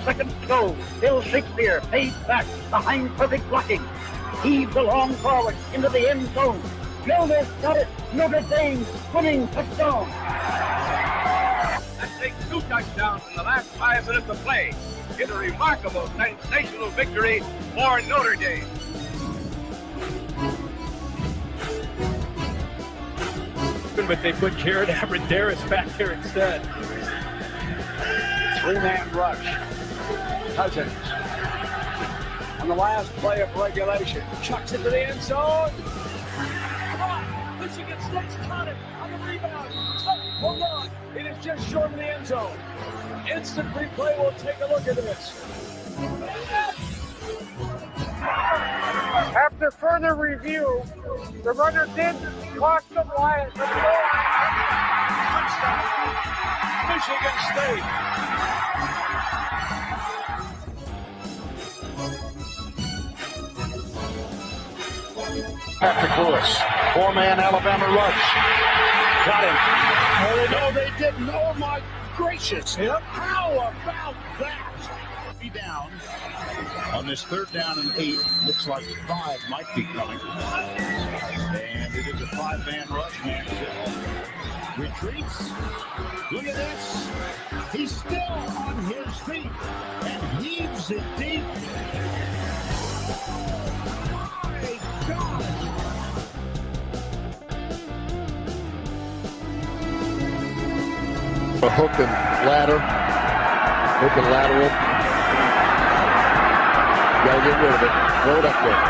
Seconds to go. Bill Shakespeare fades back behind perfect blocking. Heaves a long forward into the end zone. Gilda's got it. Notre Dame winning touchdown. That takes 2 touchdowns in the last 5 minutes of play. It's a remarkable, sensational victory for Notre Dame. But they put Jared Abbrederis back there instead. 3-man rush. Cousins on the last play of regulation. Chucks it to the end zone. Come on. Michigan State's caught it on the rebound. Hold on. It is just short of the end zone. Instant replay. We'll take a look at this. After further review, the runner did cross the line. Michigan State. Patrick Lewis, 4-man Alabama rush. Got him. Oh, no, they didn't. Oh, my gracious. Yep. How about that? Be down on this third down and 8. Looks like 5 might be coming. And it is a 5-man rush, man. Retreats. Look at this. He's still on his feet and heaves it deep. My God. A hook and ladder. Hook and lateral. Gotta get rid of it. Throw it up there.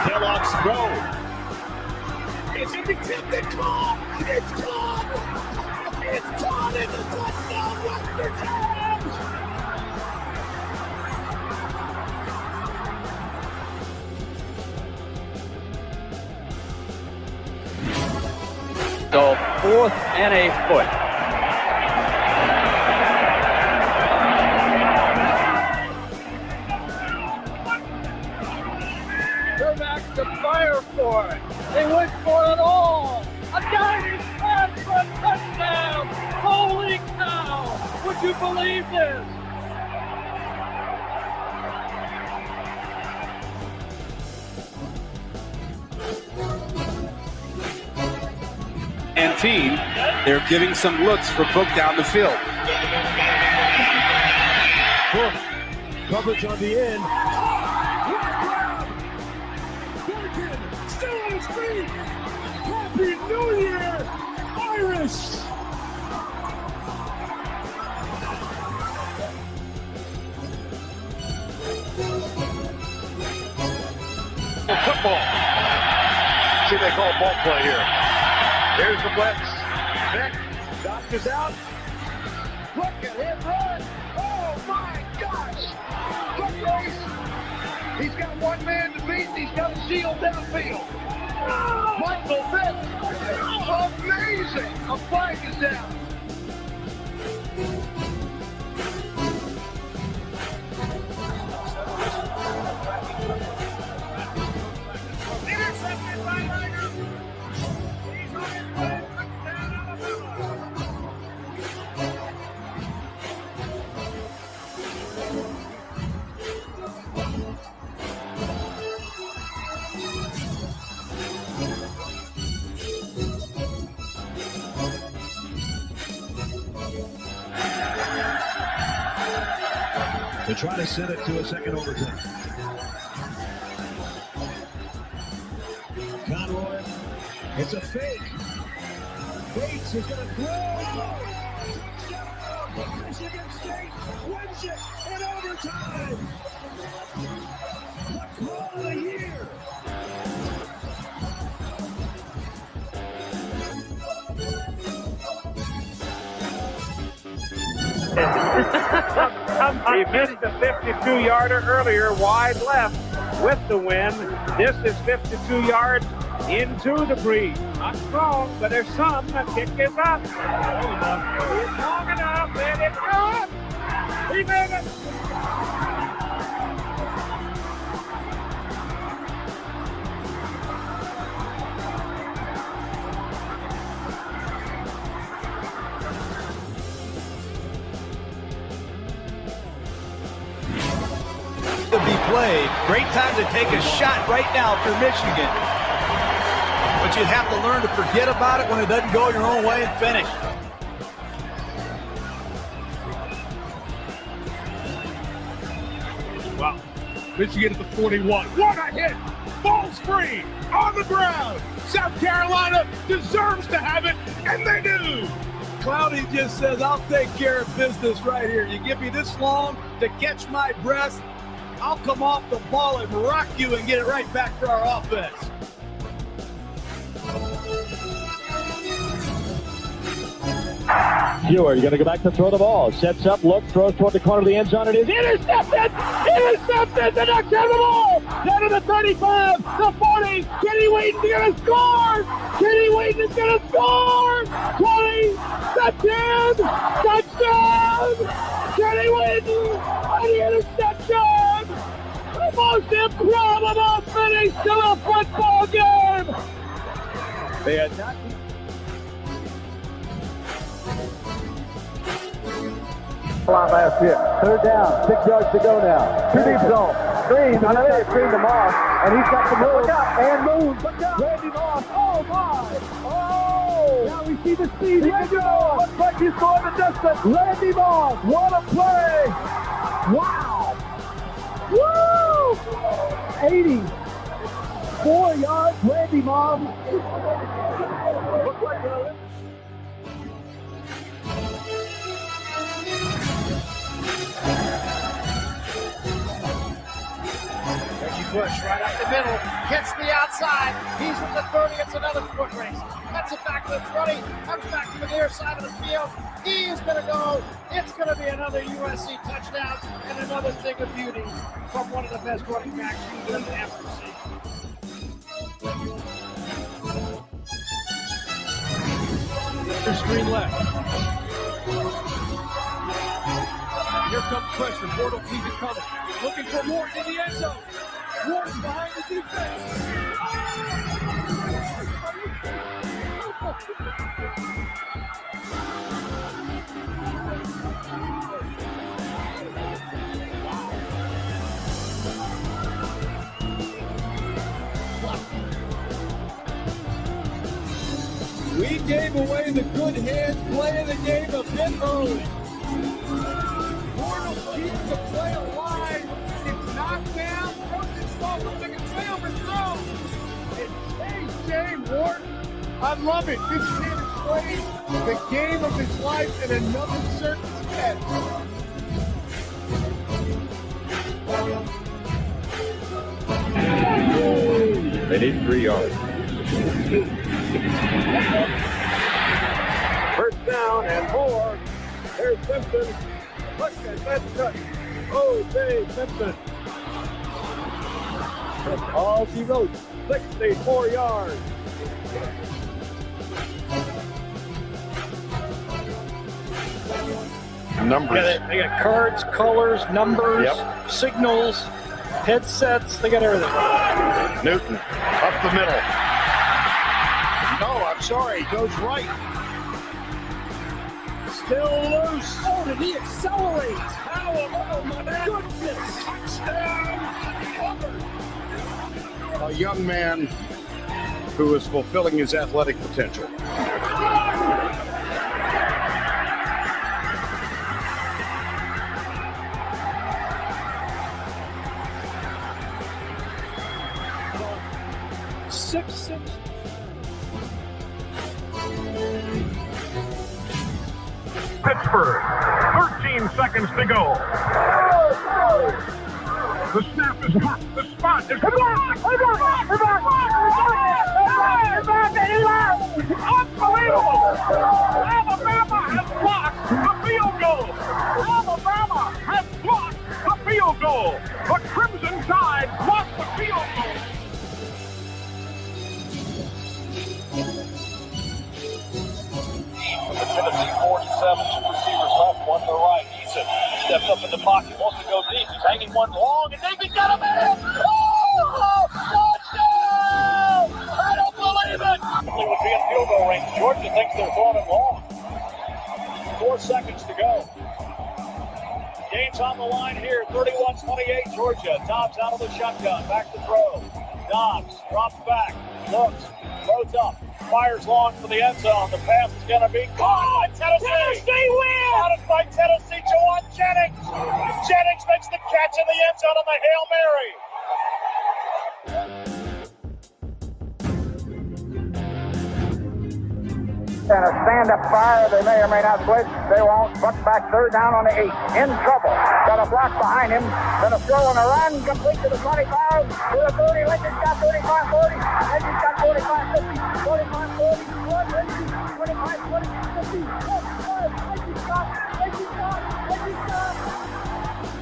Kellogg's throw. Is it attempted? Caught! It's caught! It's caught in the touchdown, Western Times! So 4th and a foot. They're back to fire for it. They went for it all. A diving pass for a touchdown. Holy cow. Would you believe this? And team, they're giving some looks for Book down the field. Book, coverage on the end. Still on his feet. Happy New Year, Irish. Football. See, they call ball play here. There's the blitz. Vic, doctors out. Look at him run. Oh, my gosh. Foot race. He's got one man to beat. He's got a shield downfield. Michael Vick. Amazing. A flag is down. Intercepted by Ryder. He's on his way. Touchdown, Alabama. They try to set it to a second overtime. Conroy, it's a fake. Bates is going to throw. Michigan State wins it in overtime. The call of the year. He missed the 52-yarder earlier, wide left with the win. This is 52 yards into the breeze. Not strong, but there's some. The kick is up. It's long enough. Let it go. He made it. To be played. Great time to take a shot right now for Michigan. But you have to learn to forget about it when it doesn't go your own way and finish. Wow. Michigan at the 41. What a hit! Ball's free on the ground. South Carolina deserves to have it, and they do. Cloudy just says, I'll take care of business right here. You give me this long to catch my breath, I'll come off the ball and rock you and get it right back for our offense. Hewer, you're going to go back to throw the ball. Sets up, looks, throws toward the corner of the end zone. It is intercepted! Intercepted! The next out of the ball! Down to the 35, the 40. Kenny Wheaton's going to score! Kenny Wheaton is going to score! 20, the 10, touchdown! Kenny Wheaton on the interception! The most improbable finish to a football game! They had not. Last hit. Third down, 6 yards to go now. Two deep zone. Screen, screen to Moss, and he's got to move. And move. Randy Moss. Oh my! Oh! Now we see the speed. Randy Moss. Looks like he's going the distance. Randy Moss. What a play! Wow! Woo! 84 yards. Randy Moss. Looks like a Bush right up the middle, hits the outside. He's at the 30. It's another foot race. Cuts it back to the 20. Comes back to the near side of the field. He's going to go. It's going to be another USC touchdown and another thing of beauty from one of the best running backs you've ever seen. Screen left. Here comes pressure. Bortle sees it coming. Looking for Morton in the end zone. Morton behind the defense. We gave away the good hands play of the game a bit early. Bortle keeps the play alive. It's knocked down. Jay Wharton, I love it. This kid is playing the game of his life in another circumstance. They need 3 yards. first down and more. There's Simpson. Look at that cut. O.J. Simpson. because he wrote 64 yards. Numbers. They got cards, colors, numbers, signals, headsets. They got everything. Newton, up the middle. No, I'm sorry. He goes right. Still loose. Oh, did he accelerate? Oh my goodness. Touchdown. A young man who is fulfilling his athletic potential. Pittsburgh, 13 seconds to go. The snap is hot. The spot is blocked. Unbelievable. Alabama has blocked the field goal. Alabama has blocked the field goal. The Crimson Tide blocked the field goal. The Tennessee 47, two receivers left, one to the right. Eason steps up in the pocket, wants to go deep. He's hanging one long, and Davis got him in. Oh, touchdown! I don't believe it. They would be in field goal range. Georgia thinks they're throwing it long. 4 seconds to go. Game's on the line here. 31-28 Georgia. Dobbs out of the shotgun. Back to throw. Dobbs drops back. Looks. Throws up. Fires long for the end zone. The pass is going to be caught. Tennessee wins! Got it by Tennessee. Jawan Jennings. Jennings makes the catch in the end zone on the Hail Mary. And a stand-up fire, they may or may not switch. They won't. Buck back third down on the 8. In trouble. Got a block behind him. Then a throw and a run. Complete to the 25. To the 30. Lincoln's got 35-40. Lincoln's got 45-50. 45-40. 25-20. 50. Lincoln's got.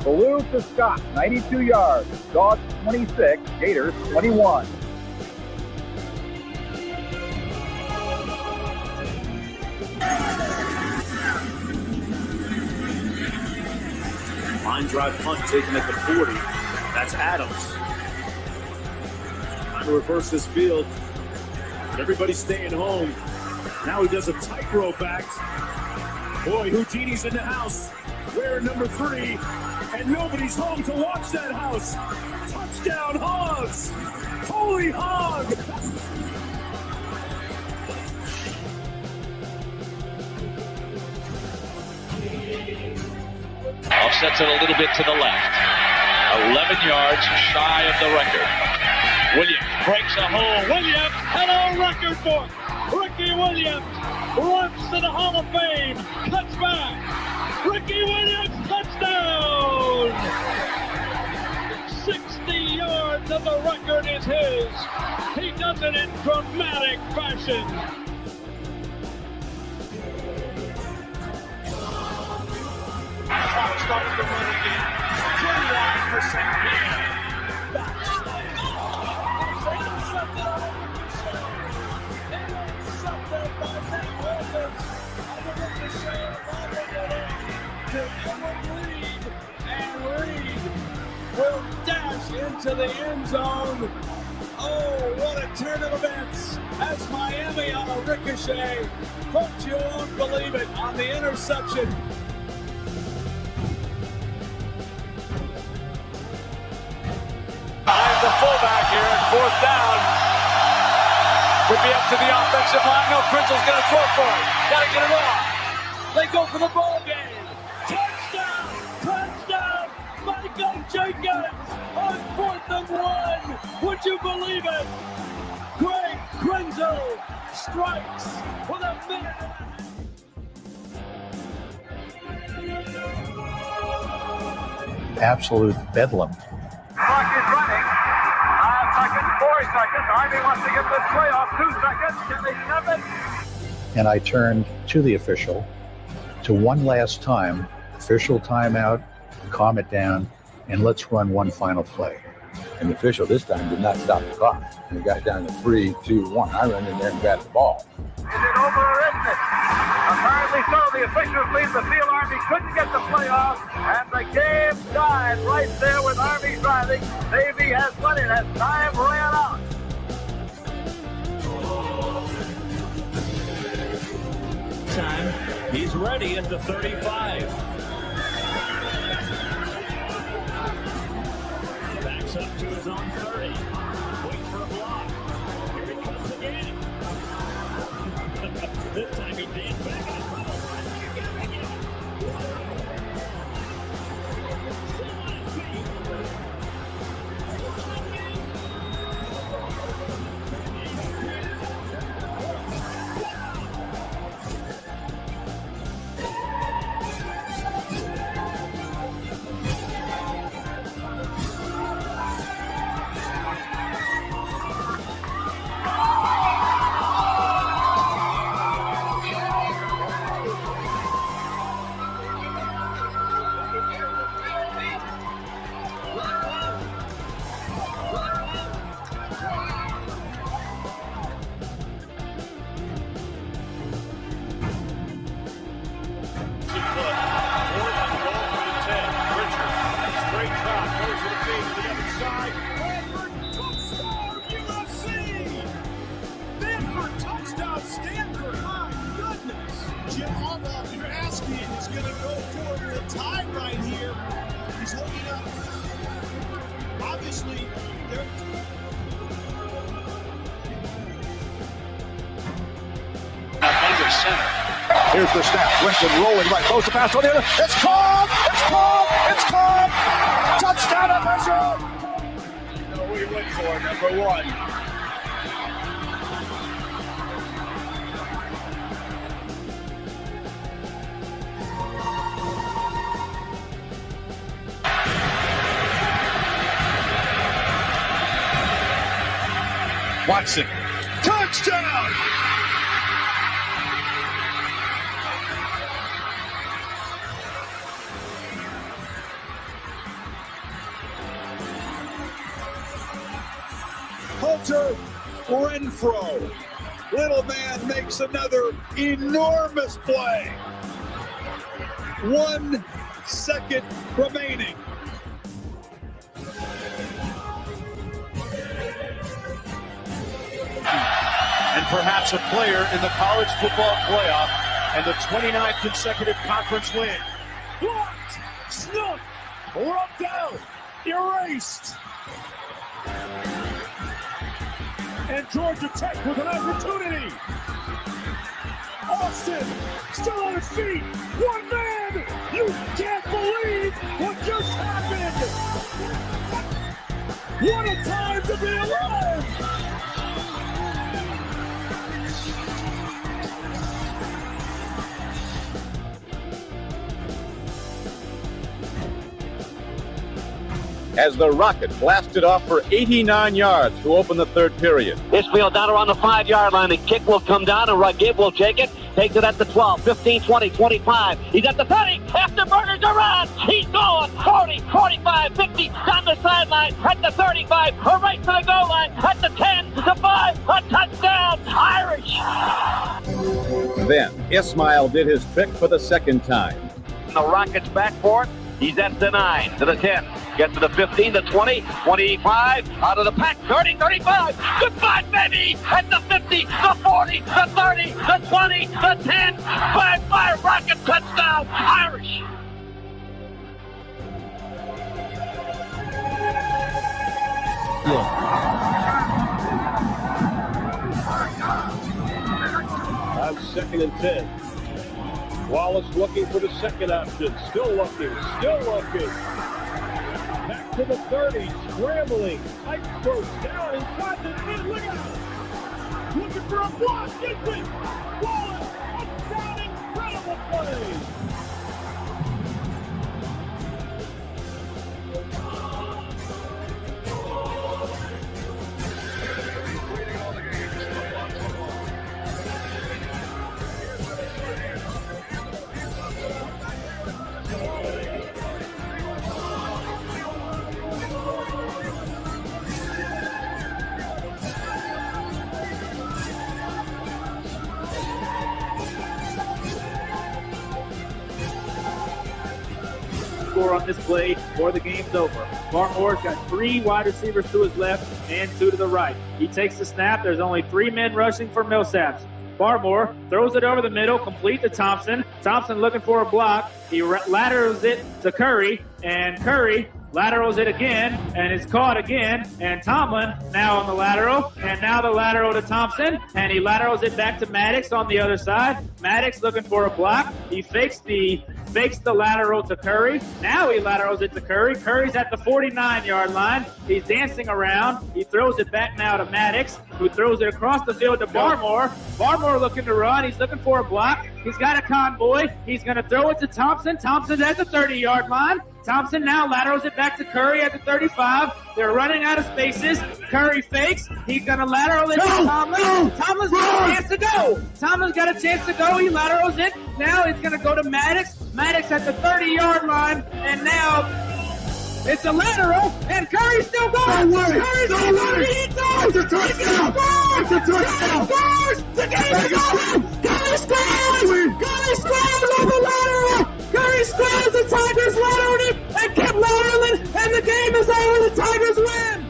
Baloo to Scott. 92 yards. Dogs 26. Gators 21. Line drive punt taken at the 40. That's Adams. Trying to reverse this field. But everybody's staying home. Now he does a tightrope act. Boy, Houdini's in the house. Wearing number 3. And nobody's home to watch that house. Touchdown Hogs! Holy hog! Offsets it a little bit to the left. 11 yards shy of the record. Williams breaks a hole. Williams, hello record book. Ricky Williams runs to the Hall of Fame. Cuts back. Ricky Williams, touchdown! 60 yards of the record is his. He does it in dramatic fashion. Starting to run again. 21%. And Reed will dash into the end zone. Oh, what a turn of events. That's Miami on a ricochet. Folks, you won't believe it on the interception. Behind the fullback here at 4th down. Would be up to the offensive line. No, Crinzel's going to throw for it. Got to get it off. They go for the ball game. Touchdown! Touchdown! Michael Jenkins on 4th and 1. Would you believe it? Greg Crinzel strikes with a minute and a half. Absolute bedlam. Clock is running. 5 seconds, 4 seconds. Army wants to get this play off. 2 seconds. Can they snap it? And I turned to the official to one last time, official timeout, calm it down, and let's run one final play. And the official this time did not stop the clock. And it got down to 3, 2, 1. I ran in there and grabbed the ball. Is it over or isn't it? Apparently so. The officials leave the field. Army couldn't get the playoff, and the game died right there with Army driving. Navy has won it as time ran out. Time. He's ready at the 35. Backs up to his own 30. Waits for a block. Here he comes again. This time he danced back in the ball. Here's the snap. Winston rolling right. Throws the pass on the other. It's caught! It's caught! It's caught! Touchdown official! You know we went for it, number 1. Watson. Touchdown! Hunter Renfrow. Little man makes another enormous play. 1 second remaining. And perhaps a player in the college football playoff and the 29th consecutive conference win. Blocked, snuffed, rubbed out, erased. And Georgia Tech with an opportunity. Austin still on his feet. 1 man. You can't believe what just happened. What a time to be alive. As the Rocket blasted off for 89 yards to open the third period. This field down around the 5-yard line. The kick will come down and Ragib will take it. Takes it at the 12, 15, 20, 25. He's at the 30. Afterburner's around. He's going 40, 45, 50. Down the sideline at the 35. Right to the goal line at the 10, the 5. A touchdown. Irish. Then Ismail did his trick for the second time. The Rockets back for it. He's at the 9, to the 10. Get to the 15, the 20, 25, out of the pack, 30, 35, goodbye, baby! At the 50, the 40, the 30, the 20, the 10, 5, Rocket touchdown, Irish! On 2nd and 10. Wallace looking for the second option. Still looking. Back to the 30, scrambling. Tight throw down inside the 10. Look out! Looking for a block. Gets it. Wallace, touchdown, incredible play. score on this play or the game's over. Barmore's got 3 wide receivers to his left and 2 to the right. He takes the snap. There's only 3 men rushing for Millsaps. Barmore throws it over the middle, complete to Thompson. Thompson looking for a block. He laterals it to Curry, and Curry laterals it again, and it's caught again. And Tomlin now on the lateral, and now the lateral to Thompson, and he laterals it back to Maddox on the other side. Maddox looking for a block. He fakes the lateral to Curry. Now he laterals it to Curry. Curry's at the 49-yard line. He's dancing around. He throws it back now to Maddox, who throws it across the field to Barmore. Barmore looking to run. He's looking for a block. He's got a convoy. He's going to throw it to Thompson. Thompson's at the 30-yard line. Thompson now laterals it back to Curry at the 35. They're running out of spaces. Curry fakes. He's going to lateral it to Tomlin. Tomlin's got a chance to go. Tomlin's got a chance to go. He laterals it. Now it's going to go to Maddox. Maddox at the 30-yard line. And now it's a lateral. And Curry's still going. Curry's still going. He does. It's a touchdown. It's a touchdown. Scores. The game is over. Curry scores. Curry scores on the lateral. Curry scores, the Tigers lateraled it and kept lateraling, and the game is over. The Tigers win.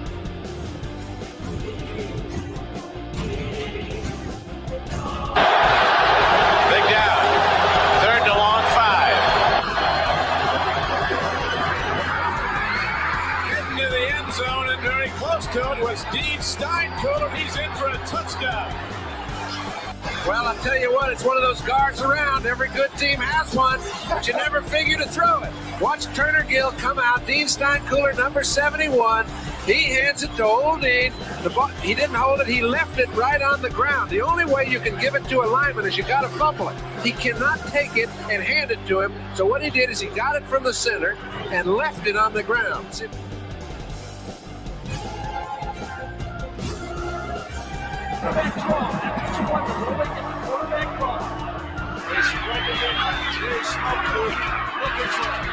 Big down. 3rd and long 5. Getting to the end zone and very close to it was Dean Steinkuhler. He's in for a touchdown. Well, I'll tell you what, it's one of those guards around. Every good team has one, but you never figure to throw it. Watch Turner Gill come out. Dean Steinkuhler, number 71. He hands it to old Dean. He didn't hold it. He left it right on the ground. The only way you can give it to a lineman is you got to fumble it. He cannot take it and hand it to him. So what he did is he got it from the center and left it on the ground. Quarterback draw. That's what you want. Go away and quarterback draw. They spread the defense. Here's Smoke looking for it.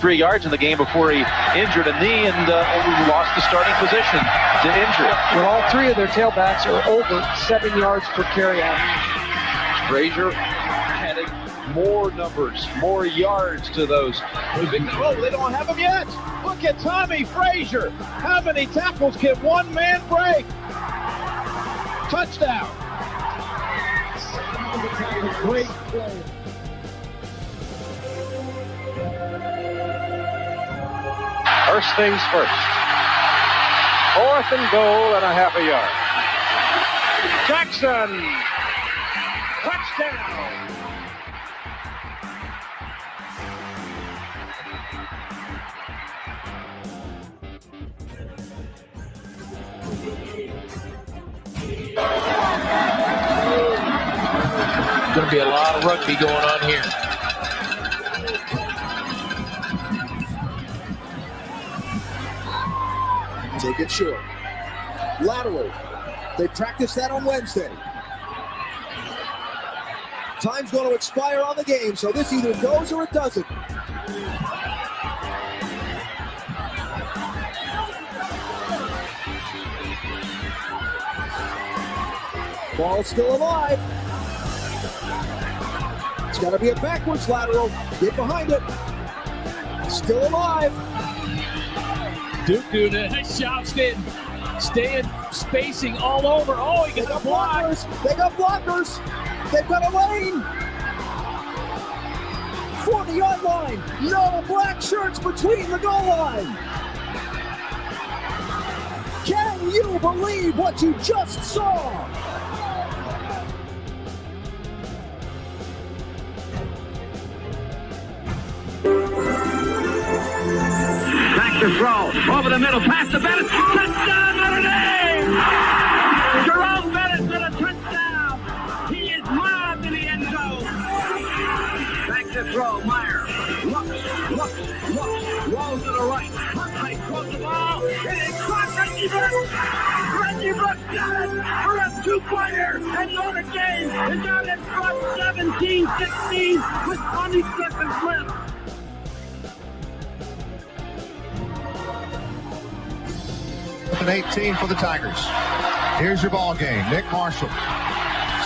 Three yards in the game before he injured a knee and lost the starting position to injury. Well, all 3 of their tailbacks are over 7 yards per carry average. Frazier adding more numbers, more yards to those. Oh, they don't have them yet. Look at Tommy Frazier. How many tackles can one man break? Touchdown. Great play. First things first. 4th and goal and a half a yard. Jackson. Touchdown. There's going to be a lot of rugby going on here. Take it short. Lateral. They practiced that on Wednesday. Time's going to expire on the game, so this either goes or it doesn't. Ball's still alive. It's got to be a backwards lateral. Get behind it. Still alive. Duke doing a nice job staying spacing all over. Oh, he got the blockers. They got blockers. They've got a lane. 40-yard line. No black shirts between the goal line. Can you believe what you just saw? Back to throw. Over the middle. Pass to Bennett. Touchdown, Notre Dame! Jerome Bennett with a touchdown. He is mobbed in the end zone. Back to throw. Meyer. Looks. Rolls to the right. across the ball. It is caught. Reggie Bush got it for a two-pointer. And Notre Dame is out in front 17-16 with 20 seconds left. An 18 for the Tigers. Here's your ball game. Nick Marshall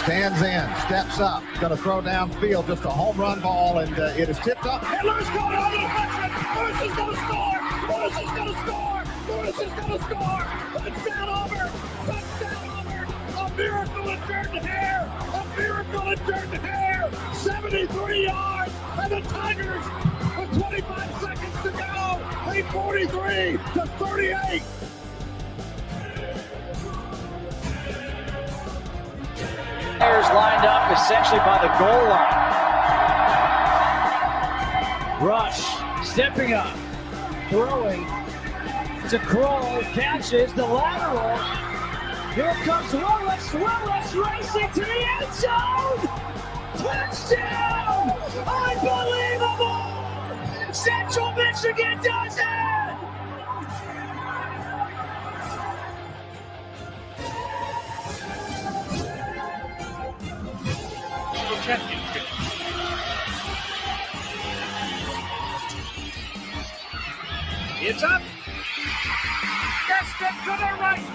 stands in, steps up, going to throw downfield, just a home run ball, and it is tipped up. And Lewis going on the deflection. Lewis is going to score. Lewis is going to score. Lewis is going to score. Touchdown over. Touchdown over. A miracle in Jordan Hare. A miracle in Jordan Hare. 73 yards. And the Tigers, with 25 seconds to go, lead 43-38. Players lined up essentially by the goal line. Rush, stepping up, throwing to Kroll, catches the lateral. Here comes Willis racing to the end zone. Touchdown! Unbelievable! Central Michigan does it! Championship. It's up. Destin to the right.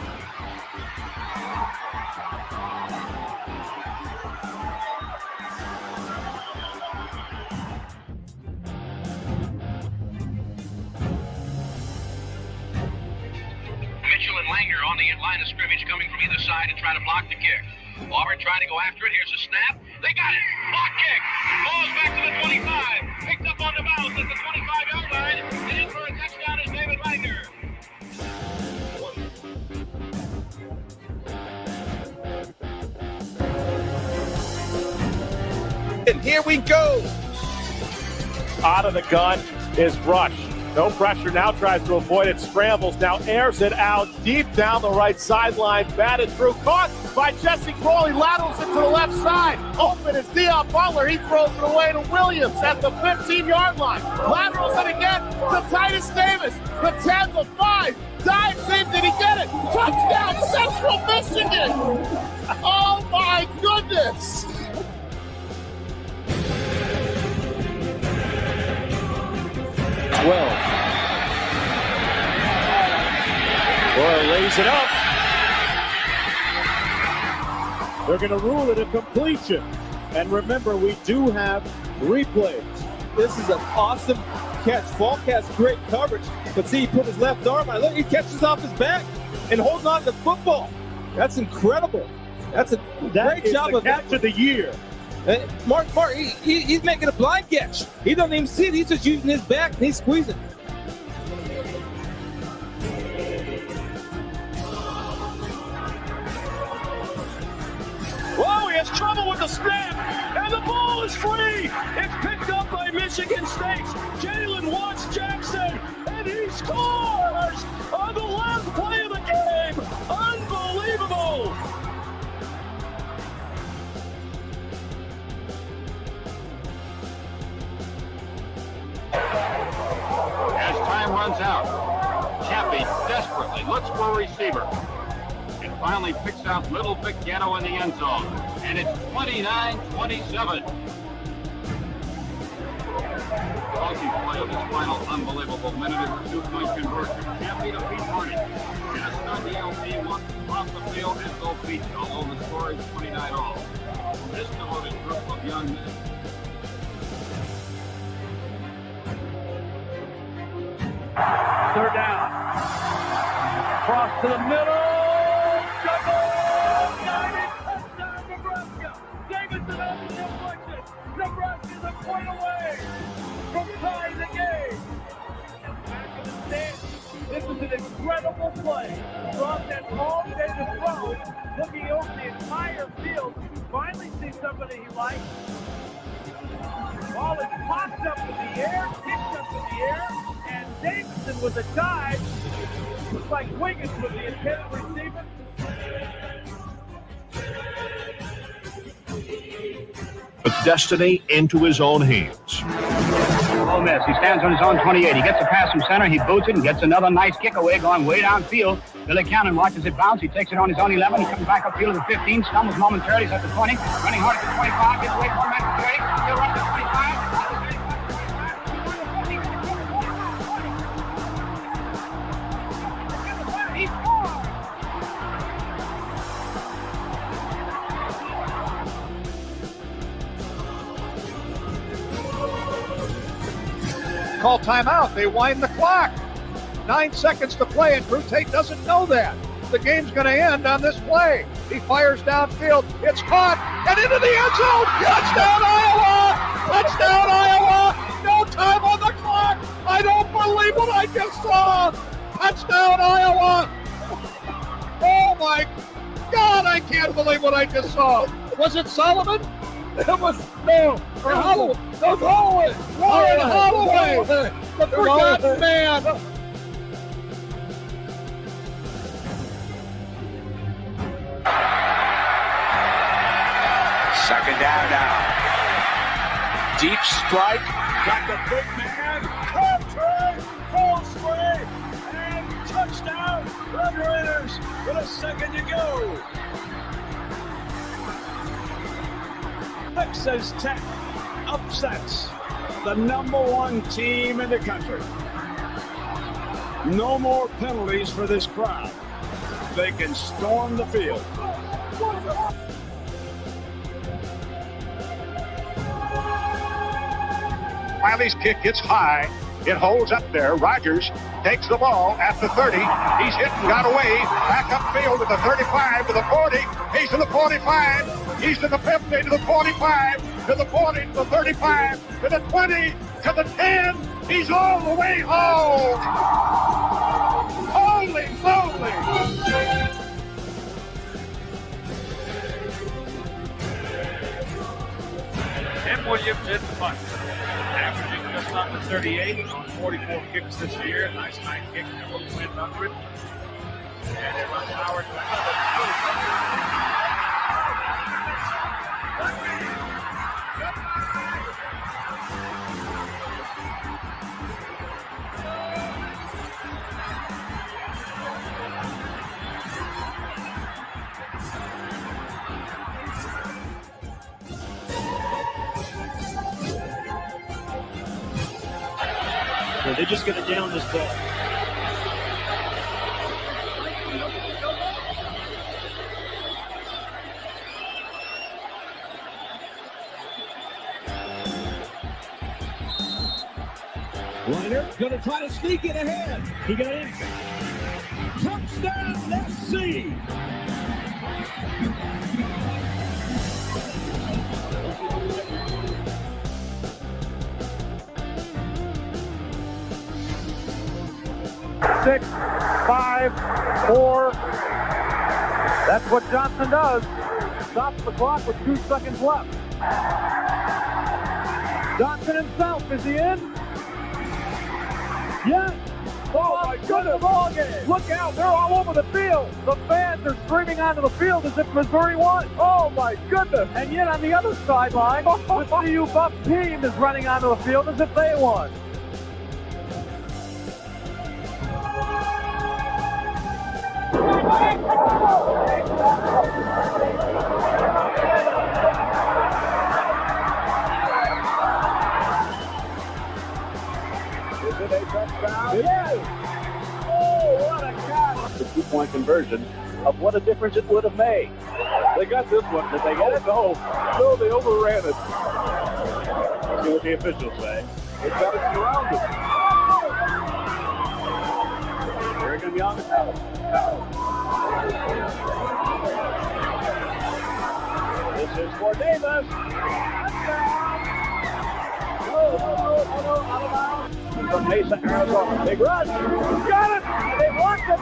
Mitchell and Langer on the line of scrimmage coming from either side to try to block the kick. Auburn trying to go after it. Here's a snap. They got it. Block kick. Balls back to the 25. Picked up on the bounce at the 25-yard line. And in for a touchdown is David Langer. And here we go. Out of the gun is Rush. No pressure, now tries to avoid it, scrambles, now airs it out deep down the right sideline, batted through, caught by Jesse Crowley, laterals it to the left side. Open is Dion Butler, he throws it away to Williams at the 15-yard line. Laterals it again to Titus Davis, the 10, the 5, dive save, did he get it? Touchdown, Central Michigan! Oh my goodness! Roy lays it up. They're going to rule it a completion. And remember, we do have replays. This is an awesome catch. Falk has great coverage, but see, he put his left arm on. Look, he catches off his back and holds on to the football. That's incredible. That's a great job of catch of the year. Mark, he's making a blind catch. He doesn't even see it. He's just using his back and he's squeezing. Whoa, he has trouble with the snap, and the ball is free. It's picked up by Michigan State. Jalen Watts Jackson, and he scores on the last play of the game. Unbelievable. As time runs out, Chappie desperately looks for a receiver and finally picks out Little Vic Gatto in the end zone. And it's 29-27. Funky play of his final unbelievable minute is a two-point conversion. Chappie to Pete Hardy. And a stun DLT walks off the field and go beat, although the score is 29-all. This devoted group of young men. Third down. Cross to the middle. Touchdown, Nebraska. Davidson on the deflection. Nebraska's a point away from tying the game. And back in the stand. This is an incredible play. From that ball, David throws, looking over the entire field. Finally sees somebody he likes. Ball is popped up in the air, kicked up in the air, and Davidson with a dive. Looks like Wiggins was the intended receiver. With destiny into his own hands. Oh, miss. He stands on his own 28. He gets a pass from center. He boots it and gets another nice kick away going way downfield. Billy Cannon watches it bounce. He takes it on his own 11. He comes back upfield to the 15. Stumbles momentarily. He's at the 20. Running hard at the 25. Gets away from him at the 30. He'll run to the 25. Call timeout. They wind the clock. 9 seconds to play, and Drew Tate doesn't know that. The game's going to end on this play. He fires downfield. It's caught and into the end zone. Touchdown, Iowa! Touchdown, Iowa! No time on the clock. I don't believe what I just saw. Touchdown, Iowa! Oh my God! I can't believe what I just saw. Was it Solomon? It was no. Or Holloway. It was Holloway. Warren Holloway. The forgotten man. Second down now. Deep strike. Got the big man. Country. Full sway. And touchdown. Raiders with a second to go. Texas Tech upsets the #1 team in the country. No more penalties for this crowd. They can storm the field. Wiley's kick gets high. It holds up there. Rodgers takes the ball at the 30. He's hit and got away. Back upfield to the 35, to the 40. He's to the 45. He's to the 50, to the 45, to the 40, to the 35, to the 20, to the 10. He's all the way home. Holy moly. Tim Williams in the punt. Averaging just under 38 on 44 kicks this year. Nice high kick, never went under it. And it runs Howard They're just going to down this ball. Reiner going to try to sneak it ahead. He got in. Touchdown, FC! Six, 5, 4. That's what Johnson does. Stops the clock with 2 seconds left. Johnson himself, is he in? Yes. Oh my goodness. Ball game. Look out, they're all over the field. The fans are screaming onto the field as if Missouri won. Oh my goodness. And yet on the other sideline, the CU Buff team is running onto the field as if they won. Is it a touchdown? It is. Oh, what a catch! The 2-point conversion of what a difference it would have made. They got this one. Did they get it? No. No, they overran it. Let's see what the officials say. They've got it surrounded. Brigham Young out. This is for Davis. No, out of bounds. From Mesa, Arizona. Big run. Got it. They blocked it.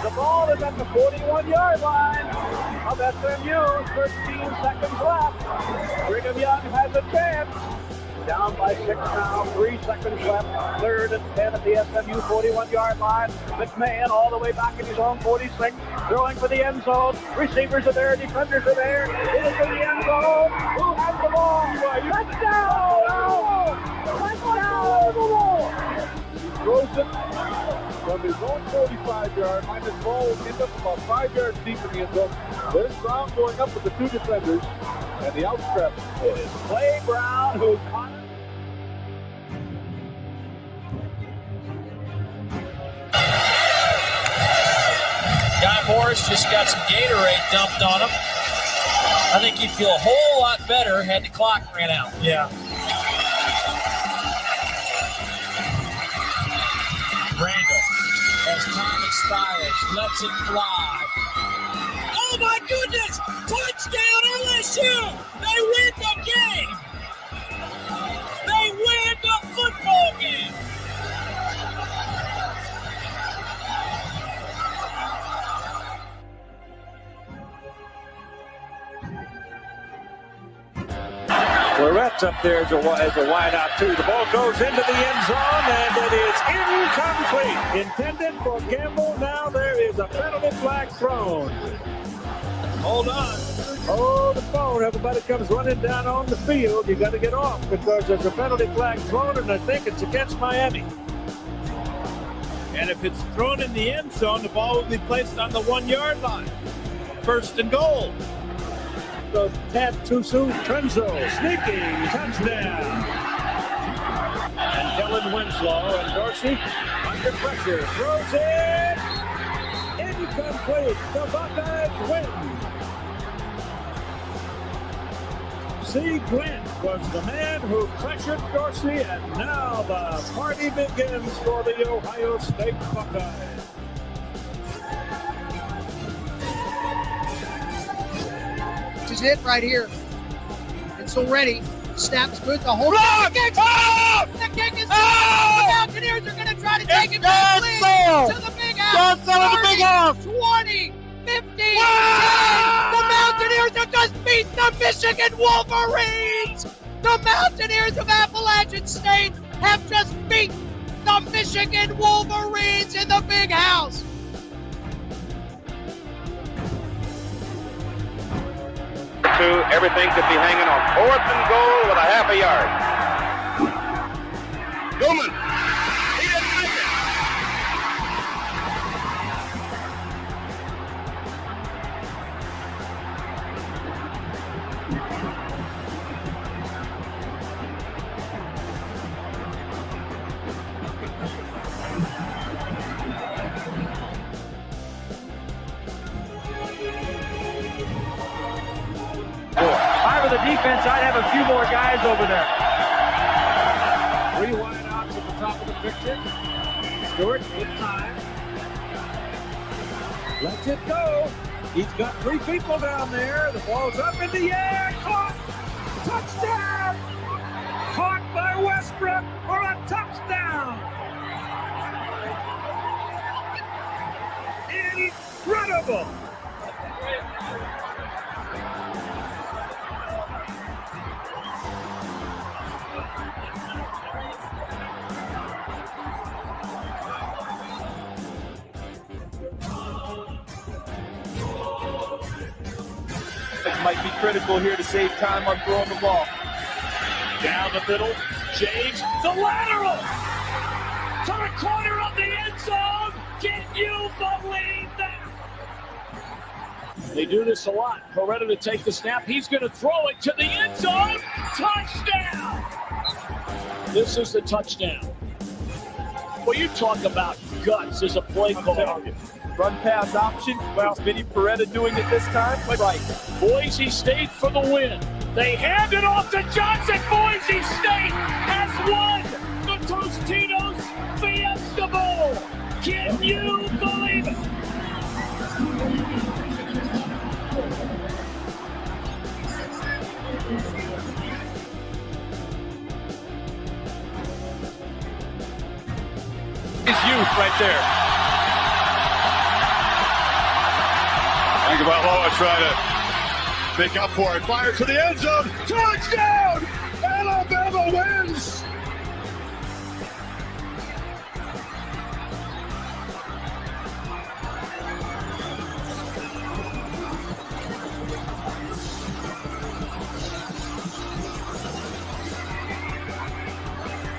The ball is at the 41-yard line of SMU. 13 seconds left. Brigham Young has a chance. Down by 6 now, 3 seconds left. 3rd and 10 at the SMU 41-yard line. McMahon all the way back in his own 46, throwing for the end zone. Receivers are there, defenders are there. It is in the end zone. Who has the ball? Touchdown! unbelievable! He throws it from his own 45-yard line. This ball ends up about 5 yards deep in the end zone. There's Brown going up with the two defenders, and the outstrap. It is Clay Brown who caught it. Guy Morris just got some Gatorade dumped on him. I think he'd feel a whole lot better had the clock ran out. Yeah. Randall, as Thomas Styles lets it fly. Oh my goodness! Touchdown LSU! They win the game! They win the football game! Fleurette's up there as a wideout too. The ball goes into the end zone and it is incomplete. Intended for Campbell. Now there is a penalty flag thrown. Hold on. Hold the phone. Everybody comes running down on the field. You got to get off because there's a penalty flag thrown, and I think it's against Miami. And if it's thrown in the end zone, the ball will be placed on the 1 yard line. First and goal. So Tad Tusu Trenzo sneaking touchdown. And Dylan Winslow and Dorsey under pressure throws it incomplete. The Buckeyes win. C. Grant was the man who pressured Dorsey, and now the party begins for the Ohio State Buckeyes. Is it right here. And so ready. Snaps good. The whole kick. The kick is good. The Mountaineers are going to try to take it back to the big house. 30, 20, 15, 10. The Mountaineers have just beat the Michigan Wolverines. The Mountaineers of Appalachian State have just beat the Michigan Wolverines in the big house. Everything could be hanging on. 4th and goal with a half a yard. Goodman. He didn't make it. For the defense, I'd have a few more guys over there. 3 wideouts at the top of the picture. Stewart with time. Lets it go. He's got 3 people down there. The ball's up in the air. Caught. Touchdown. Caught by Westbrook for a touchdown. Incredible. Might be critical here to save time on throwing the ball. Down the middle, James, the lateral to the corner of the end zone. Can you believe that? They do this a lot. Coretta to take the snap. He's going to throw it to the end zone. Touchdown! This is the touchdown. Well, you talk about guts as a play call. Run pass option. Well, Vinny Peretta doing it this time. Right. Boise State for the win. They hand it off to Johnson. Boise State has won the Tostitos Fiesta Bowl. Can you believe it? His youth right there. Tagovailoa trying to make up for it. Fire to the end zone. Touchdown! Alabama wins!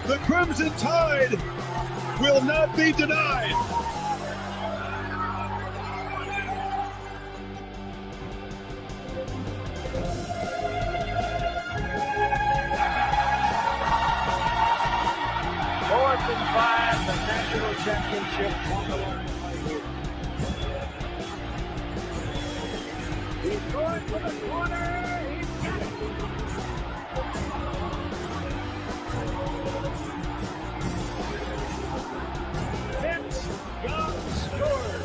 The Crimson Tide will not be denied. Fourth and 5, the national championship on the line right here. He's going for the corner. He's got it. Six Young scored.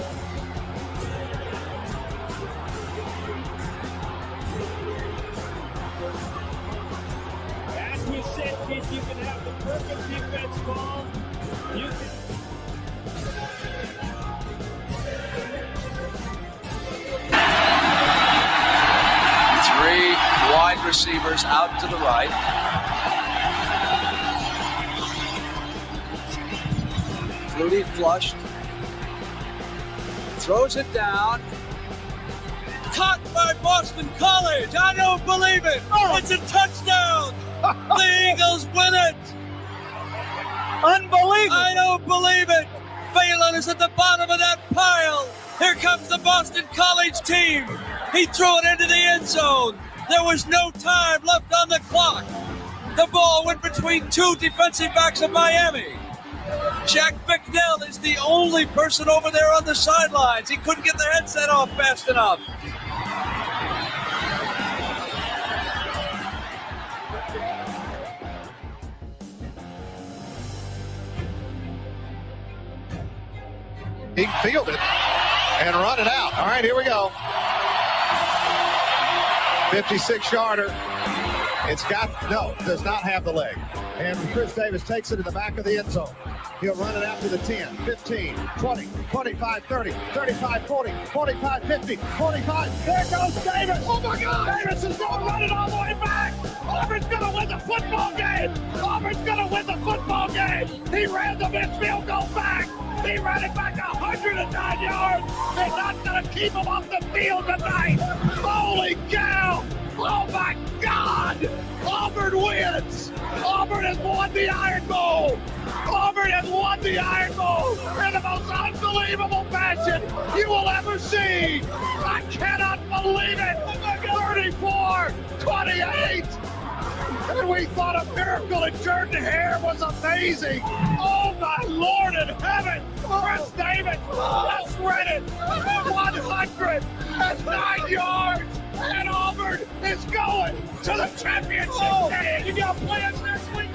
As we said, kids, you can have the perfect defense ball. You can. Three wide receivers out to the right. Flutie flushed. Throws it down. Caught by Boston College. I don't believe it. It's a touchdown. The Eagles win it. Unbelievable. I don't believe it. Phelan is at the bottom of that pile. Here comes the Boston College team. He threw it into the end zone. There was no time left on the clock. The ball went between two defensive backs of Miami. Jack Bicknell is the only person over there on the sidelines. He couldn't get the headset off fast enough. He can field it and run it out. All right, here we go. 56-yarder. It's got, no, does not have the leg. And Chris Davis takes it to the back of the end zone. He'll run it out to the 10, 15, 20, 25, 30, 35, 40, 45, 50, 45. There goes Davis. Oh, my God. Davis is going to run it all the way back. Auburn's going to win the football game. Auburn's going to win the football game. He ran the missed field goal back. He ran it back 109 yards. They're not going to keep him off the field tonight. Holy cow. Oh, my God. Auburn wins. Auburn has won the Iron Bowl. Auburn has won the Iron Bowl in the most unbelievable fashion you will ever see. I cannot believe it. 34-28. And we thought a miracle in Jordan-Hare was amazing. Oh, my Lord in heaven. Chris Davis has read it 109 yards. And Auburn is going to the championship game. You got plans next week?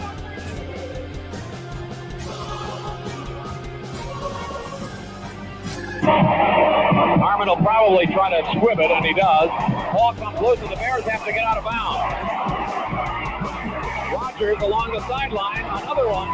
Harmon will probably try to squib it, and he does. Ball comes loose, and the Bears have to get out of bounds. Rodgers along the sideline, another one.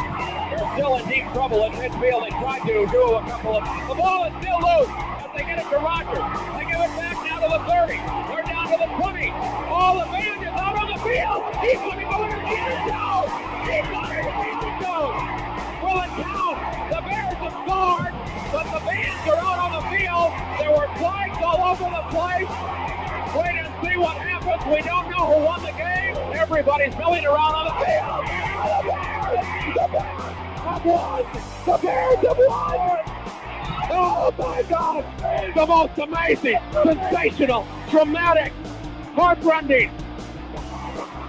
They're still in deep trouble at midfield. They tried to do a couple of... The ball is still loose as they get it to Rodgers. They give it back now to the 30. They're down to the 20. All the fans is out on the field. He's going to go into the end zone. He's going to the end zone. Will it count? The Bears have scored, but the fans are out on the field. There were flags all over the place. Wait and see what happens. We don't know who won the game. Everybody's milling around on the field. The Bears have won. The Bears have won. Oh my God! The most amazing, sensational, dramatic, heart-rending,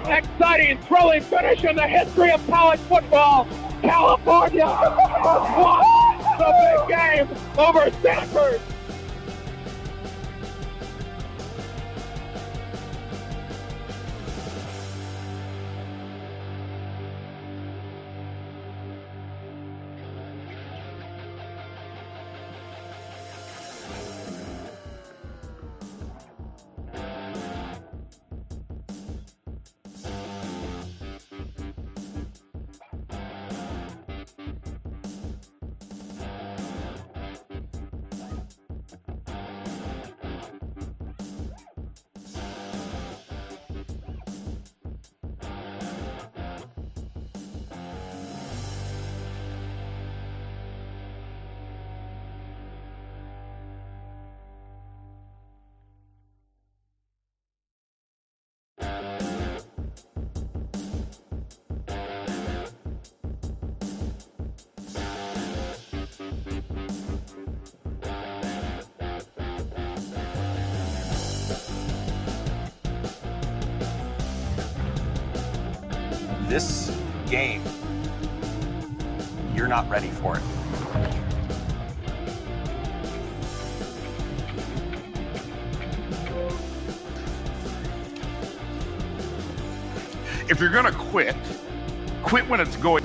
exciting, thrilling finish in the history of college football. California won the big game over Stanford. this game, you're not ready for it. If you're going to quit when it's going.